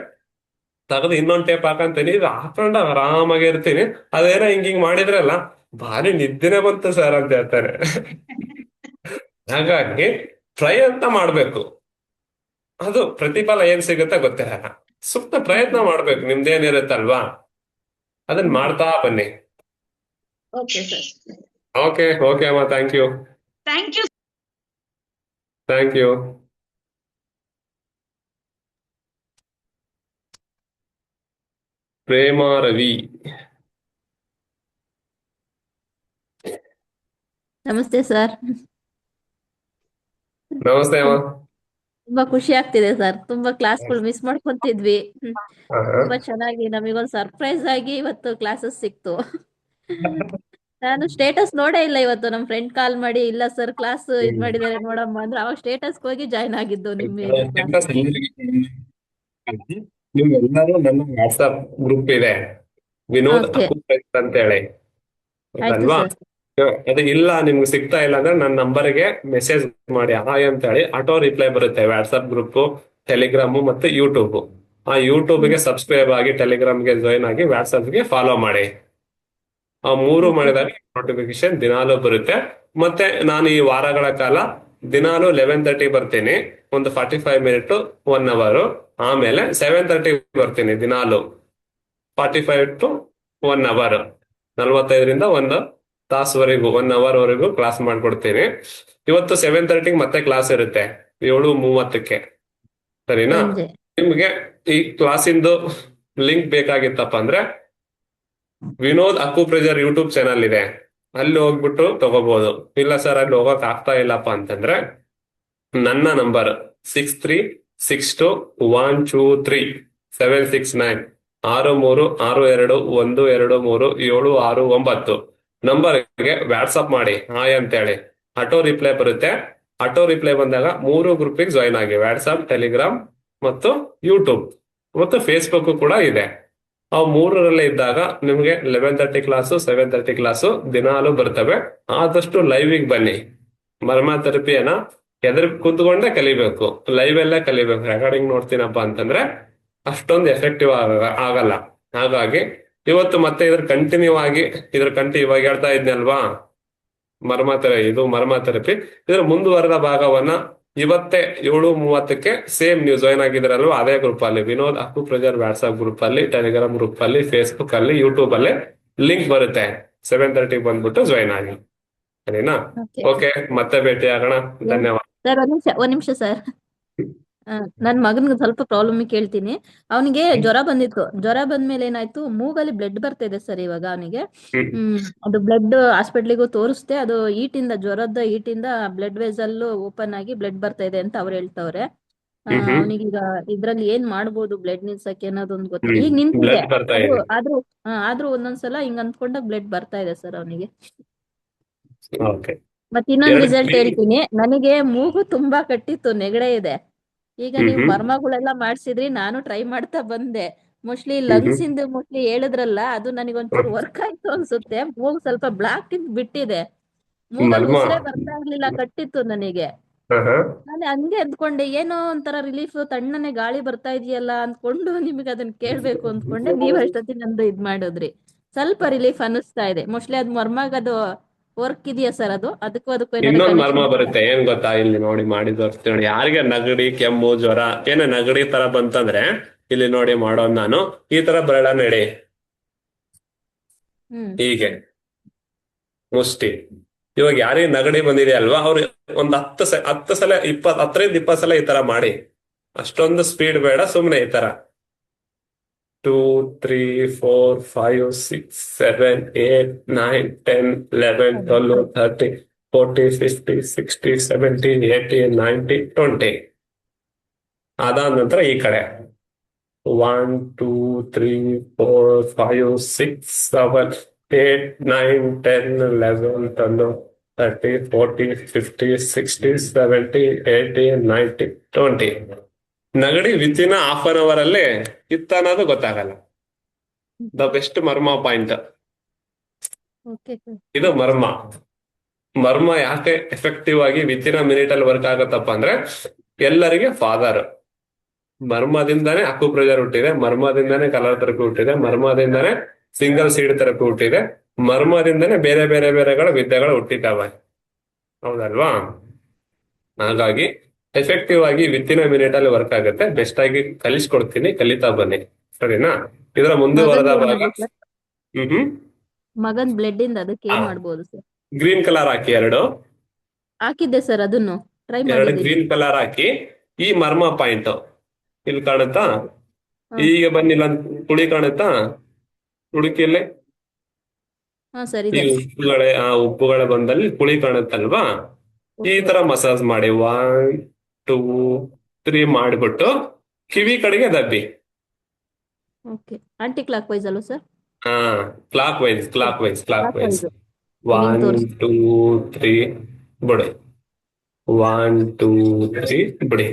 ತೆಗೆದು ಇನ್ನೊಂದ್ ಟೇಪ್ ಹಾಕಂತೀನಿ, ಇದು ಹಾಕೊಂಡ ಆರಾಮಾಗಿ ಇರ್ತೀನಿ. ಅದೇನೋ ಹಿಂಗ್ ಮಾಡಿದ್ರಲ್ಲ, ಭಾರಿ ನಿದ್ದೆನೆ ಬಂತು ಸರ್ ಅಂತ ಹೇಳ್ತಾರೆ. ಹಾಗಾಗಿ ಟ್ರೈ ಅಂತ ಮಾಡ್ಬೇಕು. ಅದು ಪ್ರತಿಫಲ ಏನ್ ಸಿಗುತ್ತೆ ಗೊತ್ತಿರಲ್ಲ. ಸುತ್ತ ಪ್ರಯತ್ನ ಮಾಡ್ಬೇಕು. ನಿಮ್ದೇನಿರುತ್ತಲ್ವಾ ಅದನ್ನ ಮಾಡ್ತಾ ಬನ್ನಿ. Okay sir. ಓಕೆ ಓಕೆ ಅಮ್ಮ, thank you. Thank you. Thank you. Prema Ravi. ನಮಸ್ತೆ ಸರ್. ನಮಸ್ತೆ ಅಮ್ಮ. ತುಂಬಾ ಖುಷಿ ಆಗ್ತಿದೆ ಸರ್. ತುಂಬಾ ಕ್ಲಾಸ್ಗಳು ಮಿಸ್ ಮಾಡ್ಕೊಂತಿದ್ವಿ. ಆಹಾ. ತುಂಬಾ ಚೆನ್ನಾಗಿ ನಮಗೊಂದು ಸರ್ಪ್ರೈಸ್ ಆಗಿ ಇವತ್ತು ಕ್ಲಾಸಸ್ ಸಿಕ್ತು. ನಾನು ಸ್ಟೇಟಸ್ ನೋಡೇ ಇಲ್ಲ ಇವತ್ತು. ನಮ್ ಫ್ರೆಂಡ್ ಕಾಲ್ ಮಾಡಿ, ಇಲ್ಲ ಸರ್ ಕ್ಲಾಸ್ ಇದ್ ಮಾಡಿದ್ದಾರೆ ನೋಡಮ್ಮ ಅಂದ್ರೆ, ಅವಾಗ ಸ್ಟೇಟಸ್ ಹೋಗಿ ಜಾಯ್ನ್ ಆಗಿದ್ದು ನಿಮ್ಮ ಕ್ಲಾಸ್. ನಿಮ್ಗೆಲ್ಲರೂ ನನ್ನ ವಾಟ್ಸ್ಆಪ್ ಗ್ರೂಪ್ ಇದೆ, ವಿನೋದ್ ಓಕೆ, ಅಕುಪ್ರೆಷರ್ ಅಂತ ಹೇಳಿ, ಆಯ್ತು ಅಲ್ವಾ. ಸರ್. ಅದು ಇಲ್ಲ ನಿಮ್ಗೆ ಸಿಗ್ತಾ ಇಲ್ಲ ಅಂದ್ರೆ ನನ್ನ ನಂಬರ್ಗೆ ಮೆಸೇಜ್ ಮಾಡಿ, ಹಾಯ್ ಅಂತ ಹೇಳಿ. ಆಟೋ ರಿಪ್ಲೈ ಬರುತ್ತೆ. ವಾಟ್ಸ್ಆಪ್ ಗ್ರೂಪ್, ಟೆಲಿಗ್ರಾಮ್ ಮತ್ತೆ ಯೂಟ್ಯೂಬ್. ಆ ಯೂಟ್ಯೂಬ್ಗೆ ಸಬ್ಸ್ಕ್ರೈಬ್ ಆಗಿ, ಟೆಲಿಗ್ರಾಮ್ಗೆ ಜಾಯ್ನ್ ಆಗಿ, ವಾಟ್ಸ್ಆಪ್ಗೆ ಫಾಲೋ ಮಾಡಿ. ಆ 3 ಮಾಡಿದಾಗ ನೋಟಿಫಿಕೇಶನ್ ದಿನಾಲೂ ಬರುತ್ತೆ. ಮತ್ತೆ ನಾನು ಈ ವಾರಗಳ ಕಾಲ ದಿನಾಲು 11:30 ಬರ್ತೀನಿ, ಒಂದು 45 ಮಿನಿಟ್ 1 hour. ಆಮೇಲೆ 7:30 ಬರ್ತೀನಿ ದಿನಾಲು, 45 to 1 hour, 45ರಿಂದ 1 ತಾಸುವರೆಗೂ 1 hour ವರೆಗೂ ಕ್ಲಾಸ್ ಮಾಡ್ಕೊಡ್ತೀನಿ. ಇವತ್ತು 7:30 ಮತ್ತೆ ಕ್ಲಾಸ್ ಇರುತ್ತೆ, 7:30ಕ್ಕೆ. ಸರಿನಾ? ಸಂಜೆ. ನಿಮ್ಗೆ ಈ ಕ್ಲಾಸಿಂದು ಲಿಂಕ್ ಬೇಕಾಗಿತ್ತಪ್ಪ ಅಂದ್ರೆ ವಿನೋದ್ ಅಕುಪ್ರೆಷರ್ ಯೂಟ್ಯೂಬ್ ಚಾನಲ್ ಇದೆ, ಅಲ್ಲಿ ಹೋಗ್ಬಿಟ್ಟು ತಗೋಬಹುದು. ಇಲ್ಲ ಸರ್ ಅಲ್ಲಿ ಹೋಗಕ್ ಆಗ್ತಾ ಇಲ್ಲಪ್ಪ ಅಂತಂದ್ರೆ ನನ್ನ ನಂಬರ್ 6362123769 6362123769 ನಂಬರ್ಗೆ ವಾಟ್ಸಪ್ ಮಾಡಿ, ಹಾಯ್ ಅಂತೇಳಿ. ಆಟೋ ರಿಪ್ಲೈ ಬರುತ್ತೆ. ಆಟೋ ರಿಪ್ಲೈ ಬಂದಾಗ 3 ಗ್ರೂಪಿಗೆ ಜಾಯ್ನ್ ಆಗಿ, ವಾಟ್ಸಪ್, ಟೆಲಿಗ್ರಾಮ್ ಮತ್ತು ಯೂಟ್ಯೂಬ್ ಮತ್ತು ಫೇಸ್ಬುಕ್ ಕೂಡ ಇದೆ. ಆ 3ರಲ್ಲೇ ಇದ್ದಾಗ ನಿಮ್ಗೆ 11:30 ಕ್ಲಾಸು, 7:30 ಕ್ಲಾಸು ದಿನಾಲು ಬರ್ತವೆ. ಆದಷ್ಟು ಲೈವಿಗೆ ಬನ್ನಿ. ಮರ್ಮ ಥೆರಪಿಯನ್ನ ಎದುರು ಕುಂತ್ಕೊಂಡೇ ಕಲಿಬೇಕು, ಲೈವ್ ಅಲ್ಲೇ ಕಲಿಬೇಕು. ರೆಕಾರ್ಡಿಂಗ್ ನೋಡ್ತೀನಪ್ಪ ಅಂತಂದ್ರೆ ಅಷ್ಟೊಂದು ಎಫೆಕ್ಟಿವ್ ಆಗಲ್ಲ. ಹಾಗಾಗಿ ಇವತ್ತು ಮತ್ತೆ ಇವಾಗ ಹೇಳ್ತಾ ಇದ್ನಲ್ವಾ, ಇದು ಮರ್ಮ ಥೆರಪಿ, ಇದರ ಮುಂದುವರೆದ ಭಾಗವನ್ನ ಇವತ್ತೇ 7:30ಕ್ಕೆ ಸೇಮ್ ನೀವು ಜಾಯ್ನ್ ಆಗಿದ್ರಲ್ವಾ ಅದೇ ಗ್ರೂಪ್ ಅಲ್ಲಿ, ವಿನೋದ್ ಅಕುಪ್ರೆಷರ್ ವಾಟ್ಸ್ಆಪ್ ಗ್ರೂಪ್ ಅಲ್ಲಿ, ಟೆಲಿಗ್ರಾಮ್ ಗ್ರೂಪ್ ಅಲ್ಲಿ, ಫೇಸ್ಬುಕ್ ಅಲ್ಲಿ, ಯೂಟ್ಯೂಬ್ ಅಲ್ಲಿ ಲಿಂಕ್ ಬರುತ್ತೆ. 7:30 ಬಂದ್ಬಿಟ್ಟು ಜಾಯ್ನ್ ಆಗಿ. ಸರಿನಾ? ಓಕೆ ಓಕೆ, ಮತ್ತೆ ಭೇಟಿ ಆಗೋಣ. ಧನ್ಯವಾದ. ಸರ್, ಒಂದ್ ನಿಮಿಷ ಸರ್. ನನ್ ಮಗನ್ಗೆ ಸ್ವಲ್ಪ ಪ್ರಾಬ್ಲಮ್ ಕೇಳ್ತೀನಿ. ಅವನಿಗೆ ಜ್ವರ ಬಂದಿತ್ತು. ಜ್ವರ ಬಂದ್ಮೇಲೆ ಏನಾಯ್ತು, ಮೂಗಲ್ಲಿ ಬ್ಲಡ್ ಬರ್ತಾ ಇದೆ ಸರ್ ಇವಾಗ ಅವನಿಗೆ. ಅದು ಬ್ಲಡ್ ಹಾಸ್ಪಿಟ್ಲಿಗೂ ತೋರಿಸ್ದೆ. ಅದು ಜ್ವರದ ಈಟಿಂದ ಬ್ಲಡ್ ವೆಸಲ್ ಓಪನ್ ಆಗಿ ಬ್ಲಡ್ ಬರ್ತಾ ಇದೆ ಅಂತ ಅವ್ರು ಹೇಳ್ತವ್ರೆ. ಅವನಿಗೀಗ ಇದ್ರಲ್ಲಿ ಏನ್ ಮಾಡ್ಬೋದು ಬ್ಲಡ್ ನಿಲ್ಸಕ್ಕೆ ಅನ್ನೋದೊಂದು ಗೊತ್ತಿಲ್ಲ. ಈಗ ನಿಂತಿದೆ, ಬ್ಲಡ್ ಬರ್ತಾ ಇದೆ. ಆದ್ರೂ ಒಂದೊಂದ್ಸಲ ಹಿಂಗ್ ಅಂದ್ಕೊಂಡಾಗ ಬ್ಲಡ್ ಬರ್ತಾ ಇದೆ ಸರ್ ಅವನಿಗೆ. ಓಕೆ, ಮತ್ತೆ ಇನ್ನೊಂದು ಎರಡು ರಿಸಲ್ಟ್ clean- ಹೇಳ್ತೀನಿ. ನನಗೆ ಮೂಗು ತುಂಬಾ ಕಟ್ಟಿತ್ತು, ನೆಗಡೆ ಇದೆ. ಈಗ ಹ್ಮ್ ನೀವು ಹ್ಮ್ ಮರ್ಮಗಳೆಲ್ಲ ಮಾಡ್ಸಿದ್ರಿ, ನಾನು ಟ್ರೈ ಮಾಡ್ತಾ ಬಂದೆ. ಮೋಸ್ಟ್ಲಿ ಹ್ಮ್ ಲಂಗ್ಸ್ ಹ್ಮ್ ಇಂದ ಮೋಸ್ಟ್ಲಿ ಹೇಳಿದ್ರಲ್ಲ, ಅದು ನನಗೊಂಚೂರು ವರ್ಕ್ ಆಯ್ತು ಅನ್ಸುತ್ತೆ. ಮೂಗ್ ಸ್ವಲ್ಪ ಬ್ಲಾಕ್ ಬಿಟ್ಟಿದೆ, ಮೂಗಲ್ಲಿ ಮರ್ಮ. ಉಸಿರೇ ಬರ್ತಾ ಇರ್ಲಿಲ್ಲ, ಕಟ್ಟಿತ್ತು ನನಗೆ. ಹಾ. ನಾನು ಹಂಗೆ ಅಂದ್ಕೊಂಡೆ, ಏನೋ ಒಂಥರ ರಿಲೀಫ್, ತಣ್ಣನೆ ಗಾಳಿ ಬರ್ತಾ ಇದೆಯಲ್ಲ ಅಂದ್ಕೊಂಡು ನಿಮಗೆ ಅದನ್ನ ಕೇಳ್ಬೇಕು ಅಂದ್ಕೊಂಡೆ. ನೀವ್ ಅಷ್ಟೊತ್ತಿಗೆ ನಂದು ಇದ್ ಮಾಡಿದ್ರಿ, ಸ್ವಲ್ಪ ರಿಲೀಫ್ ಅನ್ನಿಸ್ತಾ ಇದೆ. ಮೋಸ್ಟ್ಲಿ ಅದು ಮರ್ಮಾಗ ಅದು ವರ್ಕ್ ಇದೆಯಾ ಸರ್? ಅದಕ್ಕೂ ಏನಾರ ಇನ್ನೊಂದ್ ಮರ್ಮ ಕನೆಕ್ಷನ್ ಇದೆಯಾ? ಬರುತ್ತೆ, ಏನ್ ಗೊತ್ತಾ? ಇಲ್ಲಿ ನೋಡಿ, ಮಾಡಿ ತೋರಿಸ್ತೀನಿ ನೋಡಿ. ಯಾರಿಗೆ ನಗಡಿ, ಕೆಮ್ಮು, ಜ್ವರ, ಏನ ನಗಡಿ ತರ ಬಂತಂದ್ರೆ ಇಲ್ಲಿ ನೋಡಿ ಮಾಡೋದ್ ನಾನು. ಈ ತರ ಬರಳ ನಡಿ, ಹ್ಮ್ ಹೀಗೆ ಮುಷ್ಟಿ. ಇವಾಗ ಯಾರಿಗೆ ನಗಡಿ ಬಂದಿದೆ ಅಲ್ವಾ, ಅವ್ರು ಒಂದ್ 10 ಸಲ 10ರಿಂದ 20 ಸಲ ಈ ತರ ಮಾಡಿ. ಅಷ್ಟೊಂದು ಸ್ಪೀಡ್ ಬೇಡ, ಸುಮ್ನೆ ಈ ತರ 2 3 4 5 6 7 8 9 10 11 12 13 14 15 16 17 18 19 20. ಅದಾದ ನಂತರ ಈ ಕಡೆ 1 2 3 4 5 6 7 8 9 10 11 12 13 14 15 16 17 18 19 20. ನಗಡಿ ವಿತಿನ್ ಹಾಫ್ ಅನ್ ಅವರ್ ಅಲ್ಲಿ ಇತ್ತ ಅನ್ನೋದು ಗೊತ್ತಾಗಲ್ಲ. ದ ಬೆಸ್ಟ್ ಮರ್ಮ ಪಾಯಿಂಟ್ ಓಕೆ ಸರ್. ಇದು. ಮರ್ಮ ಯಾಕೆ ಎಫೆಕ್ಟಿವ್ ಆಗಿ ವಿತಿನ್ ಮಿನಿಟ್ ಅಲ್ಲಿ ವರ್ಕ್ ಆಗತ್ತಪ್ಪ ಅಂದ್ರೆ, ಎಲ್ಲರಿಗೆ ಫಾದರ್ ಮರ್ಮದಿಂದಾನೇ ಅಕ್ಯುಪ್ರೆಷರ್ ಹುಟ್ಟಿದೆ, ಮರ್ಮದಿಂದಾನೇ ಕಲರ್ ಥೆರಪಿ ಹುಟ್ಟಿದೆ, ಮರ್ಮದಿಂದಾನೇ ಸಿಂಗಲ್ ಸೀಡ್ ಥೆರಪಿ ಹುಟ್ಟಿದೆ, ಮರ್ಮದಿಂದಾನೇ ಬೇರೆ ಬೇರೆ ಬೇರೆಗಳ ವಿದ್ಯೆಗಳು ಹುಟ್ಟಿದ್ದಾವೆ. ಹೌದಲ್ವಾ? ಹಾಗಾಗಿ ಎಫೆಕ್ಟಿವ್ ಆಗಿ ವಿತಿನ್ ಮಿನಿಟ್ ಅಲ್ಲಿ ವರ್ಕ್ ಆಗುತ್ತೆ. ಬೆಸ್ಟ್ ಆಗಿ ಕಲಿಸ್ಕೊಡ್ತೀನಿ, ಕಲಿತಾ ಬನ್ನಿ. ಸರಿನಾ? ಇದರ ಮುಂದುವರೆದ ಮಗನ್ ಭಾಗ. ಏನಾದ್ರು ಸರ್? ಹ್ಮ್ ಮಗನ್ ಬ್ಲಡ್ ಇಂದ ಅದಕ್ಕೆ ಏನ್ ಮಾಡ್ಬೋದು ಸರ್? ಗ್ರೀನ್ ಕಲರ್ ಹಾಕಿ, ಹಾಕಿದ್ದೆ ಸರ್, ಅದನ್ನು ಟ್ರೈ ಎರಡು ಮಾಡಿದ್ದೀನಿ. ಗ್ರೀನ್ ಕಲರ್ ಹಾಕಿ. ಈ ಮರ್ಮ ಪಾಯಿಂಟ್ ಇಲ್ಲಿ ಕಾಣುತ್ತಾ? ಹಾ ಈಗ ಬನ್ನಿಲ್ಲ, ಹುಳಿ ಕಾಣುತ್ತಾ? ಹುಡುಕಿಯಲ್ಲಿ ಹಾ ಸರ್, ಈ ಇದೆ. ಉಪ್ಪುಗಳ ಬಂದಲ್ಲಿ ಹುಳಿ ಕಾಣುತ್ತಲ್ವಾ? ಈ ಓಕೆ ತರ ಮಸಾಜ್ ಮಾಡಿ 1 2 3 ಮಾಡಿಬಿಟ್ಟು ಕಿವಿ ಕಡೆಗೆ ದಬ್ಬಿ. ಓಕೆ. ಆಂಟಿ ಕ್ಲಾಕ್ ವೈಸ್ ಅಲ್ವಾ ಸರ್? ಹಾ, ಕ್ಲಾಕ್ ವೈಸ್. Clockwise. ಹಿಂಗ್ 1 ತೋರಿಸಿ. 2 3 ಬಿಡಿ. 1 2 3 ಬಿಡಿ.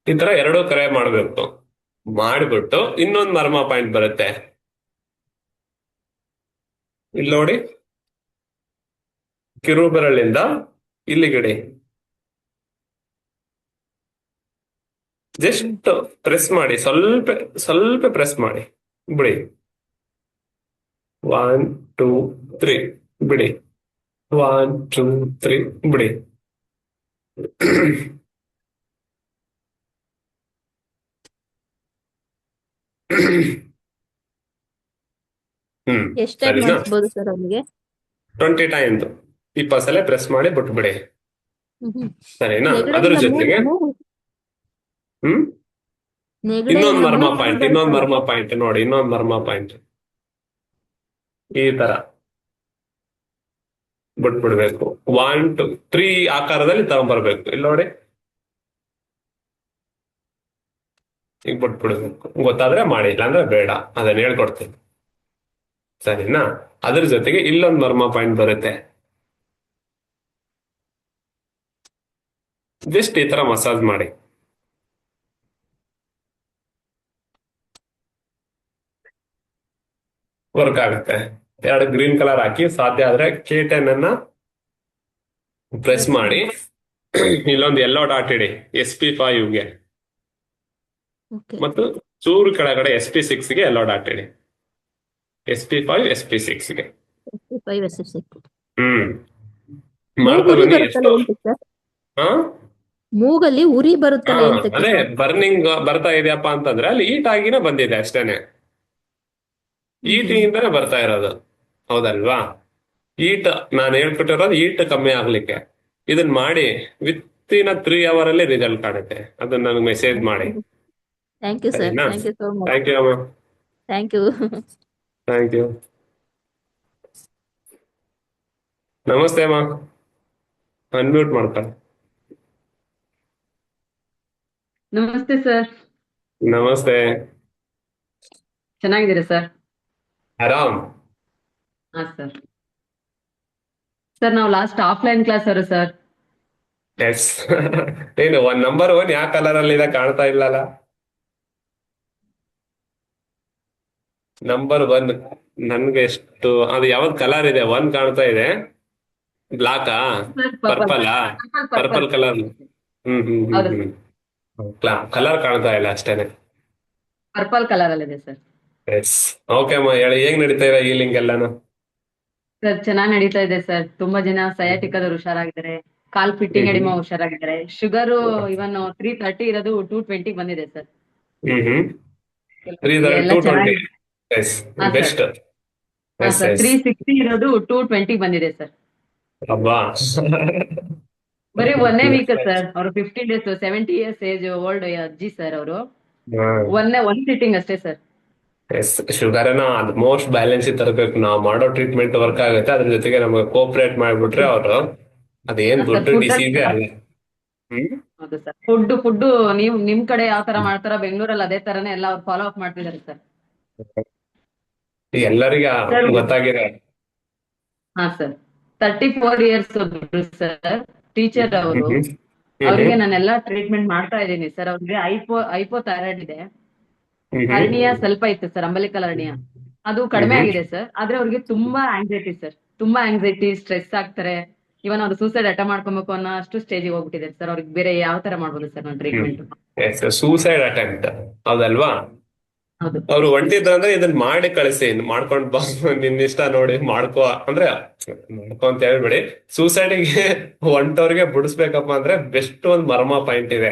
ಈ ತರ 2 ಕರೆ ಮಾಡ್ಬೇಕು. ಮಾಡಿಬಿಟ್ಟು ಇನ್ನೊಂದು ಮರ್ಮ ಪಾಯಿಂಟ್ ಬರುತ್ತೆ, ಇಲ್ಲಿ ನೋಡಿ. ಕಿರು ಬೆರಳಿಂದ ಇಲ್ಲಿಗಿಡಿ, ಜಸ್ಟ್ ಪ್ರೆಸ್ ಮಾಡಿ, ಸ್ವಲ್ಪ ಸ್ವಲ್ಪ ಪ್ರೆಸ್ ಮಾಡಿ, ಬಿಡಿ. 1 2 3 ಬಿಡಿ. 1 2 3 ಬಿಡಿ. ಎಷ್ಟ್ ಟೈಮ್ ಸರಿನಾ? ಮಾಡಿಸ್ಬೋದು ಸರ್ ಅವನಿಗೆ? 20 ಟೈಮ್ 20 ಸಲ ಪ್ರೆಸ್ ಮಾಡಿ ಬಿಟ್ಬಿಡಿ. ಸರಿನಾ? ನೆಗಡೆ ಅದ್ರ ಇಲ್ಲ, ಜೊತೆಗೆ ನೆಗಡೆ ಇನ್ನೊಂದು ಇಲ್ಲ, ಮರ್ಮ ಮೂಗು ಪಾಯಿಂಟ್, ನೋಡಿ. ಇನ್ನೊಂದು ಮರ್ಮ ಪಾಯಿಂಟ್ ಈ ತರ ಬಿಟ್ಬಿಡ್ಬೇಕು. 1 2 3 ಆಕಾರದಲ್ಲಿ ತಗೊಂಡ್ಬರ್ಬೇಕು. ಇಲ್ಲಿ ನೋಡಿ, ಈಗ ಬಿಟ್ಬಿಡ್ಬೇಕು. ಗೊತ್ತಾದ್ರೆ ಮಾಡಿ, ಇಲ್ಲಾಂದ್ರೆ ಬೇಡ. ಅದನ್ನ ಹೇಳ್ಕೊಡ್ತೀನಿ. ಸರಿನಾ? ಅದ್ರ ಜೊತೆಗೆ ಇಲ್ಲೊಂದು ಮರ್ಮ ಪಾಯಿಂಟ್ ಬರುತ್ತೆ. ಜಸ್ಟ್ ಈ ತರ ಮಸಾಜ್ ಮಾಡಿ. ವರ್ಕ್ ಆಗುತ್ತೆ. 2 ಗ್ರೀನ್ ಕಲರ್ ಹಾಕಿ, ಸಾಧ್ಯ ಆದ್ರೆ K10 ಅನ್ನ ಪ್ರೆಸ್ ಮಾಡಿ. ಇಲ್ಲೊಂದು ಯೆಲ್ಲೋ ಡಾಟ್ ಇಡಿ SP5ಗೆ, ಓಕೆ. ಮತ್ತು ಚೂರು ಕೆಳಗಡೆ SP6ಗೆ ಯೆಲ್ಲೋ ಡಾಟ್ ಇಡಿ. SP5 SP6ಗೆ. 5 SFC. ಮಾಡ್ತಾ ಉರಿ ಬನ್ನಿ. ಬರುತ್ತಲ್ಲ ಎಷ್ಟು ಎಂತಕ್ಕೆ ಸರ್? ಹಾ ಮೂಗಲ್ಲಿ ಉರಿ ಬರುತ್ತಲ್ಲ ಎಂತಕ್ಕೆ ಅದೇ ಸರ್? ಬರ್ನಿಂಗ್ ಬರ್ತಾ ಇದೆಯಪ್ಪ ಅಂತಂದ್ರೆ ಅಲ್ಲಿ ಈಟ್ ಆಗಿನೇ ಬಂದಿದೆ ಅಷ್ಟೇನೆ. ಈಟಿಂದಾನೆ ಬರ್ತಾ ಇರೋದು. ಹೌದಲ್ವಾ? ಈಟ್ ನಾನು ಹೇಳ್ಕೊಟ್ಟಿರೋದು ಈಟ್ ಕಮ್ಮಿ ಆಗ್ಲಿಕ್ಕೆ. ಇದನ್ನ ಮಾಡಿ ವಿತಿನ್ 3 ಅವರ್ ಅಲ್ಲಿ ರಿಸಲ್ಟ್ ಕಾಣುತ್ತೆ. ಅದನ್ನ ನನಗೆ ಮೆಸೇಜ್ ಮಾಡಿ. ಥ್ಯಾಂಕ್ ಯು ಸರ್, ಸರಿನಾ? Thank you so much. Thank you ಅಮ್ಮ. Thank you. Thank you. ನಮಸ್ತೆ ಅಮ್ಮ. ಅನ್ಮ್ಯೂಟ್ ಮಾಡ್ತಾರೆ. ನಮಸ್ತೆ ಸರ್. ನಮಸ್ತೆ. ಚೆನ್ನಾಗಿದ್ದೀರಾ ಸರ್? ಆರಾಮ್. ಹಾ ಸರ್. ಸರ್ ನಾವು ಲಾಸ್ಟ್ ಆಫ್ಲೈನ್ ಕ್ಲಾಸ್ ಅವರು ಸರ್. ಎಸ್. ಏನು ನಂಬರ್ 1 ಯಾವ ಕಲರ್ ಅಲ್ಲಿ ಇದೆ ಕಾಣ್ತಾ ಇಲ್ಲಲ್ಲ? ನಂಬರ್ 1 ನನ್ಗೆ ಎಷ್ಟು ಅದು ಯಾವ್ದು ಕಲರ್ ಇದೆ? 1 ಕಾಣ್ತಾ ಇದೆ. ಬ್ಲಾಕಾ? ಸರ್ ಪರ್ಪಲ್ ಪರ್ಪಲಾ? Purple purple purple colour. ಹ್ಮ್ ಹ್ಮ್ ಹ್ಮ್ ಹೌದು ಹ್ಮ್ ಕಲರ್ ಕಾಣ್ತಾ ಇಲ್ಲ ಅಷ್ಟೇನೆ. ಪರ್ಪಲ್ ಕಲರ್ ಅಲ್ಲಿ ಇದೆ ಸರ್. ಎಸ್. ಓಕೆ ಅಮ್ಮ, ಹೇಳಿ ಹೇಗ್ ನಡೀತಾ ಇದೆ ಹೀಲಿಂಗ್ ಎಲ್ಲಾನು? ಸರ್ ಚೆನ್ನಾಗಿ ನಡೀತಾ ಇದೆ ಸರ್. ತುಂಬಾ ಜನ ಸಯಾಟಿಕದವ್ರು ಹುಷಾರಾಗಿದ್ದಾರೆ. ಕಾಲ್ ಫಿಟ್ಟಿಂಗ್ ಹ್ಮ್ ಎಡಿಮಾ ಹುಷಾರಾಗಿದ್ದಾರೆ. ಶುಗರು ಇವನ್ 330 ಇರೋದು 220 ಬಂದಿದೆ ಸರ್. ಹ್ಮ್ ಹ್ಮ್ ಎಲ್ಲ 220. ಚೆನ್ನಾಗಿ. ಎಸ್. ಹಾ ಸರ್. ಬೆಸ್ಟ್. ಹಾ ಎಸ್ ಸರ್ ಎಸ್. 360 ಇರೋದು 220 ಬಂದಿದೆ ಸರ್. ಅಬ್ಬಾ. ಬರೀ ಒಂದೇ ವೀಕ್ ಸರ್. ಅವರು 15 ಡೇಸ್ 70 ಇಯರ್ಸ್ ಏಜ್ ಓಲ್ಡ್ ಅಜ್ಜಿ ಸರ್ ಅವರು. ಒಂದ್ ಸಿಟ್ಟಿಂಗ್ ಅಷ್ಟೇ ಸರ್. ಎಸ್. ಶುಗರ್ನ ಆಲ್ಮೋಸ್ಟ್ ಬ್ಯಾಲೆನ್ಸ್ ತರಬೇಕು. ನಾವು ಮಾಡೋ ಟ್ರೀಟ್ಮೆಂಟ್ ವರ್ಕ್ ಆಗುತ್ತೆ, ಅದ್ರ ಜೊತೆಗೆ ನಮಗೆ ಕೋಪರೇಟ್ ಮಾಡ್ಬಿಟ್ರೆ ಅವರು ಅದೇನ್ ಹಾ ಸರ್ ದೊಡ್ಡ ಫುಡ್ ಡಿಸೀಸೇ ಅಲ್ಲ. ಹ್ಮ್ ಹೌದು ಸರ್. ಫುಡ್ ನೀವು ನಿಮ್ ಕಡೆ ಯಾವ ತರ ಮಾಡ್ತಾರ ಬೆಂಗಳೂರಲ್ಲಿ ಅದೇ ತರನೇ ಎಲ್ಲ ಅವ್ರು ಫಾಲೋ ಅಪ್ ಮಾಡ್ತಿದ್ದಾರೆ ಸರ್. ಎಲ್ಲರಿಗ ಸರ್ ಗೊತ್ತಾಗಿದೆ. ಹಾ ಸರ್ 34 ಇಯರ್ಸ್ ಒಬ್ರು ಸರ್ ಟೀಚರ್ ಅವರು. ಹ್ಮ್ ಅವರಿಗೆ ಹ್ಮ್ ನಾನೆಲ್ಲ ಟ್ರೀಟ್ಮೆಂಟ್ ಮಾಡ್ತಾ ಇದ್ದೀನಿ ಸರ್. ಅವ್ರಿಗೆ ಐಪೋ ಥೈರಾಯ್ಡ್ ಇದೆ. ಹ್ಮ್ ಹರ್ನಿಯಾ ಸ್ವಲ್ಪ ಇತ್ತು ಸರ್, ಅಂಬಲಿಕಲ್ ಹರ್ನಿಯಾ. ಅದು ಕಡಿಮೆ ಹ್ಮ್ ಆಗಿದೆ ಸರ್. ಆದ್ರೆ ಅವ್ರಿಗೆ ತುಂಬಾ ಆಂಗ್ಸೈಟಿ ಸರ್. ತುಂಬಾ ಆಂಗ್ಸೈಟಿ, ಸ್ಟ್ರೆಸ್ ಆಗ್ತಾರೆ. ಇವನ್ ಅವ್ರು ಸೂಸೈಡ್ ಅಟೆಂಪ್ಟ್ ಮಾಡ್ಕೊಬೇಕು ಅನ್ನೋ ಅಷ್ಟು ಸ್ಟೇಜಿಗೆ ಹೋಗ್ಬಿಟ್ಟಿದೆ ಸರ್. ಅವ್ರಿಗೆ ಬೇರೆ ಯಾವ ತರ ಮಾಡ್ಬೋದು ಸರ್ ನಾನು ಹ್ಮ್ ಟ್ರೀಟ್ಮೆಂಟ್? ಎಸ್. ಸೂಸೈಡ್ ಅಟೆಂಪ್ಟ್ ಹೌದಲ್ವಾ? ಹೌದು ಅವ್ರು ಹೊಂಟಿದ್ರಂದ್ರೆ ಇದನ್ನ ಮಾಡಿ ಕಳಿಸಿ, ಮಾಡ್ಕೊಂಡ್ ಬಾ ನಿನ್ ಇಷ್ಟ ನೋಡಿ ಮಾಡ್ಕೋ ಅಂದ್ರೆ ಮಾಡ್ಕೋ ಅಂತ ಹೇಳ್ಬೇಡಿ. ಸೂಸೈಡಿಗೆ ಹೊಂಟವ್ರಿಗೆ ಬಿಡಿಸ್ಬೇಕಪ್ಪ ಅಂದ್ರೆ ಬೆಸ್ಟ್ ಒಂದ್ ಮರ್ಮ ಪಾಯಿಂಟ್ ಇದೆ.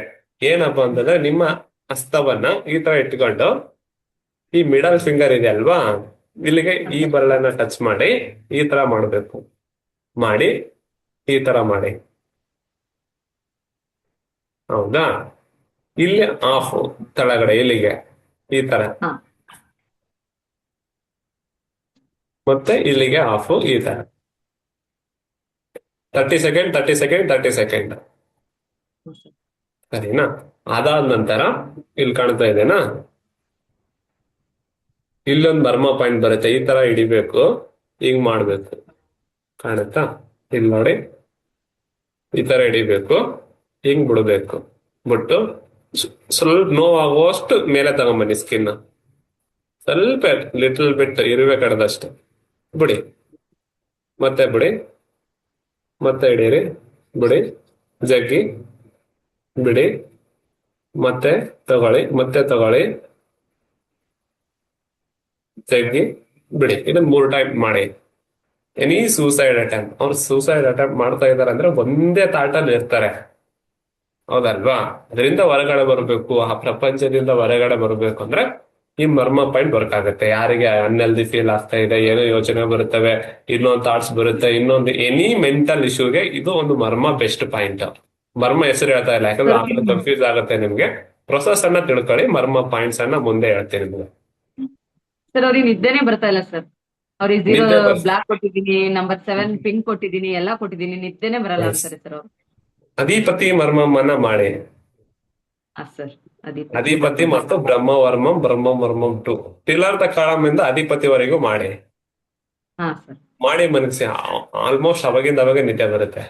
ಏನಪ್ಪಾ ಅಂತಂದ್ರೆ ನಿಮ್ಮ ಹಸ್ತವನ್ನ ಈ ತರ ಇಟ್ಕೊಂಡು ಈ ಮಿಡಲ್ ಫಿಂಗರ್ ಇದೆ ಅಲ್ವಾ, ಇಲ್ಲಿಗೆ ಈ ಬೆರಳನ್ನ ಟಚ್ ಮಾಡಿ ಈ ತರ ಮಾಡ್ಬೇಕು. ಮಾಡಿ ಈ ತರ ಮಾಡಿ. ಹೌದಾ? ಇಲ್ಲಿ ಆಫ್ ಕೆಳಗಡೆ ಇಲ್ಲಿಗೆ ಈ ತರ, ಹಾ ಮತ್ತೆ ಇಲ್ಲಿಗೆ ಆಫ್ ಈ ತರ 30 ಸೆಕೆಂಡ್ 30 ಸೆಕೆಂಡ್ 30 ಸೆಕೆಂಡ್. ಸರಿನಾ? ಅದಾದ ನಂತರ ಇಲ್ಲಿ ಕಾಣ್ತಾ ಇದೆನಾ, ಇಲ್ಲೊಂದು ಬರ್ಮ ಪಾಯಿಂಟ್ ಬರುತ್ತೆ. ಈ ತರ ಹಿಡಿಬೇಕು, ಹಿಂಗ್ ಮಾಡ್ಬೇಕು. ಕಾಣುತ್ತಾ? ಇಲ್ಲಿ ನೋಡಿ, ಈ ತರ ಹಿಡಿಬೇಕು, ಹಿಂಗ್ ಬಿಡ್ಬೇಕು. ಬಿಟ್ಟು ಸ್ವಲ್ಪ ನೋವಾಗುವಷ್ಟು ಮೇಲೆ ತಗೊಂಬನ್ನಿ ಸ್ಕಿನ್. ಸ್ವಲ್ಪ ಲಿಟಲ್ ಬಿಟ್ ಇರ್ಬೇಕಾದಷ್ಟು ಬಿಡಿ, ಮತ್ತೆ ಬಿಡಿ, ಮತ್ತೆ ಹಿಡೀರಿ, ಬಿಡಿ, ಜಗ್ಗಿ, ಬಿಡಿ, ಮತ್ತೆ ತಗೊಳ್ಳಿ, ಮತ್ತೆ ತಗೊಳ್ಳಿ, ಜಗ್ಗಿ, ಬಿಡಿ. ಇದನ್ನ 3 ಟೈಮ್ ಮಾಡಿ. ಎನಿ ಸೂಸೈಡ್ ಅಟೆಂಪ್ಟ್, ಅವ್ರು ಸೂಸೈಡ್ ಅಟೆಂಪ್ಟ್ ಮಾಡ್ತಾ ಇದಾರೆ ಅಂದ್ರೆ ಒಂದೇ ತಾಟಲ್ಲಿ ಇರ್ತಾರೆ, ಹೌದಲ್ವಾ? ಅದರಿಂದ ಹೊರಗಡೆ ಬರಬೇಕು, ಆ ಪ್ರಪಂಚದಿಂದ ಹೊರಗಡೆ ಬರಬೇಕು ಅಂದ್ರೆ ಈ ಮರ್ಮ ಪಾಯಿಂಟ್ ವರ್ಕ್ ಆಗುತ್ತೆ. ಯಾರಿಗೆ ಅನ್ಹೆಲ್ದಿ ಫೀಲ್ ಆಗ್ತಾ ಇದೆ, ಏನೋ ಯೋಚನೆ ಬರುತ್ತವೆ, ಇನ್ನೊಂದು ಥಾಟ್ಸ್ ಬರುತ್ತೆ, ಇನ್ನೊಂದು ಎನಿ ಮೆಂಟಲ್ ಇಶ್ಯೂಗೆ ಇದು ಒಂದು ಮರ್ಮ ಬೆಸ್ಟ್ ಪಾಯಿಂಟ್. ಮರ್ಮ ಹೆಸರು ಹೇಳ್ತಾ ಇಲ್ಲ, ಯಾಕಂದ್ರೆ ಆಮೇಲೆ ಕನ್ಫ್ಯೂಸ್ ಆಗುತ್ತೆ ನಿಮ್ಗೆ. ಪ್ರೊಸೆಸ್ ಅನ್ನ ತಿಳ್ಕೊಳ್ಳಿ, ಮರ್ಮ ಪಾಯಿಂಟ್ಸ್ ಅನ್ನ ಮುಂದೆ ಹೇಳ್ತೀನಿ ನಿಮ್ಗೆ. ಸರ್ ಅವ್ರಿಗೆ ನಿದ್ದೆನೆ ಬರ್ತಾ ಇಲ್ಲ ಸರ್. ಅವ್ರಿಗೆ 0 ನಿದ್ದೆ ಬರ್ಸ್ ಬ್ಲಾಕ್ ಕೊಟ್ಟಿದ್ದೀನಿ, ನಂಬರ್ 7 ಪಿಂಕ್ ಕೊಟ್ಟಿದ್ದೀನಿ, ಎಲ್ಲಾ ಕೊಟ್ಟಿದ್ದೀನಿ, ನಿದ್ದೆನೆ ಬರಲ್ಲ ಅಂತಾರೆ ಸರ್ ಅವ್ರು. ಅಧಿಪತಿ ಮರ್ಮಮ್ಮನ ಮಾಡಿ. ಹಾ ಸರ್. ಅಧಿಪತಿ ಮತ್ತು ಬ್ರಹ್ಮವರ್ಮಂ ಬ್ರಹ್ಮವರ್ಮಂ 2 ತಿಲಾರ್ಥ ಕಾಳಮಿಂದ ಅಧಿಪತಿವರೆಗೂ ಮಾಡಿ. ಹಾ ಸರ್. ಮಾಡಿ ಮನಸ್ಸಿ ಆಲ್ಮೋಸ್ಟ್ ಅವಾಗಿಂದ ಅವಾಗ ನಿದ್ದೆ ಬರುತ್ತೆ.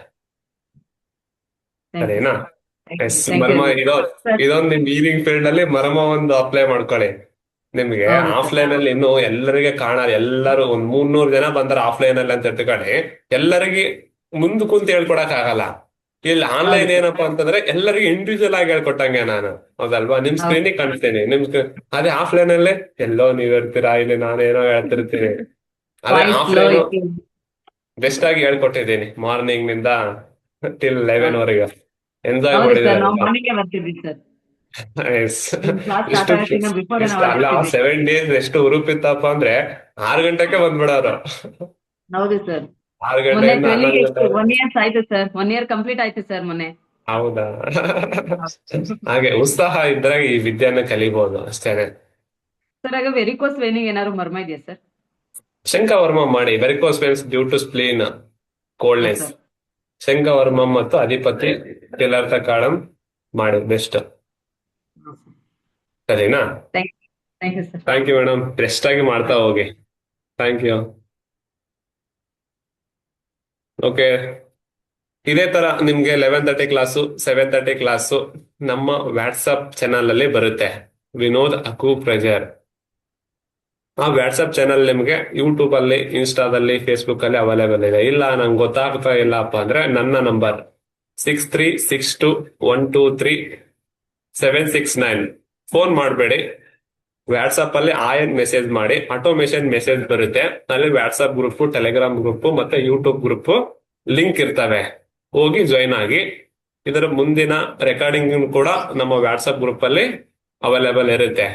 ಸರಿನಾ? ಎಸ್. ಮರ್ಮ ಇದೊಂದು ನಿಮ್ ಈವ್ನಿಂಗ್ ಫೀಲ್ಡ್ ಅಲ್ಲಿ ಮರ್ಮ ಒಂದು ಅಪ್ಲೈ ಮಾಡ್ಕೊಳ್ಳಿ. ನಿಮ್ಗೆ ಆಫ್ಲೈನ್ ಅಲ್ಲಿ ಇನ್ನು ಎಲ್ಲರಿಗೆ ಎಲ್ಲರೂ ಒಂದ್ 300 ಜನ ಬಂದಾರ ಆಫ್ಲೈನ್ ಅಲ್ಲಿ ಅಂತ ತಿಳ್ಕೊಳ್ಳಿ. ಎಲ್ಲರಿಗೆ ಮುಂದ್ ಕುಂತ ಹೇಳ್ಕೊಡಕ್ ಆಗಲ್ಲ. ಇಲ್ಲಿ ಆನ್ಲೈನ್ ಏನಪ್ಪಾ ಅಂತಂದ್ರೆ ಎಲ್ಲರಿಗೂ ಇಂಡಿವಿಜುವಲ್ ಆಗಿ ಹೇಳ್ಕೊಟ್ಟಂಗೆ ನಾನು, ಹೌದಲ್ವಾ? ನಿಮ್ ಸ್ಕ್ರೀನಿಗೆ ಕಾಣಿಸ್ತೇನೆ, ಅದೇ ಆಫ್ಲೈನ್ ಅಲ್ಲೇ ಎಲ್ಲೋ ನೀವ್ ಇರ್ತೀರಾ, ಇಲ್ಲಿ ನಾನೇನೋ ಹೇಳ್ತಿರ್ತೀನಿ. ಅದೇ ಆಫ್ಲೈನ್ ಬೆಸ್ಟ್ ಆಗಿ ಹೇಳ್ಕೊಟ್ಟಿದ್ದೀನಿ. ಮಾರ್ನಿಂಗ್ ನಿಂದ ಟಿಲ್ 11 ವರೆಗೆ ಎಂಜಾಯ್ ಮಾಡಿದ್ದಾರೆ. ಅಲ್ಲ 7 ಡೇಸ್ ಎಷ್ಟು ಹುರುಪಿತ್ತಪ್ಪ ಅಂದ್ರೆ 6 ಗಂಟೆಗೆ ಬಂದ್ಬಿಡೋರು. ಹೌದು ಸರ್. 6 ಗಂಟೆಯಿಂದ 11 ಗಂಟೆ. 1 ಇಯರ್ ಆಯ್ತು ಸರ್. 1 ಇಯರ್ ಕಂಪ್ಲೀಟ್ ಆಯ್ತು ಸರ್ ಮೊನ್ನೆ. ಹೌದಾ? ಹಾಗೆ ಉತ್ಸಾಹ ಇದ್ರೆ ಈ ವಿದ್ಯೆಯನ್ನ ಕಲಿಬಹುದು ಅಷ್ಟೇನೆ. ಸರ್ ಆಗ ವೆರಿಕೋಸ್ ವೇನಿಗೆ ಏನಾದ್ರು ಮರ್ಮ ಇದೆಯಾ ಸರ್? ಶಂಖವರ್ಮ ಮಾಡಿ. Varicose veins due to spleen coldness. ಶಂಖವರ್ಮ ಮತ್ತು ಅಧಿಪತಿ ತಿಲಾರ್ಥ ಕಾಳಂ ಮಾಡಿ ಬೆಸ್ಟ್. ಸರಿನಾ? Thank you sir. Thank you madam. Best ಆಗಿ ಮಾಡ್ತಾ ಹೋಗಿ. Thank you. ಓಕೆ. ಇದೇ ತರ ನಿಮ್ಗೆ 11:30 ಕ್ಲಾಸು 7:30 ಕ್ಲಾಸು ನಮ್ಮ ವಾಟ್ಸಪ್ ಚಾನಲ್ ಅಲ್ಲಿ ಬರುತ್ತೆ, ವಿನೋದ್ ಅಕುಪ್ರೆಷರ್. ಆ ವಾಟ್ಸಪ್ ಚಾನಲ್ ನಿಮ್ಗೆ ಯೂಟ್ಯೂಬ್ ಅಲ್ಲಿ, ಇನ್ಸ್ಟಾದಲ್ಲಿ, ಫೇಸ್ಬುಕ್ ಅಲ್ಲಿ ಅವೈಲೇಬಲ್ ಇದೆ. ಇಲ್ಲ ನಂಗೆ ಗೊತ್ತಾಗ್ತಾ ಇಲ್ಲಪ್ಪ ಅಂದ್ರೆ ನನ್ನ ನಂಬರ್ 6362123769 ಫೋನ್ ಮಾಡಬೇಡಿ. ವಾಟ್ಸಪ್ ಅಲ್ಲಿ ಆಯನ್ ಮೆಸೇಜ್ ಮಾಡಿ, ಆಟೋಮೇಷನ್ ಮೆಸೇಜ್ ಬರುತ್ತೆ. ಅಲ್ಲಿ ವಾಟ್ಸಪ್ ಗ್ರೂಪ್, ಟೆಲಿಗ್ರಾಮ್ ಗ್ರೂಪ್ ಮತ್ತೆ ಯೂಟ್ಯೂಬ್ ಗ್ರೂಪ್ ಲಿಂಕ್ ಇರ್ತವೆ, ಹೋಗಿ ಜಾಯಿನ್ ಆಗಿ. ಇದರ ಮುಂದಿನ ರೆಕಾರ್ಡಿಂಗ್ ಕೂಡ ನಮ್ಮ ವಾಟ್ಸಪ್ ಗ್ರೂಪ್ ಅಲ್ಲಿ ಅವೈಲೇಬಲ್ ಇರುತ್ತೆ.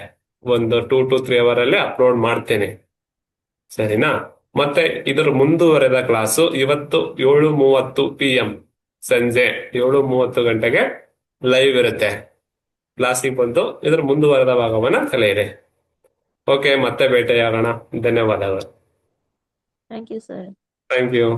ಒಂದು 2 to 3 ಅವರ್ ಅಲ್ಲಿ ಅಪ್ಲೋಡ್ ಮಾಡ್ತೇನೆ, ಸರಿನಾ? ಮತ್ತೆ ಇದರ ಮುಂದುವರೆದ ಕ್ಲಾಸು ಇವತ್ತು 7:30 PM ಸಂಜೆ 7:30 ಗಂಟೆಗೆ ಲೈವ್ ಇರುತ್ತೆ. ಕ್ಲಾಸಿಗೆ ಬಂದು ಇದರ ಮುಂದುವರೆದ ಭಾಗವನ್ನ ಕಲಿಯಿರಿ. ಓಕೆ, ಮತ್ತೆ ಭೇಟಿಯಾಗೋಣ. ಧನ್ಯವಾದಗಳು. Thank you sir. Thank you.